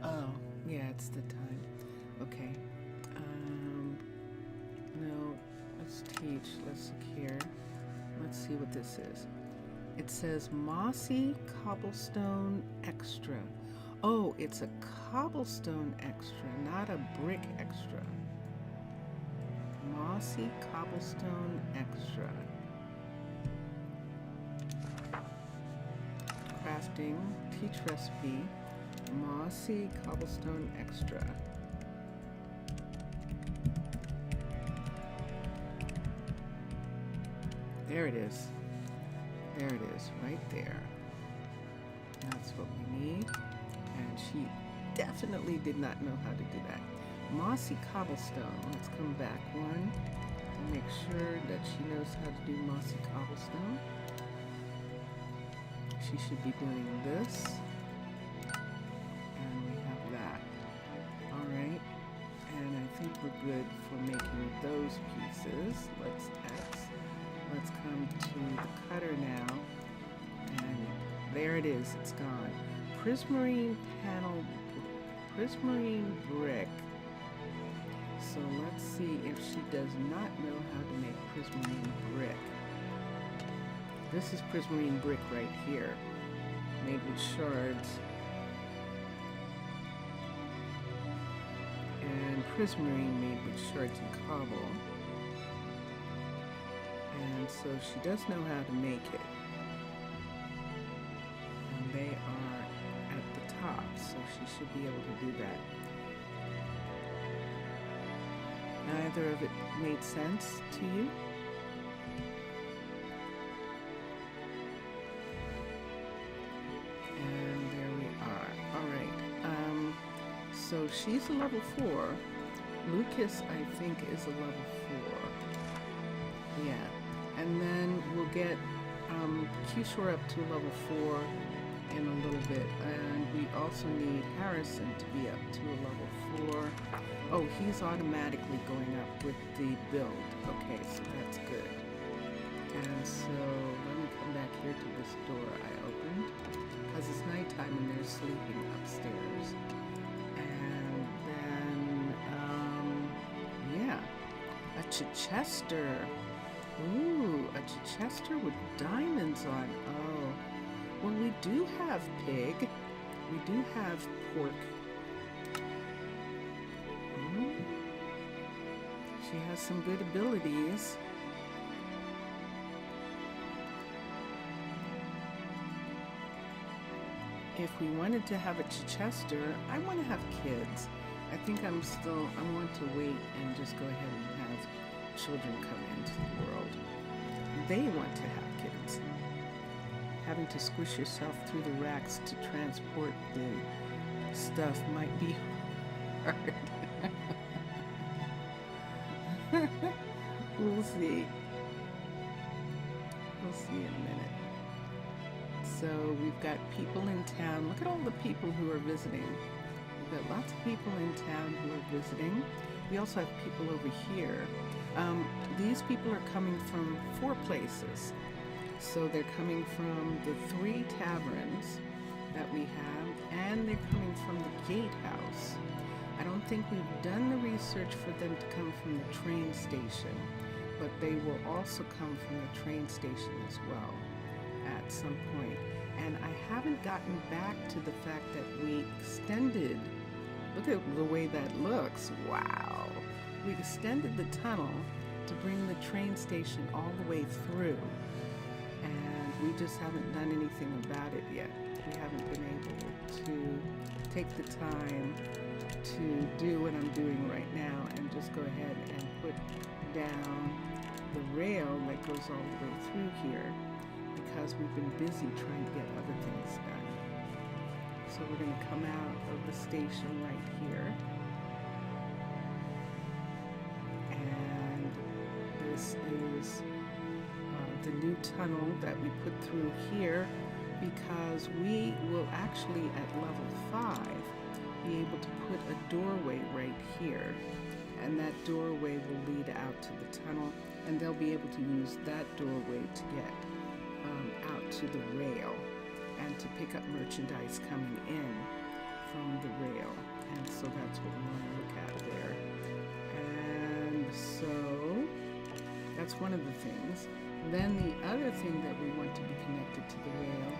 S1: Oh, yeah, it's the time. Okay. No, let's teach. Let's look here. Let's see what this is. It says mossy cobblestone extra. Oh, it's a cobblestone extra, not a brick extra. Mossy cobblestone extra. Crafting, teach recipe, mossy cobblestone extra. There it is. There it is, right there. That's what we need. And she definitely did not know how to do that. Mossy cobblestone. Let's come back. 1, Make sure that she knows how to do mossy cobblestone. She should be doing this. And we have that. Alright. And I think we're good for making those pieces. Let's X. Let's come to the cutter now. And there it is. It's gone. Prismarine panel, prismarine brick. So let's see if she does not know how to make prismarine brick. This is prismarine brick right here, made with shards. And prismarine made with shards and cobble. And so she does know how to make it. And they are at the top, so she should be able to do that. Neither of it made sense to you? And there we are. Alright. So she's a level 4. Lucas, I think, is a level 4. Yeah. And then we'll get Kishore up to level 4 in a little bit. And we also need Harrison to be up to a level 4. Oh, he's automatically going up with the build. Okay, so that's good. And so let me come back here to this door I opened, because it's nighttime and they're sleeping upstairs. And then, yeah, a Chichester. Ooh, a Chichester with diamonds on. Oh, well, we do have pig. We do have pork. She has some good abilities. If we wanted to have a Chichester, I want to have kids. I think I want to wait and just go ahead and have children come into the world. They want to have kids. Having to squish yourself through the racks to transport the stuff might be hard. We'll see. We'll see in a minute. So we've got people in town. Look at all the people who are visiting. We've got lots of people in town who are visiting. We also have people over here. These people are coming from 4 places. So they're coming from the 3 taverns that we have, and they're coming from the gatehouse. I don't think we've done the research for them to come from the train station, but they will also come from the train station as well at some point. And I haven't gotten back to the fact that we extended, look at the way that looks, wow. We extended the tunnel to bring the train station all the way through, and we just haven't done anything about it yet. We haven't been able to take the time to do what I'm doing right now and just go ahead and put down the rail that goes all the way through here, because we've been busy trying to get other things done. So we're going to come out of the station right here. And this is the new tunnel that we put through here, because we will actually at level 5 be able to put a doorway right here, and that doorway will lead out to the tunnel, and they'll be able to use that doorway to get out to the rail and to pick up merchandise coming in from the rail. And so that's what we want to look at there. And so that's one of the things. Then the other thing that we want to be connected to the rail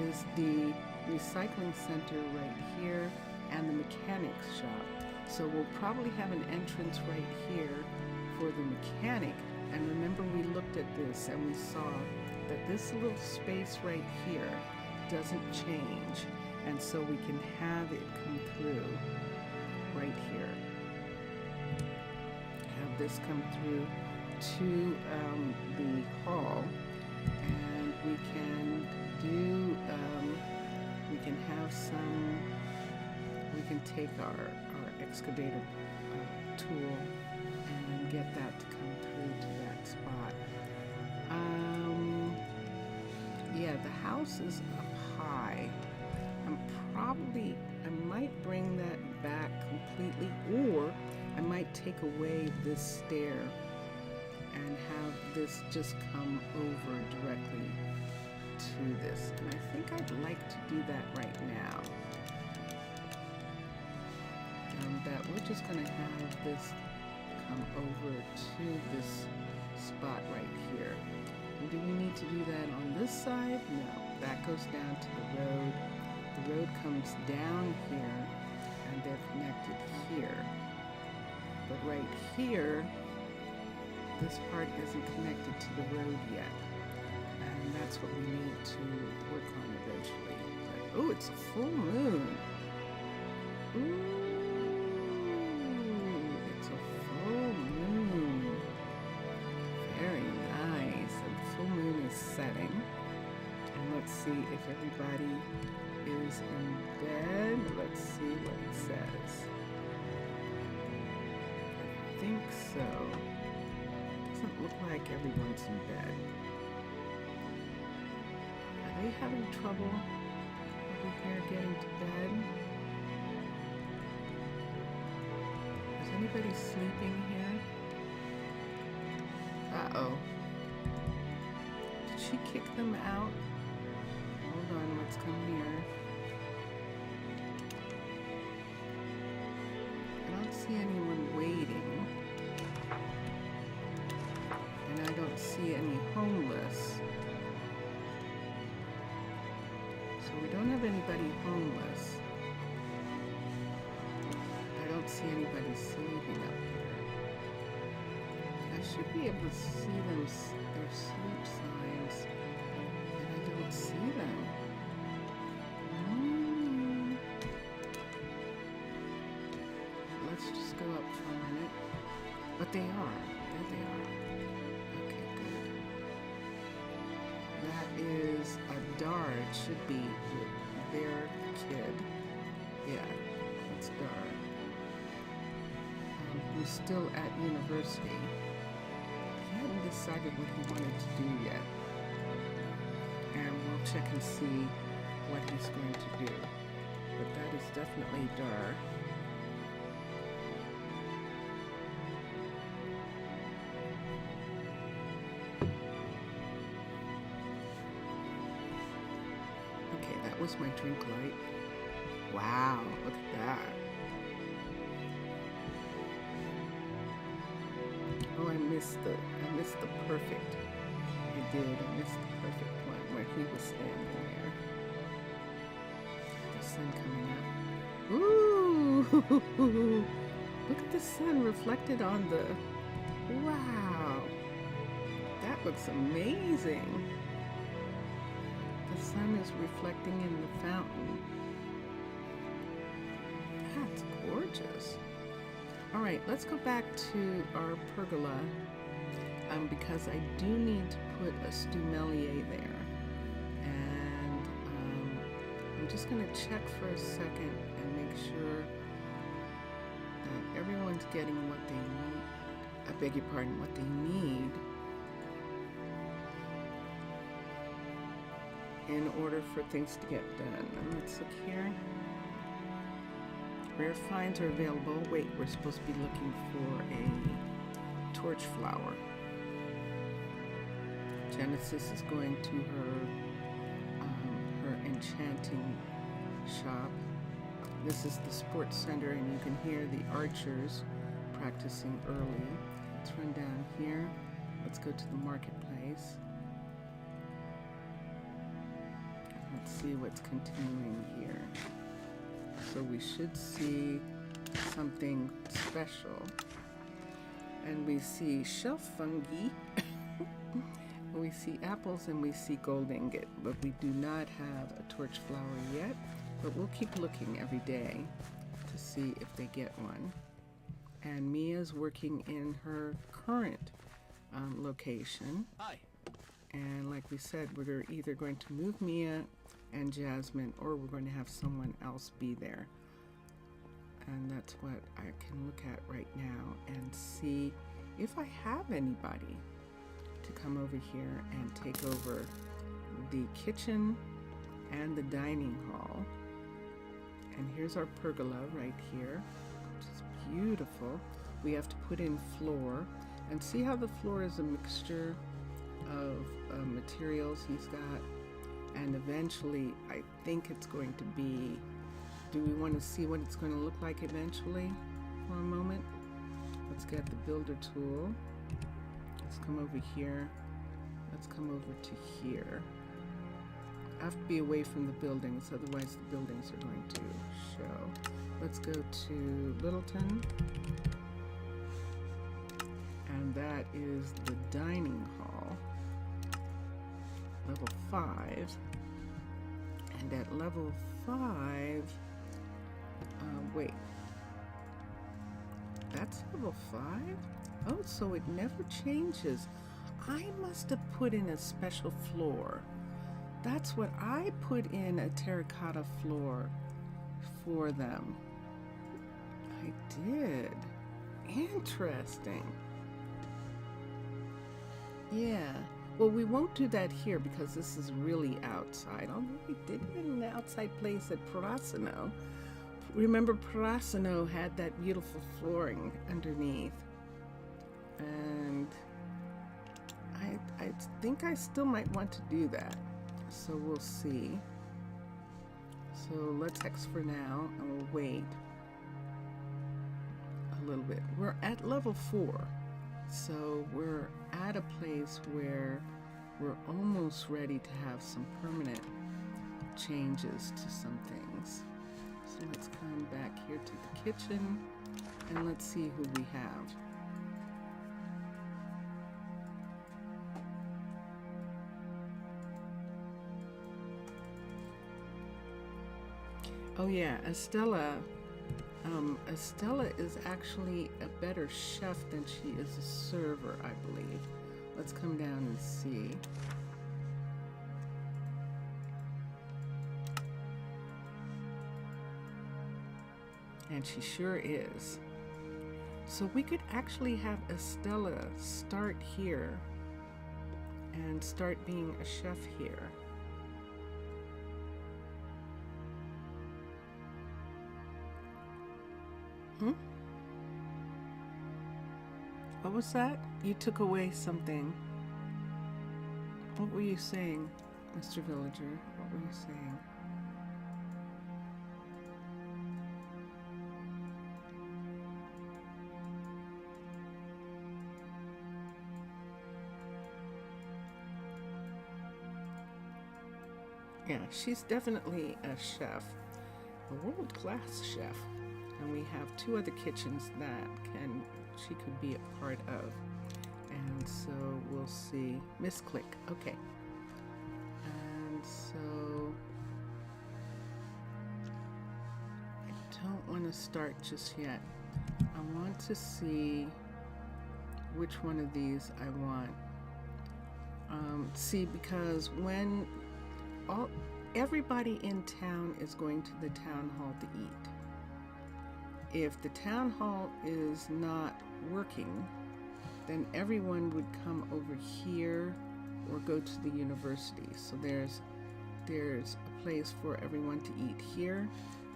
S1: is the recycling center right here and the mechanics shop. So we'll probably have an entrance right here for the mechanic. And remember, we looked at this and we saw that this little space right here doesn't change, and so we can have it come through right here. Have this come through to the hall, and we can do, we can have some, we can take our excavator tool and get that to come through to the house is up high. I might bring that back completely, or I might take away this stair and have this just come over directly to this. And I think I'd like to do that right now. That we're just gonna have this come over to this spot right here. And do we need to do that on this side? No, that goes down to the road. The road comes down here and they're connected here. But right here, this part isn't connected to the road yet. And that's what we need to work on eventually. Oh, it's a full moon. Ooh, it's a full moon. Very nice. And the full moon is setting. And let's see if everybody is in bed. Let's see what it says. I think so. Doesn't look like everyone's in bed. Are they having trouble over here getting to bed? Is anybody sleeping here? Uh-oh. Did she kick them out? Hold on, let's come here. I don't see anyone waiting. And I don't see any homeless. So we don't have anybody homeless. I don't see anybody sleeping up here. I should be able to see them, their sleep signs, and I don't see them. Let's just go up for a minute. But they are. There they are. Okay, good. That is a Dar. It should be their kid. Yeah, that's Dar. Who's still at university. He hadn't decided what he wanted to do yet. And we'll check and see what he's going to do. But that is definitely Dar. Okay, that was my drink light. Wow, look at that. Oh, I missed the perfect. I did. I missed the perfect one where he was standing there. The sun coming up. Ooh! Look at the sun reflected on the. Wow! That looks amazing. The sun is reflecting in the fountain. That's gorgeous. All right, let's go back to our pergola because I do need to put a stumelier there. And I'm just gonna check for a second and make sure that everyone's getting what they need. I beg your pardon, what they need in order for things to get done. And let's look here. Rare finds are available. Wait, we're supposed to be looking for a torch flower. Genesis is going to her enchanting shop. This is the sports center, and you can hear the archers practicing early. Let's run down here. Let's go to the marketplace. Let's see what's continuing here. So we should see something special. And we see shelf fungi. We see apples and we see gold ingot, but we do not have a torch flower yet. But we'll keep looking every day to see if they get one. And Mia's working in her current location.
S2: Hi.
S1: And like we said, we're either going to move Mia and Jasmine, or we're going to have someone else be there. And that's what I can look at right now and see if I have anybody to come over here and take over the kitchen and the dining hall. And here's our pergola right here, which is beautiful. We have to put in floor, and see how the floor is a mixture of materials he's got. And eventually, I think it's going to be, do we want to see what it's going to look like eventually for a moment? Let's get the builder tool. Let's come over here. Let's come over to here. I have to be away from the buildings, otherwise the buildings are going to show. Let's go to Littleton. And that is the dining hall, level 5. And at level 5, wait, that's level 5? Oh, so it never changes. I must have put in a special floor. That's what I put in, a terracotta floor for them. I did. Interesting. Yeah. Well, we won't do that here because this is really outside. Although we did it in an outside place at Parasino. Remember, Parasino had that beautiful flooring underneath. And I think I still might want to do that. So we'll see. So let's X for now, and we'll wait a little bit. We're at level 4. So we're at a place where we're almost ready to have some permanent changes to some things. So let's come back here to the kitchen and let's see who we have. Oh yeah, Estella. Estella is actually a better chef than she is a server, I believe. Let's come down and see. And she sure is. So we could actually have Estella start here and start being a chef here. What was that? You took away something. What were you saying, Mr. Villager? What were you saying? Yeah, she's definitely a chef, a world-class chef. And we have 2 other kitchens that she could be a part of. And so we'll see. Misclick, okay. And so I don't want to start just yet. I want to see which one of these I want. See, because when everybody in town is going to the town hall to eat. If the town hall is not working, then everyone would come over here or go to the university. So there's a place for everyone to eat here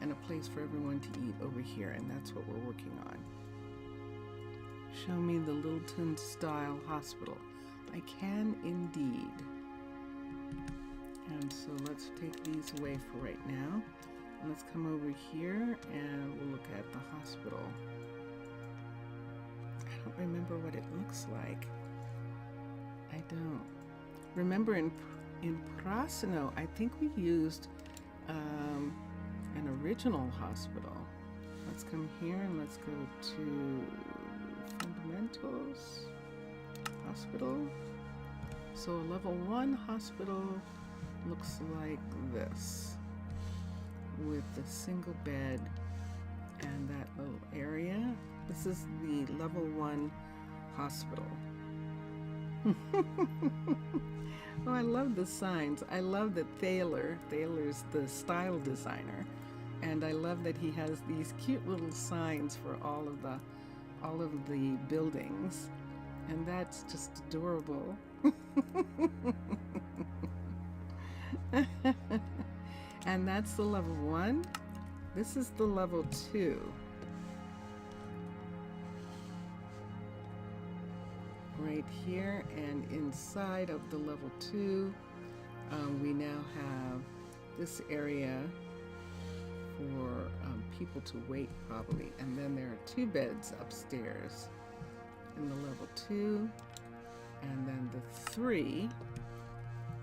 S1: and a place for everyone to eat over here, and that's what we're working on. Show me the Littleton style hospital. I can indeed. And so let's take these away for right now. Let's come over here and we'll look at the hospital. I don't remember what it looks like. I don't. Remember in Prasino, I think we used an original hospital. Let's come here and let's go to Fundamentals Hospital. So a level 1 hospital looks like this, with the single bed and that little area. This is the level 1 hospital. Oh, I love the signs. I love that Thaler's the style designer, and I love that he has these cute little signs for all of the buildings, and that's just adorable. And that's the level 1. This is the level 2. Right here, and inside of the level 2, we now have this area for people to wait, probably. And then there are 2 beds upstairs in the level 2. And then the 3,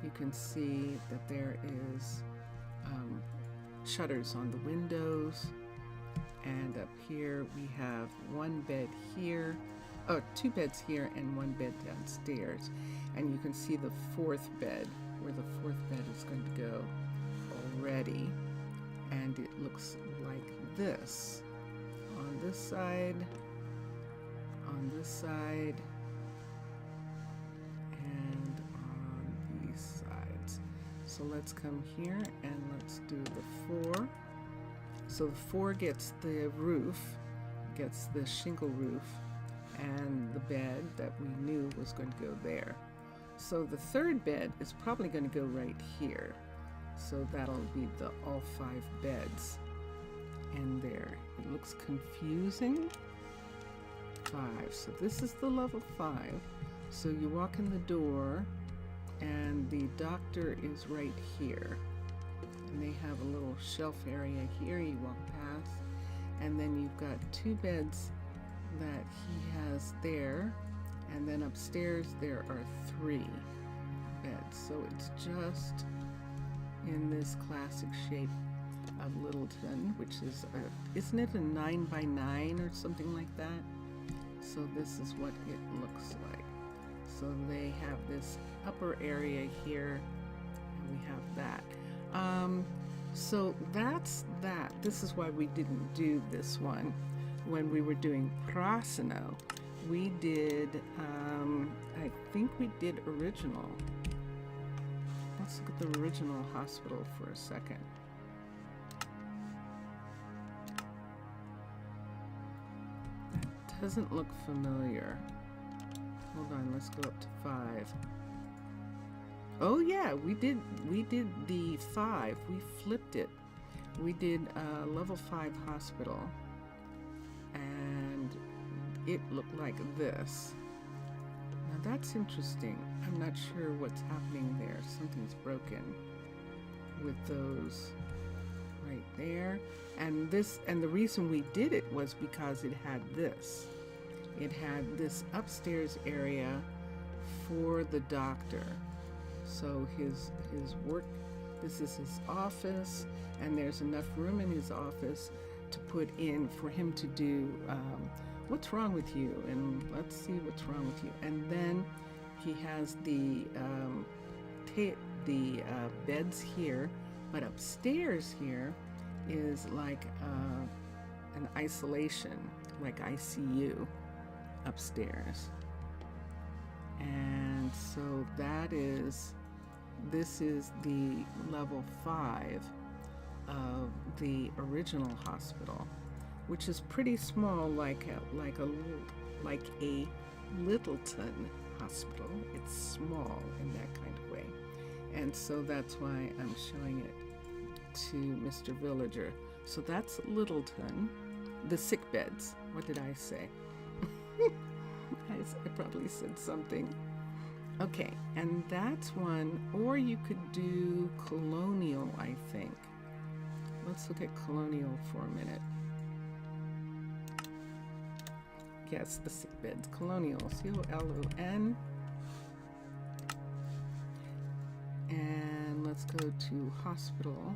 S1: you can see that there is shutters on the windows. And up here we have 1 bed here, 2 beds here and 1 bed downstairs. And you can see the 4th bed, where the 4th bed is going to go already. And it looks like this. On this side, on this side, and on these sides. So let's come here and let's do the 4. So the 4 gets the roof, gets the shingle roof, and the bed that we knew was going to go there. So the 3rd bed is probably going to go right here. So that'll be the all 5 beds in there. It looks confusing. 5. So this is the level 5. So you walk in the door and the doctor is right here. And they have a little shelf area here you walk past. And then you've got 2 beds that he has there. And then upstairs there are 3 beds. So it's just in this classic shape of Littleton, which is, isn't it a 9x9 or something like that? So this is what it looks like. So they have this upper area here, and we have that. So that's that. This is why we didn't do this one when we were doing Prasino. We did, I think we did original. Let's look at the original hospital for a second. That doesn't look familiar. Hold on, let's go up to 5. Oh yeah, we did the 5. We flipped it. We did level 5 hospital, and it looked like this. Now that's interesting. I'm not sure what's happening there. Something's broken with those right there. And this, and the reason we did it was because it had this. It had this upstairs area for the doctor. So his work, this is his office, and there's enough room in his office to put in for him to do what's wrong with you, and let's see what's wrong with you. And then he has the beds here, but upstairs here is like an isolation, like ICU upstairs. And so this is the level 5 of the original hospital, which is pretty small, like a Littleton hospital. It's small in that kind of way. And so that's why I'm showing it to Mr. Villager. So that's Littleton. The sick beds. What did I say? I probably said something. Okay, and that's one, or you could do Colonial, I think. Let's look at Colonial for a minute. Yes, the sick beds. Colonial, C-O-L-O-N. And let's go to hospital.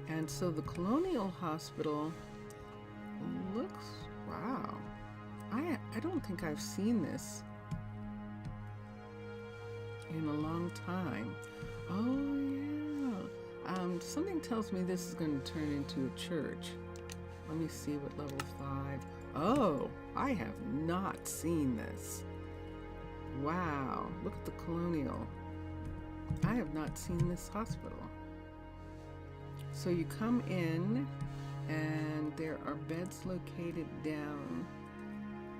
S1: And so the Colonial Hospital looks, wow. I don't think I've seen this in a long time. Oh yeah. Something tells me this is going to turn into a church. Let me see what level 5. Oh, I have not seen this. Wow, look at the Colonial. I have not seen this hospital. So you come in, and there are beds located down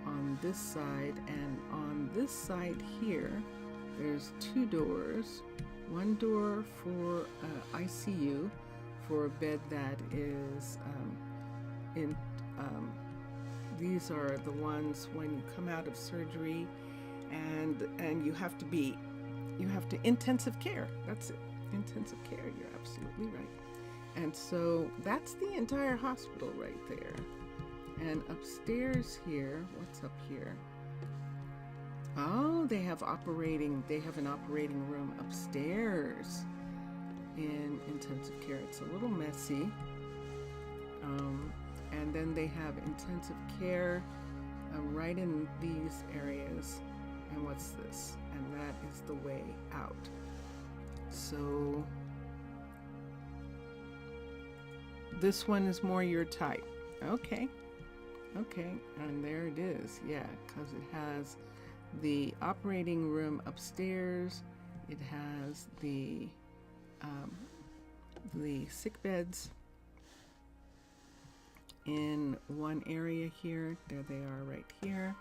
S1: on this side, and on this side here There's two doors. One door for ICU, for a bed that is in. These are the ones when you come out of surgery, and you have to intensive care. That's it, intensive care. You're absolutely right. And so that's the entire hospital right there. And upstairs here, what's up here? Oh, they have an operating room upstairs in intensive care. It's a little messy. And then they have intensive care right in these areas. And what's this? And that is the way out. So this one is more your type. Okay, and there it is. Yeah, because it has the operating room upstairs. It has the sick beds in one area here. There they are right here.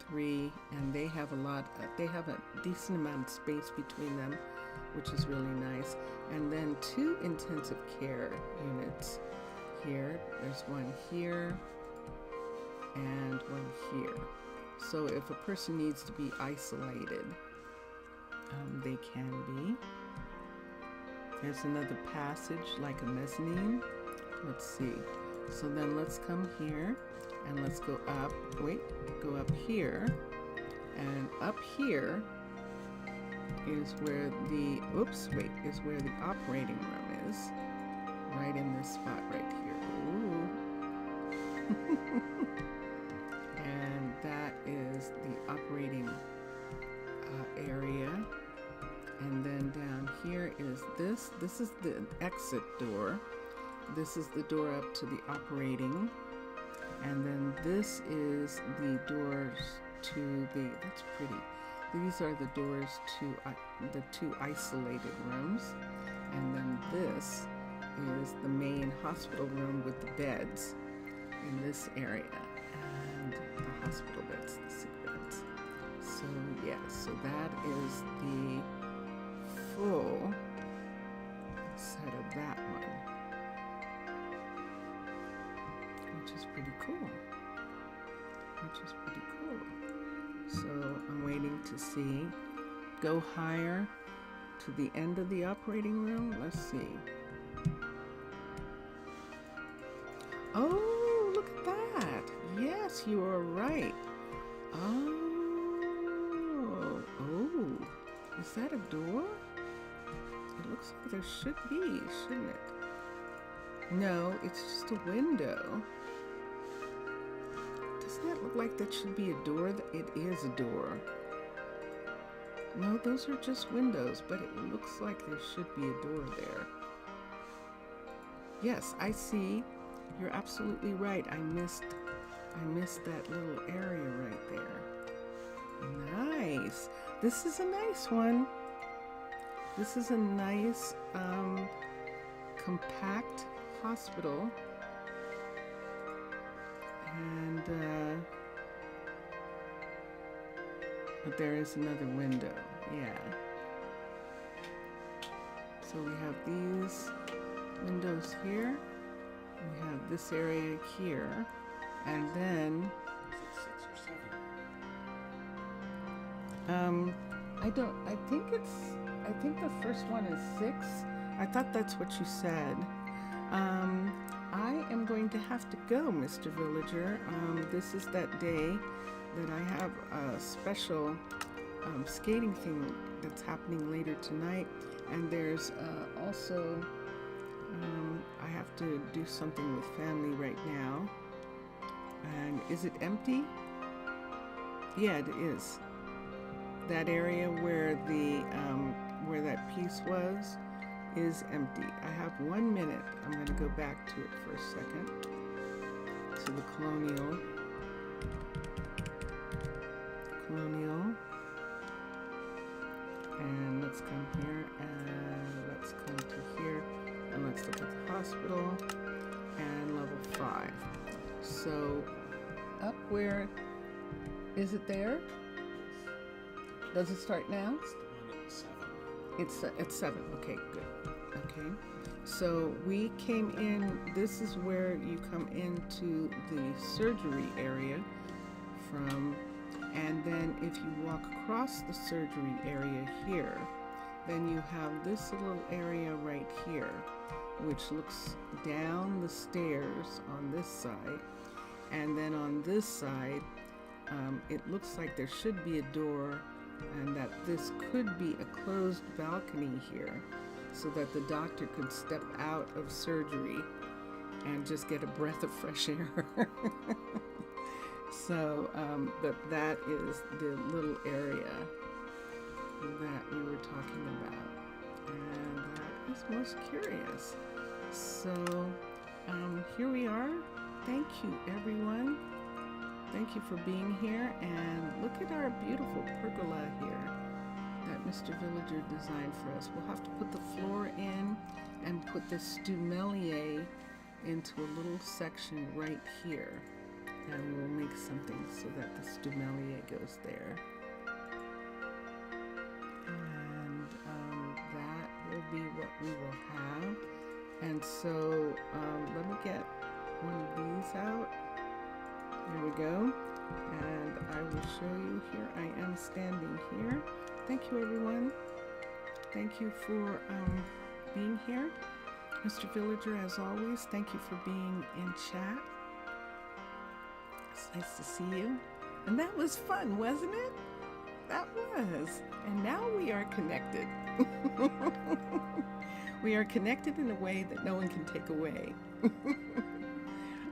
S1: 3, and they have a decent amount of space between them, which is really nice. And then 2 intensive care units here. There's one here and one here. So if a person needs to be isolated, they can be. There's another passage like a mezzanine. Let's see. So then let's come here and let's go up. Go up here. And up here is where the operating room is. Right in this spot right here. Ooh. And that is the operating area. And then down here is this. This is the exit door. This is the door up to the operating. And then this is the doors to the, that's pretty. These are the doors to the 2 isolated rooms. And then this is the main hospital room with the beds in this area. And the hospital beds, the sick beds. So yeah, so that is the full set of that one, which is pretty cool. So I'm waiting to see. Go higher to the end of the operating room. Let's see. Oh, look at that. Yes, you are right. Oh, is that a door? It looks like there should be, shouldn't it? No, it's just a window. Doesn't that look like that should be a door? It is a door. No, those are just windows, but it looks like there should be a door there. Yes, I see. You're absolutely right. I missed that little area right there. Nice. This is a nice one. This is a nice compact hospital. And but there is another window. Yeah. So we have these windows here. We have this area here, and then I think the first one is 6. I thought that's what you said. I am going to have to go, Mr. Villager. This is that day that I have a special skating thing that's happening later tonight, and there's also I have to do something with family right now. And is it empty? Yeah, it is. That area where the where that piece was is empty. I have 1 minute. I'm going to go back to it for a second. To the colonial. And let's come here and let's come to here and let's look at the hospital and level 5. So up where is it there? Does it start now?
S2: It's the one at 7.
S1: It's at 7. Okay, good. Okay. So we came in, this is where you come into the surgery area from, and then if you walk across the surgery area here, then you have this little area right here, which looks down the stairs on this side, and then on this side, it looks like there should be a door, and that this could be a closed balcony here, so that the doctor could step out of surgery and just get a breath of fresh air. So, but that is the little area that we were talking about, and that is most curious. So, here we are. Thank you, everyone. Thank you for being here, and look at our beautiful pergola here that Mr. Villager designed for us. We'll have to put the floor in and put the stumelier into a little section right here, and we'll make something so that the stumelier goes there. And that will be what we will have. And so let me get one of these out. There we go. And I will show you here. I am standing here. Thank you, everyone. Thank you for being here. Mr. Villager, as always, thank you for being in chat. It's nice to see you. And that was fun, wasn't it? That was. And now we are connected. We are connected in a way that no one can take away.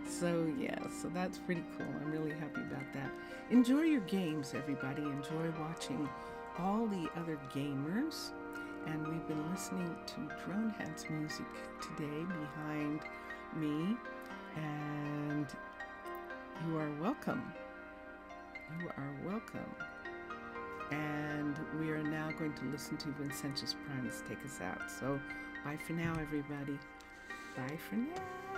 S1: So yeah, so that's pretty cool. I'm really happy about that. Enjoy your games, everybody. Enjoy watching all the other gamers. And we've been listening to Dronehead's music today behind me. And you are welcome. You are welcome. And we are now going to listen to Vincentius Primus take us out. So bye for now, everybody. Bye for now.